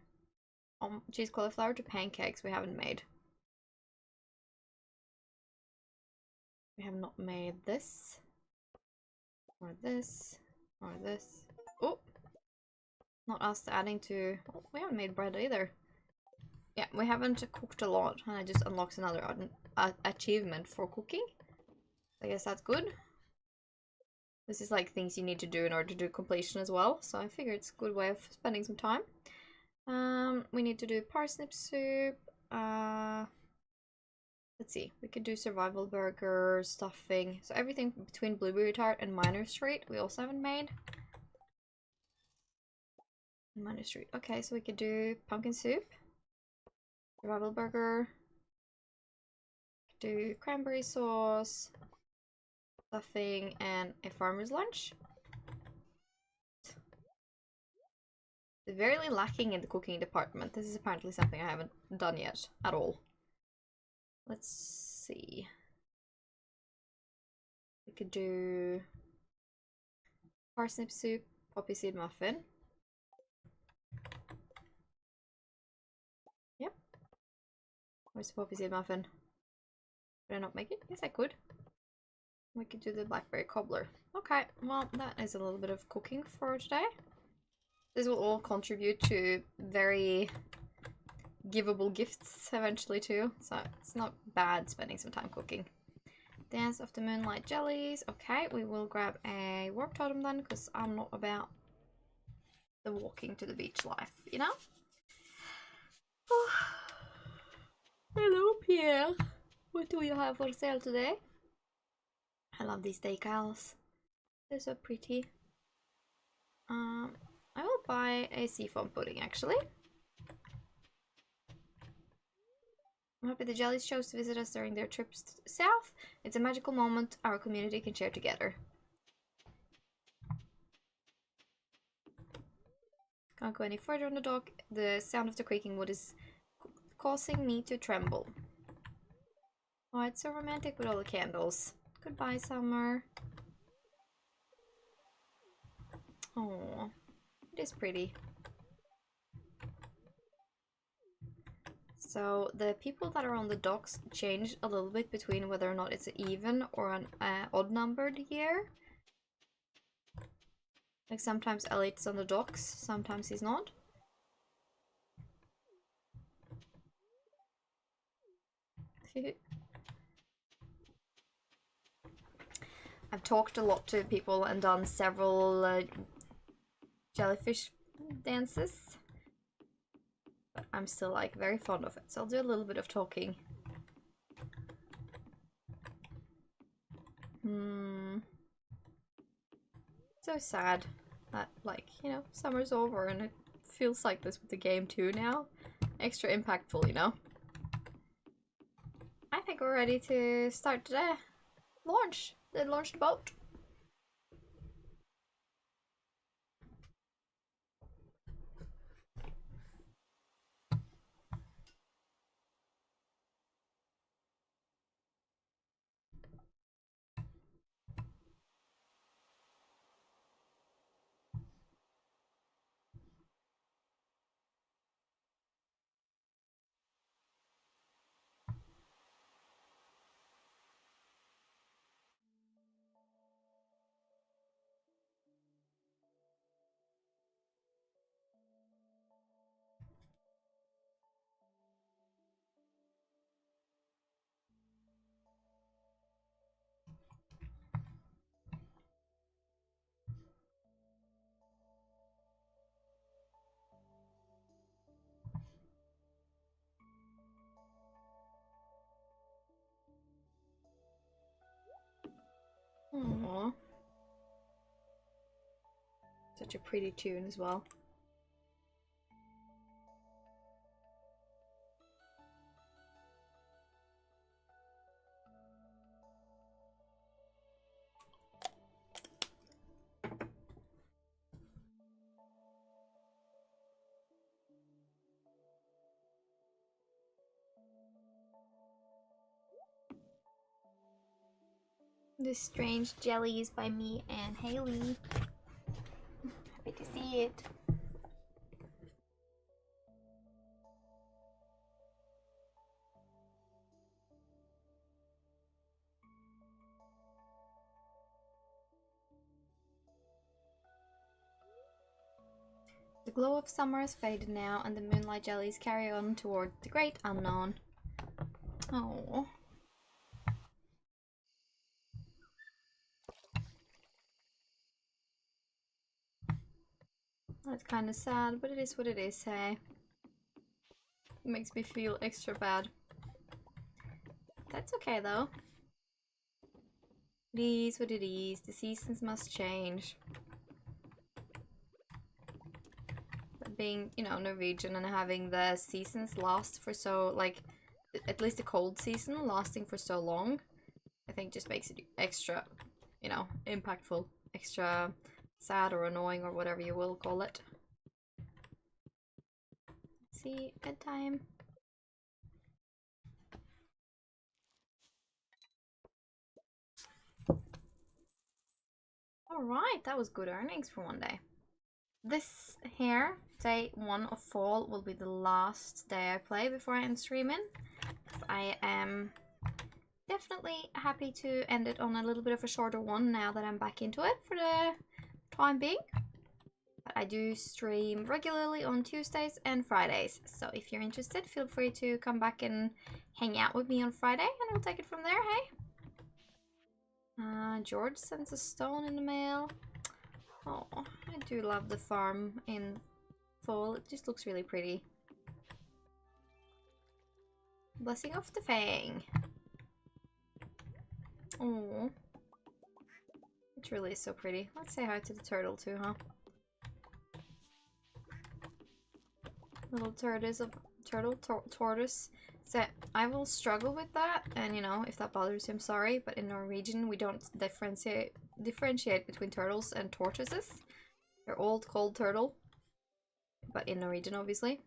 cheese cauliflower to pancakes we haven't made. We have not made this. Or this. Or this. Oh! Not us adding to... Oh, we haven't made bread either. Yeah, we haven't cooked a lot, and I just unlocked another achievement for cooking. I guess that's good. This is like things you need to do in order to do completion as well, so I figure it's a good way of spending some time. We need to do parsnip soup. Let's see, we could do survival burger, stuffing. So everything between blueberry tart and Minor Street we also haven't made. Minor Street. Okay, so we could do pumpkin soup, survival burger, do cranberry sauce, stuffing, and a farmer's lunch. Severely lacking in the cooking department. This is apparently something I haven't done yet at all. Let's see. We could do parsnip soup, poppy seed muffin. Yep. Where's the poppy seed muffin? Could I not make it? Yes, I could. We could do the blackberry cobbler. Okay, well, that is a little bit of cooking for today. This will all contribute to very giveable gifts eventually too, so it's not bad spending some time cooking. Dance of the Moonlight Jellies. Okay, we will grab a warp totem then, because I'm not about the walking to the beach life, you know? Oh. Hello, Pierre. What do you have for sale today? I love these decals. They're so pretty. I will buy a seafoam pudding actually. I'm happy the jellies chose to visit us during their trips south. It's a magical moment our community can share together. Can't go any further on the dock. The sound of the creaking wood is causing me to tremble. Oh, it's so romantic with all the candles. Goodbye, summer. Oh, it is pretty. So the people that are on the docks change a little bit between whether or not it's an even or an odd numbered year. Like sometimes Elliot's on the docks, sometimes he's not. I've talked a lot to people and done several jellyfish dances. But I'm still like very fond of it, so I'll do a little bit of talking. So sad that, like, you know, summer's over and it feels like this with the game too now. Extra impactful, you know. I think we're ready to start the launch. Launch the boat. Aww. Such a pretty tune as well. This strange jelly is by me and Haley. Happy to see it. The glow of summer has faded now, and the moonlight jellies carry on toward the great unknown. Oh. That's kind of sad, but it is what it is, hey? It makes me feel extra bad. That's okay, though. It is what it is. The seasons must change. But being, you know, Norwegian and having the seasons last for so, like, at least the cold season lasting for so long, I think just makes it extra, you know, impactful. Extra sad or annoying or whatever you will call it. See, bedtime. Alright, that was good earnings for one day. This here, day 1 of fall, will be the last day I play before I end streaming. I am definitely happy to end it on a little bit of a shorter one now that I'm back into it for the time being. But I do stream regularly on Tuesdays and Fridays, so if you're interested, feel free to come back and hang out with me on Friday, and we'll take it from there, hey? George sends a stone in the mail. Oh, I do love the farm in fall. It just looks really pretty. Blessing of the Fang. Oh, it really is so pretty. Let's say hi to the turtle too, huh? Little tortoise. So I will struggle with that, and you know, if that bothers him, sorry, but in Norwegian we don't differentiate between turtles and tortoises. They're all called turtle, but in Norwegian, obviously.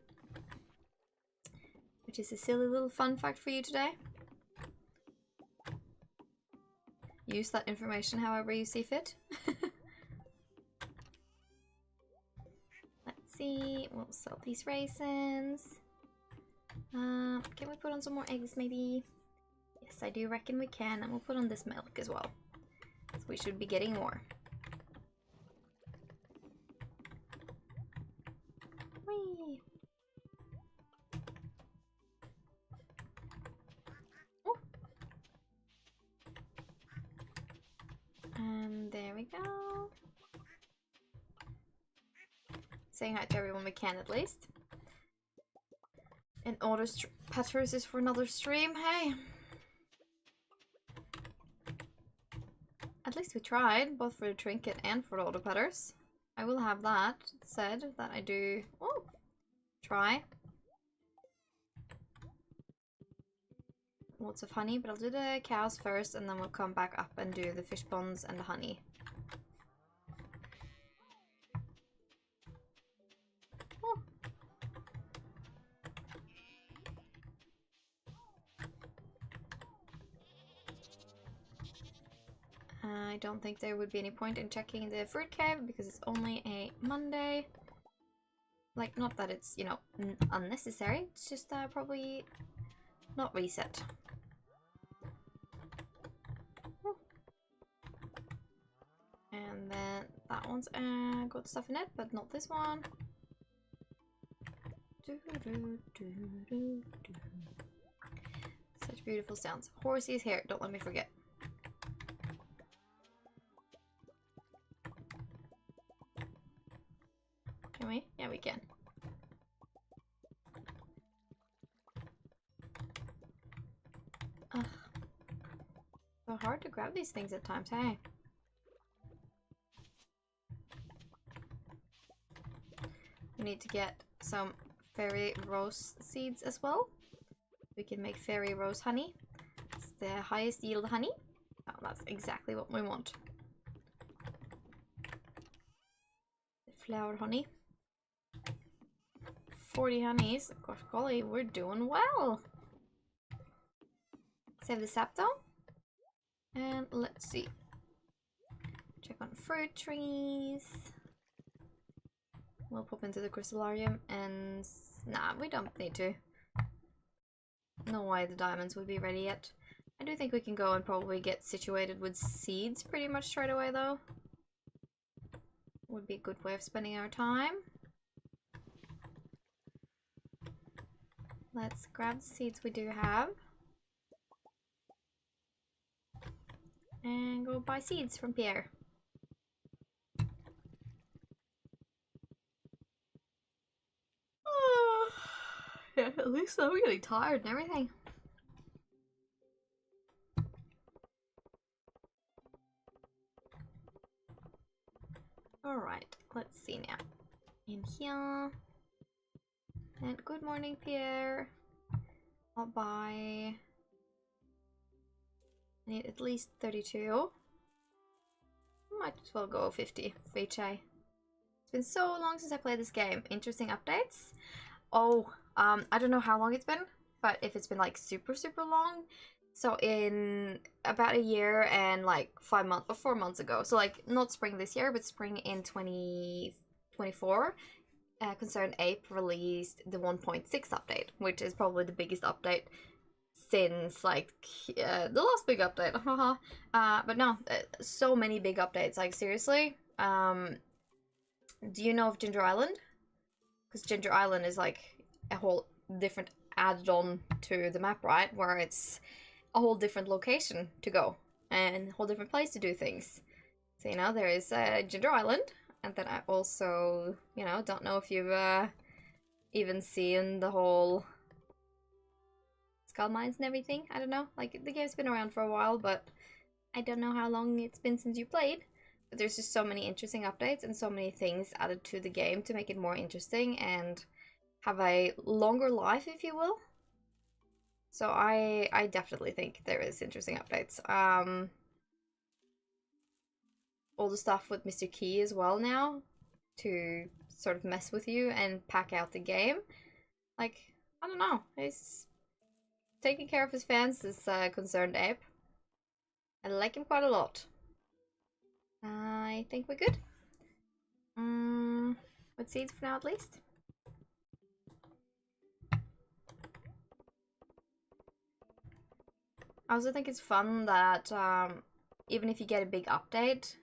Which is a silly little fun fact for you today. Use that information however you see fit. Let's see, we'll sell these raisins. Can we put on some more eggs maybe? Yes, I do reckon we can, and we'll put on this milk as well. So we should be getting more. Whee! Oh. And there we go. Saying hi to everyone we can at least. And order Petters is for another stream, hey? At least we tried, both for the trinket and for the auto Petters. I will have that said, that I do try. Lots of honey, but I'll do the cows first, and then we'll come back up and do the fish ponds and the honey. I don't think there would be any point in checking the fruit cave because it's only a Monday. Like, not that it's, you know, unnecessary. It's just probably not reset. And then that one's got stuff in it, but not this one. Such beautiful sounds. Horsey's here, don't let me forget. Can we? Yeah, we can. Ugh. So hard to grab these things at times, hey? we need to get some fairy rose seeds as well. We can make fairy rose honey. It's the highest yield honey. Oh, that's exactly what we want. The flower honey. 40 honeys. Gosh golly, we're doing well. Save the sap though. And let's see. Check on fruit trees. We'll pop into the crystallarium and... Nah, we don't need to. No way the diamonds would be ready yet. I do think we can go and probably get situated with seeds pretty much straight away though. Would be a good way of spending our time. Let's grab the seeds we do have. And go buy seeds from Pierre. Oh, yeah, at least I'm getting tired and everything. Alright, let's see now. In here. And good morning, Pierre. I'll buy... I need at least 32. Might as well go 50 for each eye. It's been so long since I played this game. Interesting updates. Oh, I don't know how long it's been, but if it's been like super long. So in about a year and like 5 months or 4 months ago. So like not spring this year, but spring in 2024. Concerned Ape released the 1.6 update, which is probably the biggest update since like the last big update. But no, so many big updates, like seriously. Do you know of Ginger Island? Because Ginger Island is like a whole different add-on to the map, right? Where it's a whole different location to go and a whole different place to do things. So, you know, there is Ginger Island, and then I also, you know, don't know if you've even seen the whole Skull Mines and everything. I don't know. Like, the game's been around for a while, but I don't know how long it's been since you played. But there's just so many interesting updates and so many things added to the game to make it more interesting and have a longer life, if you will. So I definitely think there is interesting updates. All the stuff with Mr. Key as well now to sort of mess with you and pack out the game. Like, I don't know. He's taking care of his fans, this Concerned Ape. I like him quite a lot. I think we're good. With seeds for now at least. I also think it's fun that even if you get a big update,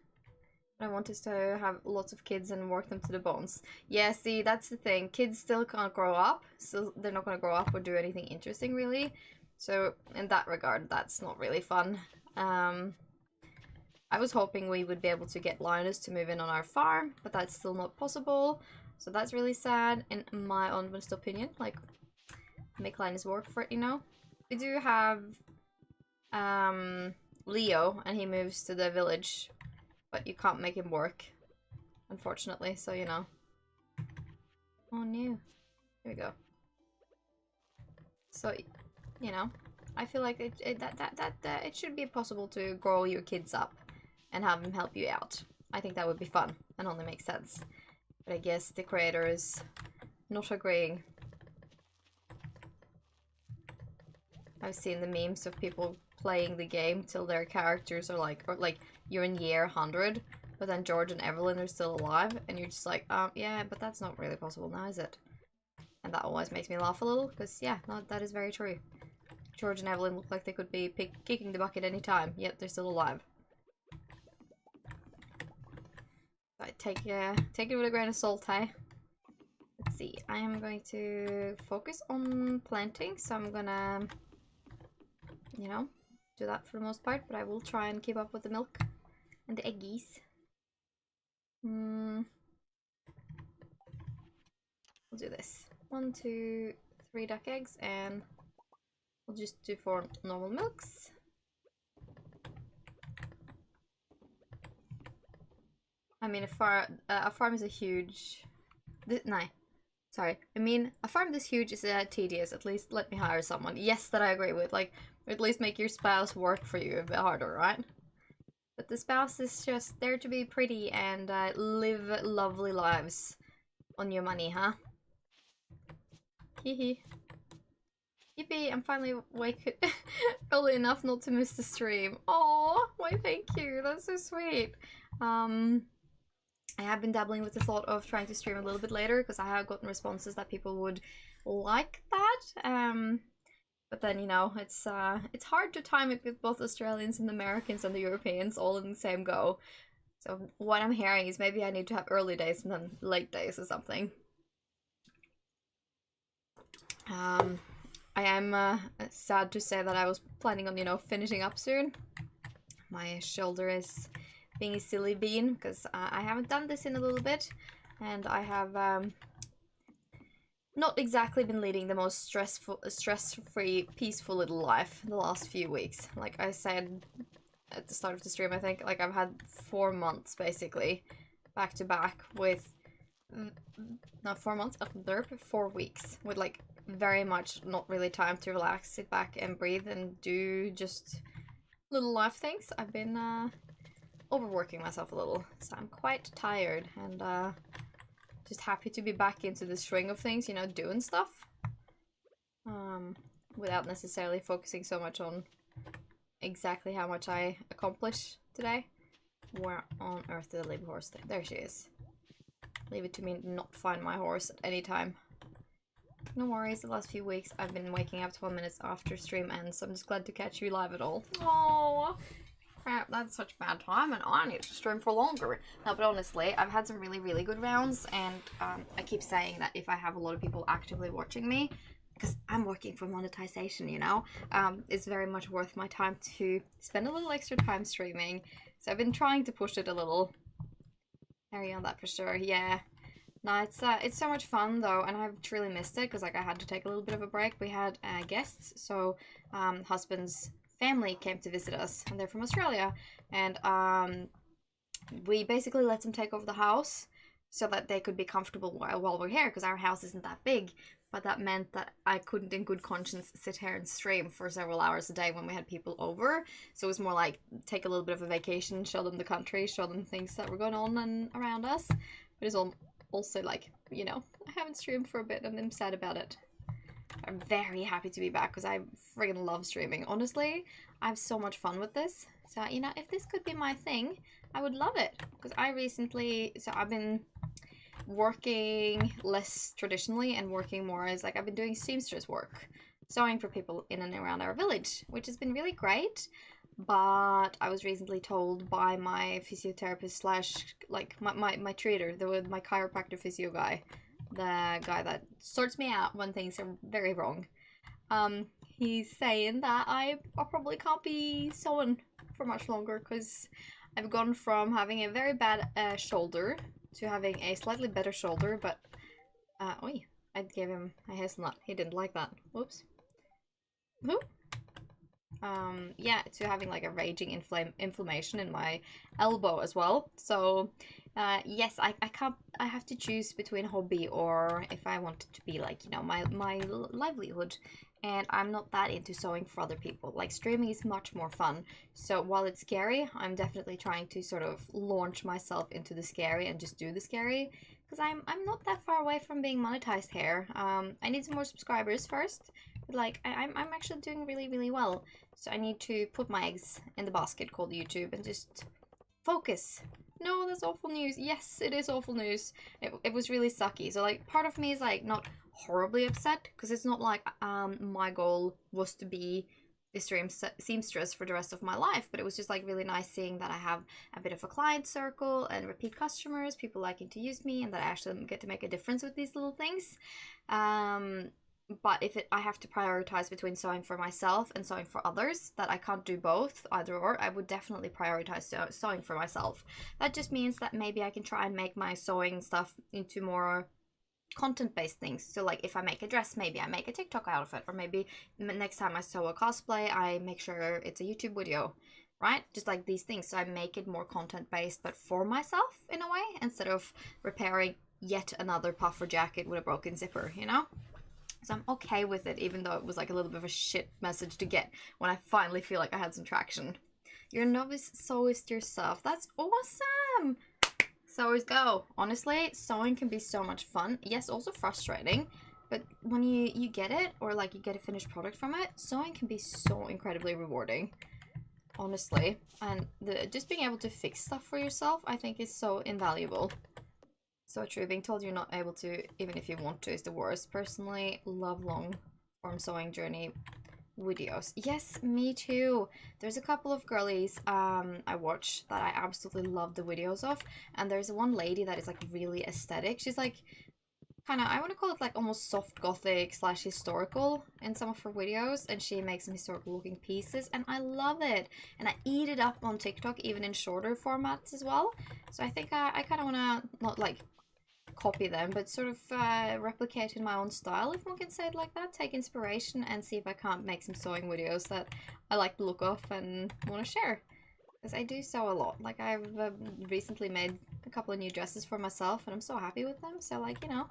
I want us to have lots of kids and work them to the bones. Yeah, see, that's the thing. Kids still can't grow up, so they're not going to grow up or do anything interesting, really. So, in that regard, that's not really fun. I was hoping we would be able to get Linus to move in on our farm, but that's still not possible. So that's really sad, in my honest opinion. Like, make Linus work for it, you know? We do have Leo, and he moves to the village, but you can't make him work, unfortunately, so you know. Oh no. Here we go. So, you know, I feel like it should be possible to grow your kids up and have them help you out. I think that would be fun and only makes sense. But I guess the creator is not agreeing. I've seen the memes of people playing the game till their characters are like, or like you're in year 100, but then George and Evelyn are still alive, and you're just like, yeah, but that's not really possible now, is it? And that always makes me laugh a little, because yeah, no, that is very true. George and Evelyn look like they could be kicking the bucket any time, yet they're still alive. I take it with a grain of salt, hey? Let's see, I am going to focus on planting, so I'm gonna, you know, do that for the most part, but I will try and keep up with the milk and the eggies. We'll do this. 1, 2, 3 duck eggs, and we'll just do 4 normal milks. I mean, a farm is a huge... No. Sorry, I mean, a farm this huge is tedious. At least let me hire someone. Yes, that I agree with. Like, at least make your spouse work for you a bit harder, right? But the spouse is just there to be pretty and live lovely lives on your money, huh? Hehe. Yippee, I'm finally awake early enough not to miss the stream. Oh, why thank you. That's so sweet. I have been dabbling with the thought of trying to stream a little bit later because I have gotten responses that people would like that. But then, you know, it's hard to time it with both Australians and Americans and the Europeans all in the same go. So what I'm hearing is maybe I need to have early days and then late days or something. I am sad to say that I was planning on, you know, finishing up soon. My shoulder is being a silly bean because I haven't done this in a little bit, and I have not exactly been leading the most stress-free, peaceful little life the last few weeks. Like I said at the start of the stream, I think, like I've had 4 months basically back to back with not 4 months, 4 weeks with like very much not really time to relax, sit back and breathe and do just little life things. I've been overworking myself a little, so I'm quite tired and just happy to be back into the swing of things, you know, doing stuff without necessarily focusing so much on exactly how much I accomplish today. Where on earth did I leave a horse? There she is. Leave it to me not find my horse at any time. No worries, the last few weeks I've been waking up 12 minutes after stream ends, so I'm just glad to catch you live at all. Oh, crap, that's such bad time and I need to stream for longer. No, but honestly, I've had some really, really good rounds, and I keep saying that if I have a lot of people actively watching me, because I'm working for monetization, you know, it's very much worth my time to spend a little extra time streaming. So I've been trying to push it a little. Carry on that for sure, yeah. No, it's so much fun though, and I've truly missed it because like I had to take a little bit of a break. We had guests, so husband's family came to visit us, and they're from Australia, and we basically let them take over the house so that they could be comfortable while we're here because our house isn't that big. But that meant that I couldn't in good conscience sit here and stream for several hours a day when we had people over. So it was more like take a little bit of a vacation, show them the country, show them things that were going on and around us. But it's also like, you know, I haven't streamed for a bit and I'm sad about it. I'm very happy to be back because I friggin' love streaming. Honestly, I have so much fun with this. So, you know, if this could be my thing, I would love it. Because I've been working less traditionally and working more as like I've been doing seamstress work, sewing for people in and around our village, which has been really great. But I was recently told by my physiotherapist slash like my treater, my chiropractor physio guy, the guy that sorts me out when things are very wrong. He's saying that I probably can't be sewing for much longer because I've gone from having a very bad shoulder to having a slightly better shoulder, but oi, I gave him a hazelnut. He didn't like that. Whoops. Who? Yeah, to having like a raging inflammation in my elbow as well. So yes, I have to choose between hobby or if I want it to be like, you know, my livelihood. And I'm not that into sewing for other people. Like streaming is much more fun. So while it's scary, I'm definitely trying to sort of launch myself into the scary and just do the scary. Because I'm not that far away from being monetized here. I need some more subscribers first. But like I'm actually doing really, really well. So I need to put my eggs in the basket called YouTube and just focus. No, that's awful news. Yes, it is awful news. It was really sucky. So like part of me is like not horribly upset because it's not like my goal was to be a seamstress for the rest of my life, but it was just like really nice seeing that I have a bit of a client circle and repeat customers, people liking to use me, and that I actually get to make a difference with these little things. But if I have to prioritize between sewing for myself and sewing for others, that I can't do both, either or, I would definitely prioritize sewing for myself. That just means that maybe I can try and make my sewing stuff into more content-based things. So like if I make a dress, maybe I make a TikTok out of it, or maybe next time I sew a cosplay, I make sure it's a YouTube video, right? Just like these things. So I make it more content-based, but for myself in a way, instead of repairing yet another puffer jacket with a broken zipper, you know? So I'm okay with it, even though it was like a little bit of a shit message to get when I finally feel like I had some traction. You're a novice sewist yourself. That's awesome! Sewers go. Honestly, sewing can be so much fun. Yes, also frustrating. But when you get it, or like you get a finished product from it, sewing can be so incredibly rewarding. Honestly. And just being able to fix stuff for yourself, I think is so invaluable. So true. Being told you're not able to, even if you want to, is the worst. Personally, love long form sewing journey videos. Yes, me too. There's a couple of girlies I watch that I absolutely love the videos of, and there's one lady that is like really aesthetic. She's like kind of, I want to call it like almost soft gothic slash historical in some of her videos, and she makes some historical looking pieces, and I love it. And I eat it up on TikTok, even in shorter formats as well. So I think I kind of want to not like copy them, but sort of replicate in my own style, if one can say it like that. Take inspiration and see if I can't make some sewing videos that I like the look of and want to share. Because I do sew a lot. Like, I've recently made a couple of new dresses for myself, and I'm so happy with them. So, like, you know,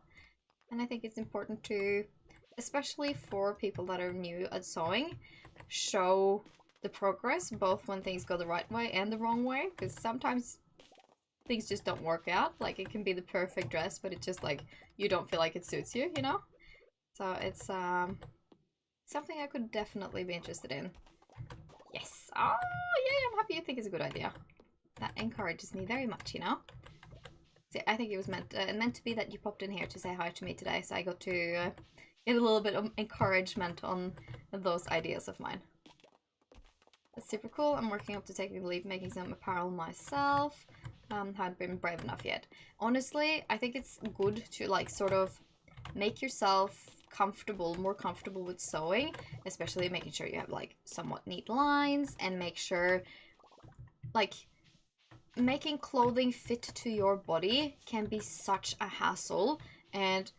and I think it's important to, especially for people that are new at sewing, show the progress, both when things go the right way and the wrong way, because sometimes things just don't work out. Like, it can be the perfect dress, but it's just like you don't feel like it suits you, you know? So it's something I could definitely be interested in. Yes. Oh, yeah, I'm happy you think it's a good idea. That encourages me very much, you know? See, I think it was meant to be that you popped in here to say hi to me today, so I got to get a little bit of encouragement on those ideas of mine. That's super cool. I'm working up to taking the leap, making some apparel myself. Haven't been brave enough yet. Honestly, I think it's good to like sort of make yourself comfortable, more comfortable with sewing, especially making sure you have like somewhat neat lines, and make sure like making clothing fit to your body can be such a hassle. And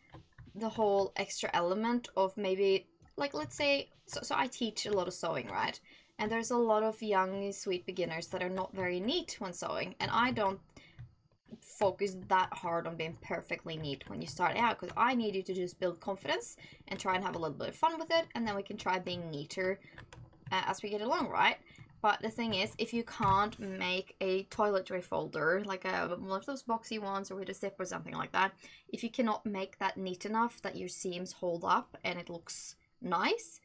the whole extra element of maybe like, let's say, so I teach a lot of sewing, right? And there's a lot of young, sweet beginners that are not very neat when sewing. And I don't focus that hard on being perfectly neat when you start out, because I need you to just build confidence and try and have a little bit of fun with it. And then we can try being neater as we get along, right? But the thing is, if you can't make a toiletry folder, like one of those boxy ones or with a zip or something like that, if you cannot make that neat enough that your seams hold up and it looks nice,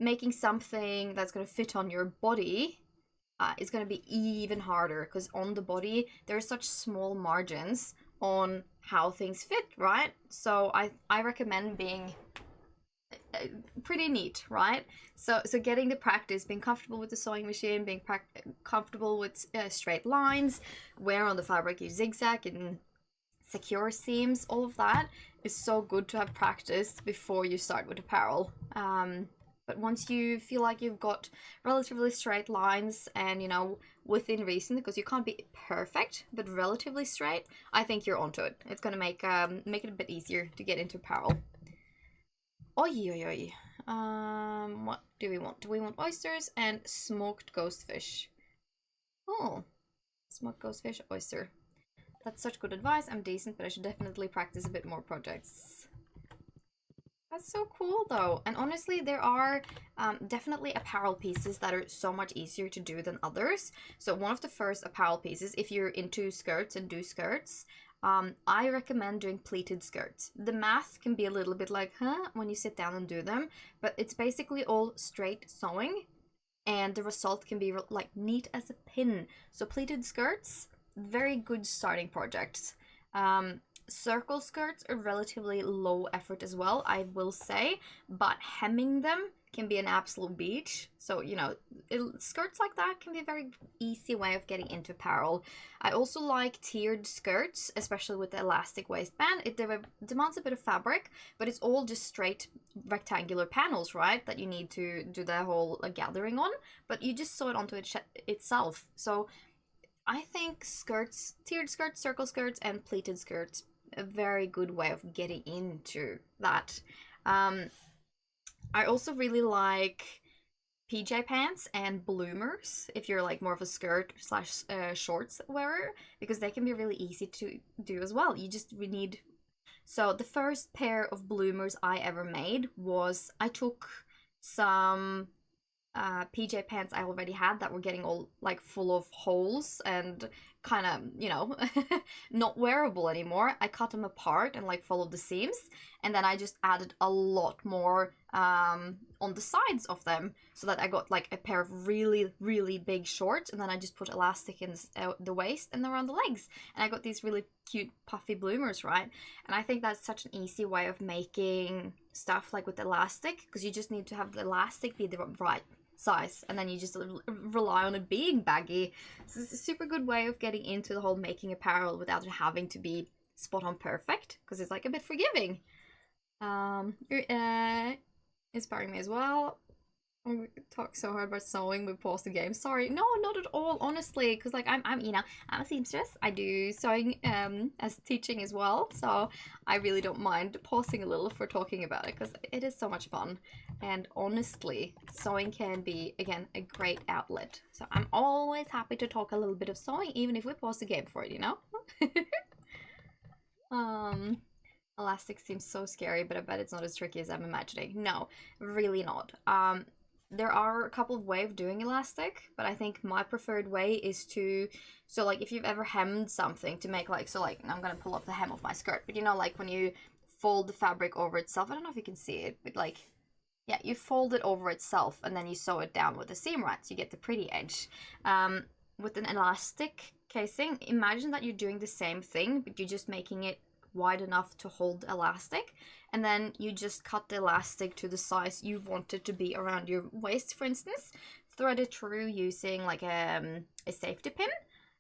making something that's going to fit on your body is going to be even harder, because on the body there are such small margins on how things fit, right? So I recommend being pretty neat, right? So getting the practice, being comfortable with the sewing machine, being comfortable with straight lines, where on the fabric you zigzag and secure seams, all of that is so good to have practiced before you start with apparel. But once you feel like you've got relatively straight lines and, you know, within reason, because you can't be perfect, but relatively straight, I think you're onto it. It's going to make it a bit easier to get into apparel. Oi, oi, oi. What do we want? Do we want oysters and smoked ghost fish? Oh, smoked ghost fish, oyster. That's such good advice. I'm decent, but I should definitely practice a bit more projects. That's so cool, though. And honestly, there are definitely apparel pieces that are so much easier to do than others. So one of the first apparel pieces, if you're into skirts and do skirts, I recommend doing pleated skirts. The math can be a little bit like, huh, when you sit down and do them, but it's basically all straight sewing, and the result can be like neat as a pin. So pleated skirts, very good starting projects. Circle skirts are relatively low effort as well, I will say, but hemming them can be an absolute beach. So, you know, skirts like that can be a very easy way of getting into apparel. I also like tiered skirts, especially with the elastic waistband. It demands a bit of fabric, but it's all just straight rectangular panels, right, that you need to do the whole gathering on, but you just sew it onto it itself. So I think skirts, tiered skirts, circle skirts, and pleated skirts, a very good way of getting into that. I also really like PJ pants and bloomers if you're like more of a skirt slash shorts wearer, because they can be really easy to do as well. You just need. So the first pair of bloomers I ever made was I took some PJ pants I already had that were getting all like full of holes and kind of, you know, not wearable anymore. I cut them apart and like followed the seams, and then I just added a lot more on the sides of them so that I got like a pair of really, really big shorts, and then I just put elastic in the waist and around the legs, and I got these really cute puffy bloomers, right? And I think that's such an easy way of making stuff like with elastic, because you just need to have the elastic be the right size, and then you just rely on it being baggy. So it's a super good way of getting into the whole making apparel without it having to be spot on perfect, because it's like a bit forgiving. You're inspiring me as well. We talk so hard about sewing, we paused the game. Sorry, no, not at all, honestly, because like I'm you know, I'm a seamstress. I do sewing as teaching as well, so I really don't mind pausing a little for talking about it, because it is so much fun. And honestly, sewing can be, again, a great outlet. So I'm always happy to talk a little bit of sewing, even if we pause the game for it, you know? Elastic seems so scary, but I bet it's not as tricky as I'm imagining. No, really not. There are a couple of ways of doing elastic, but I think my preferred way is to, so like if you've ever hemmed something to make like, so like, I'm gonna pull up the hem of my skirt, but you know, like when you fold the fabric over itself, I don't know if you can see it, but like, yeah, you fold it over itself and then you sew it down with a seam right, so you get the pretty edge. With an elastic casing, imagine that you're doing the same thing, but you're just making it wide enough to hold elastic, and then you just cut the elastic to the size you want it to be around your waist, for instance, thread it through using like a safety pin,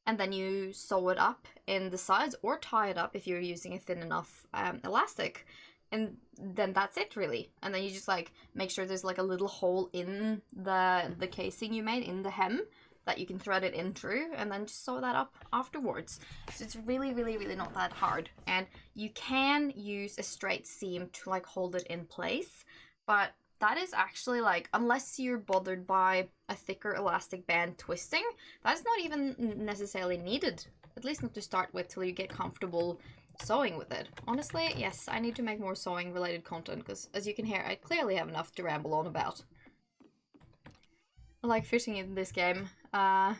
and then you sew it up in the sides, or tie it up if you're using a thin enough elastic, and then that's it really. And then you just like make sure there's like a little hole in the casing you made in the hem that you can thread it in through, and then just sew that up afterwards. So it's really, really, really not that hard. And you can use a straight seam to like hold it in place, but that is actually like, unless you're bothered by a thicker elastic band twisting, that's not even necessarily needed, at least not to start with, till you get comfortable sewing with it. Honestly, yes, I need to make more sewing related content, because as you can hear, I clearly have enough to ramble on about. I like fishing in this game.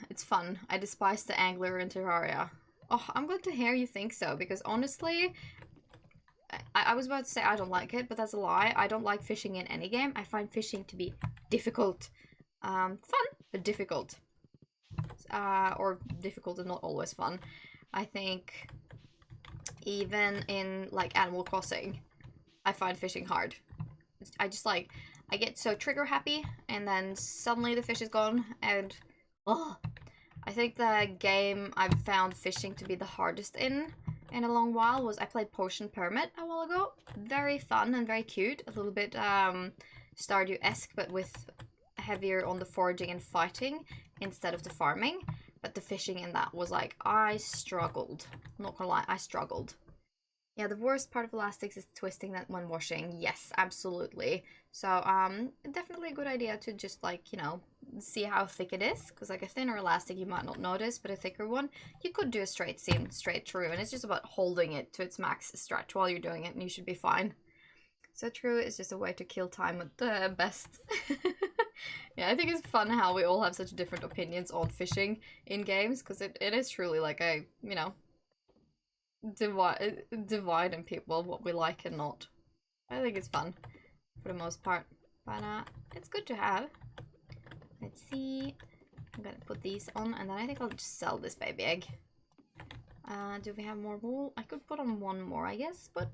It's fun. I despise the angler in Terraria. Oh, I'm glad to hear you think so, because honestly, I was about to say I don't like it, but that's a lie. I don't like fishing in any game. I find fishing to be difficult. Fun, but difficult. Or difficult and not always fun. I think even in like Animal Crossing, I find fishing hard. I just like, I get so trigger happy, and then suddenly the fish is gone, and oh, I think the game I've found fishing to be the hardest in a long while was, I played Potion Pyramid a while ago. Very fun and very cute, a little bit Stardew-esque, but with heavier on the foraging and fighting instead of the farming. But the fishing in that was like, I struggled. Not gonna lie, I struggled. Yeah, the worst part of elastics is twisting that when washing. Yes, absolutely. So, definitely a good idea to just like, you know, see how thick it is. Because like a thinner elastic you might not notice, but a thicker one, you could do a straight seam straight through. And it's just about holding it to its max stretch while you're doing it, and you should be fine. So true is just a way to kill time at the best. Yeah, I think it's fun how we all have such different opinions on fishing in games. Because it is truly like a, you know, dividing people what we like and not. I think it's fun for the most part, but it's good to have. Let's see, I'm gonna put these on, and then I think I'll just sell this baby egg. Do we have more wool? I could put on one more, I guess, but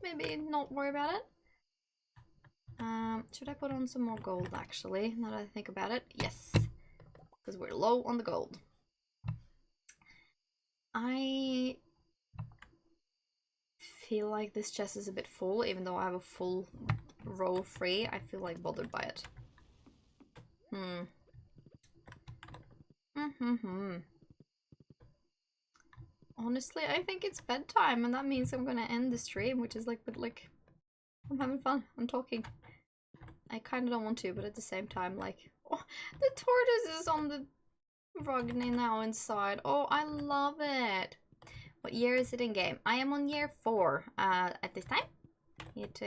maybe not worry about it. Should I put on some more gold actually, now that I think about it? Yes, because we're low on the gold. I feel like this chest is a bit full, even though I have a full row free. I feel like bothered by it. Honestly, I think it's bedtime, and that means I'm gonna end the stream, which is like, but like, I'm having fun. I'm talking. I kind of don't want to, but at the same time, like, oh, the tortoise is on the rug now inside. Oh, I love it. What year is it in game? I am on year 4 at this time. It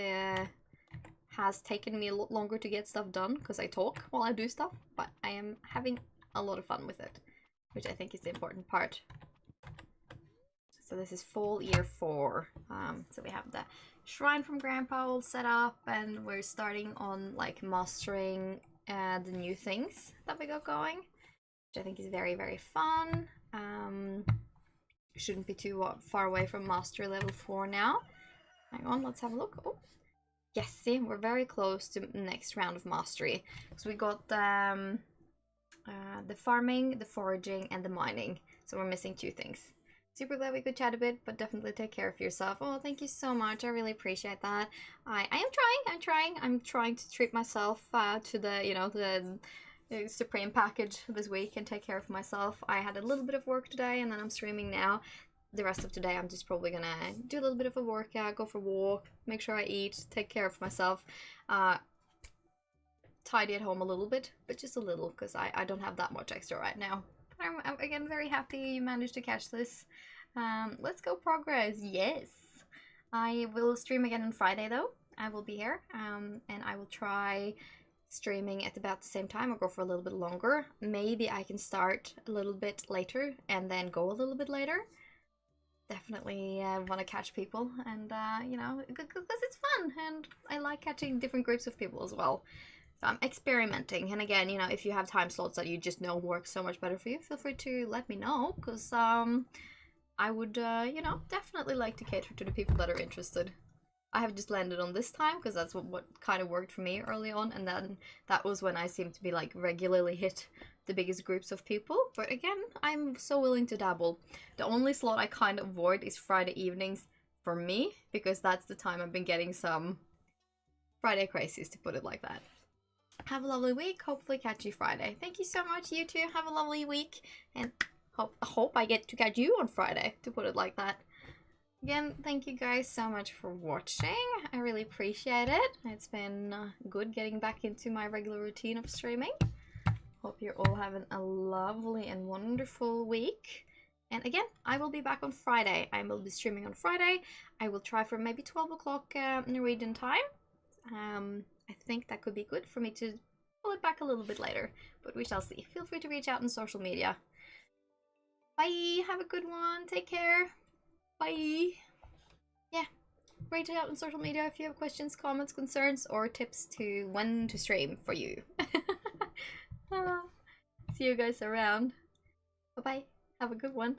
has taken me a lot longer to get stuff done because I talk while I do stuff, but I am having a lot of fun with it, which I think is the important part. So this is full year 4. So we have the shrine from Grandpa all set up, and we're starting on like mastering the new things that we got going, which I think is very, very fun. Shouldn't be too far away from master level 4 now. Hang on, let's have a look. Oh, yes, see, we're very close to the next round of mastery. So we got the farming, the foraging, and the mining. So we're missing 2 things. Super glad we could chat a bit, but definitely take care of yourself. Oh, thank you so much. I really appreciate that. I am trying. I'm trying to treat myself to the, you know, the supreme package this week and take care of myself. I had a little bit of work today, and then I'm streaming now. The rest of today I'm just probably gonna do a little bit of a workout, go for a walk, make sure I eat, take care of myself, tidy at home a little bit, but just a little, because I don't have that much extra right now. I'm again very happy you managed to catch this. Let's go progress. Yes, I will stream again on Friday though. I will be here, and I will try streaming at about the same time or go for a little bit longer. Maybe I can start a little bit later and then go a little bit later. Definitely want to catch people, and you know, because it's fun, and I like catching different groups of people as well. So I'm experimenting, and again, you know, if you have time slots that you just know work so much better for you, feel free to let me know, because I would, you know, definitely like to cater to the people that are interested. I have just landed on this time because that's what kind of worked for me early on, and then that was when I seemed to be like regularly hit the biggest groups of people. But again, I'm so willing to dabble. The only slot I kind of avoid is Friday evenings for me, because that's the time I've been getting some Friday crazies, to put it like that. Have a lovely week. Hopefully catch you Friday. Thank you so much. You too. Have a lovely week, and hope I get to catch you on Friday, to put it like that. Again, thank you guys so much for watching. I really appreciate it. It's been good getting back into my regular routine of streaming. Hope you're all having a lovely and wonderful week. And again, I will be back on Friday. I will be streaming on Friday. I will try for maybe 12 o'clock Norwegian time. I think that could be good for me to pull it back a little bit later, but we shall see. Feel free to reach out on social media. Bye! Have a good one. Take care. Bye! Yeah, reach out on social media if you have questions, comments, concerns, or tips to when to stream for you. See you guys around. Bye-bye. Have a good one.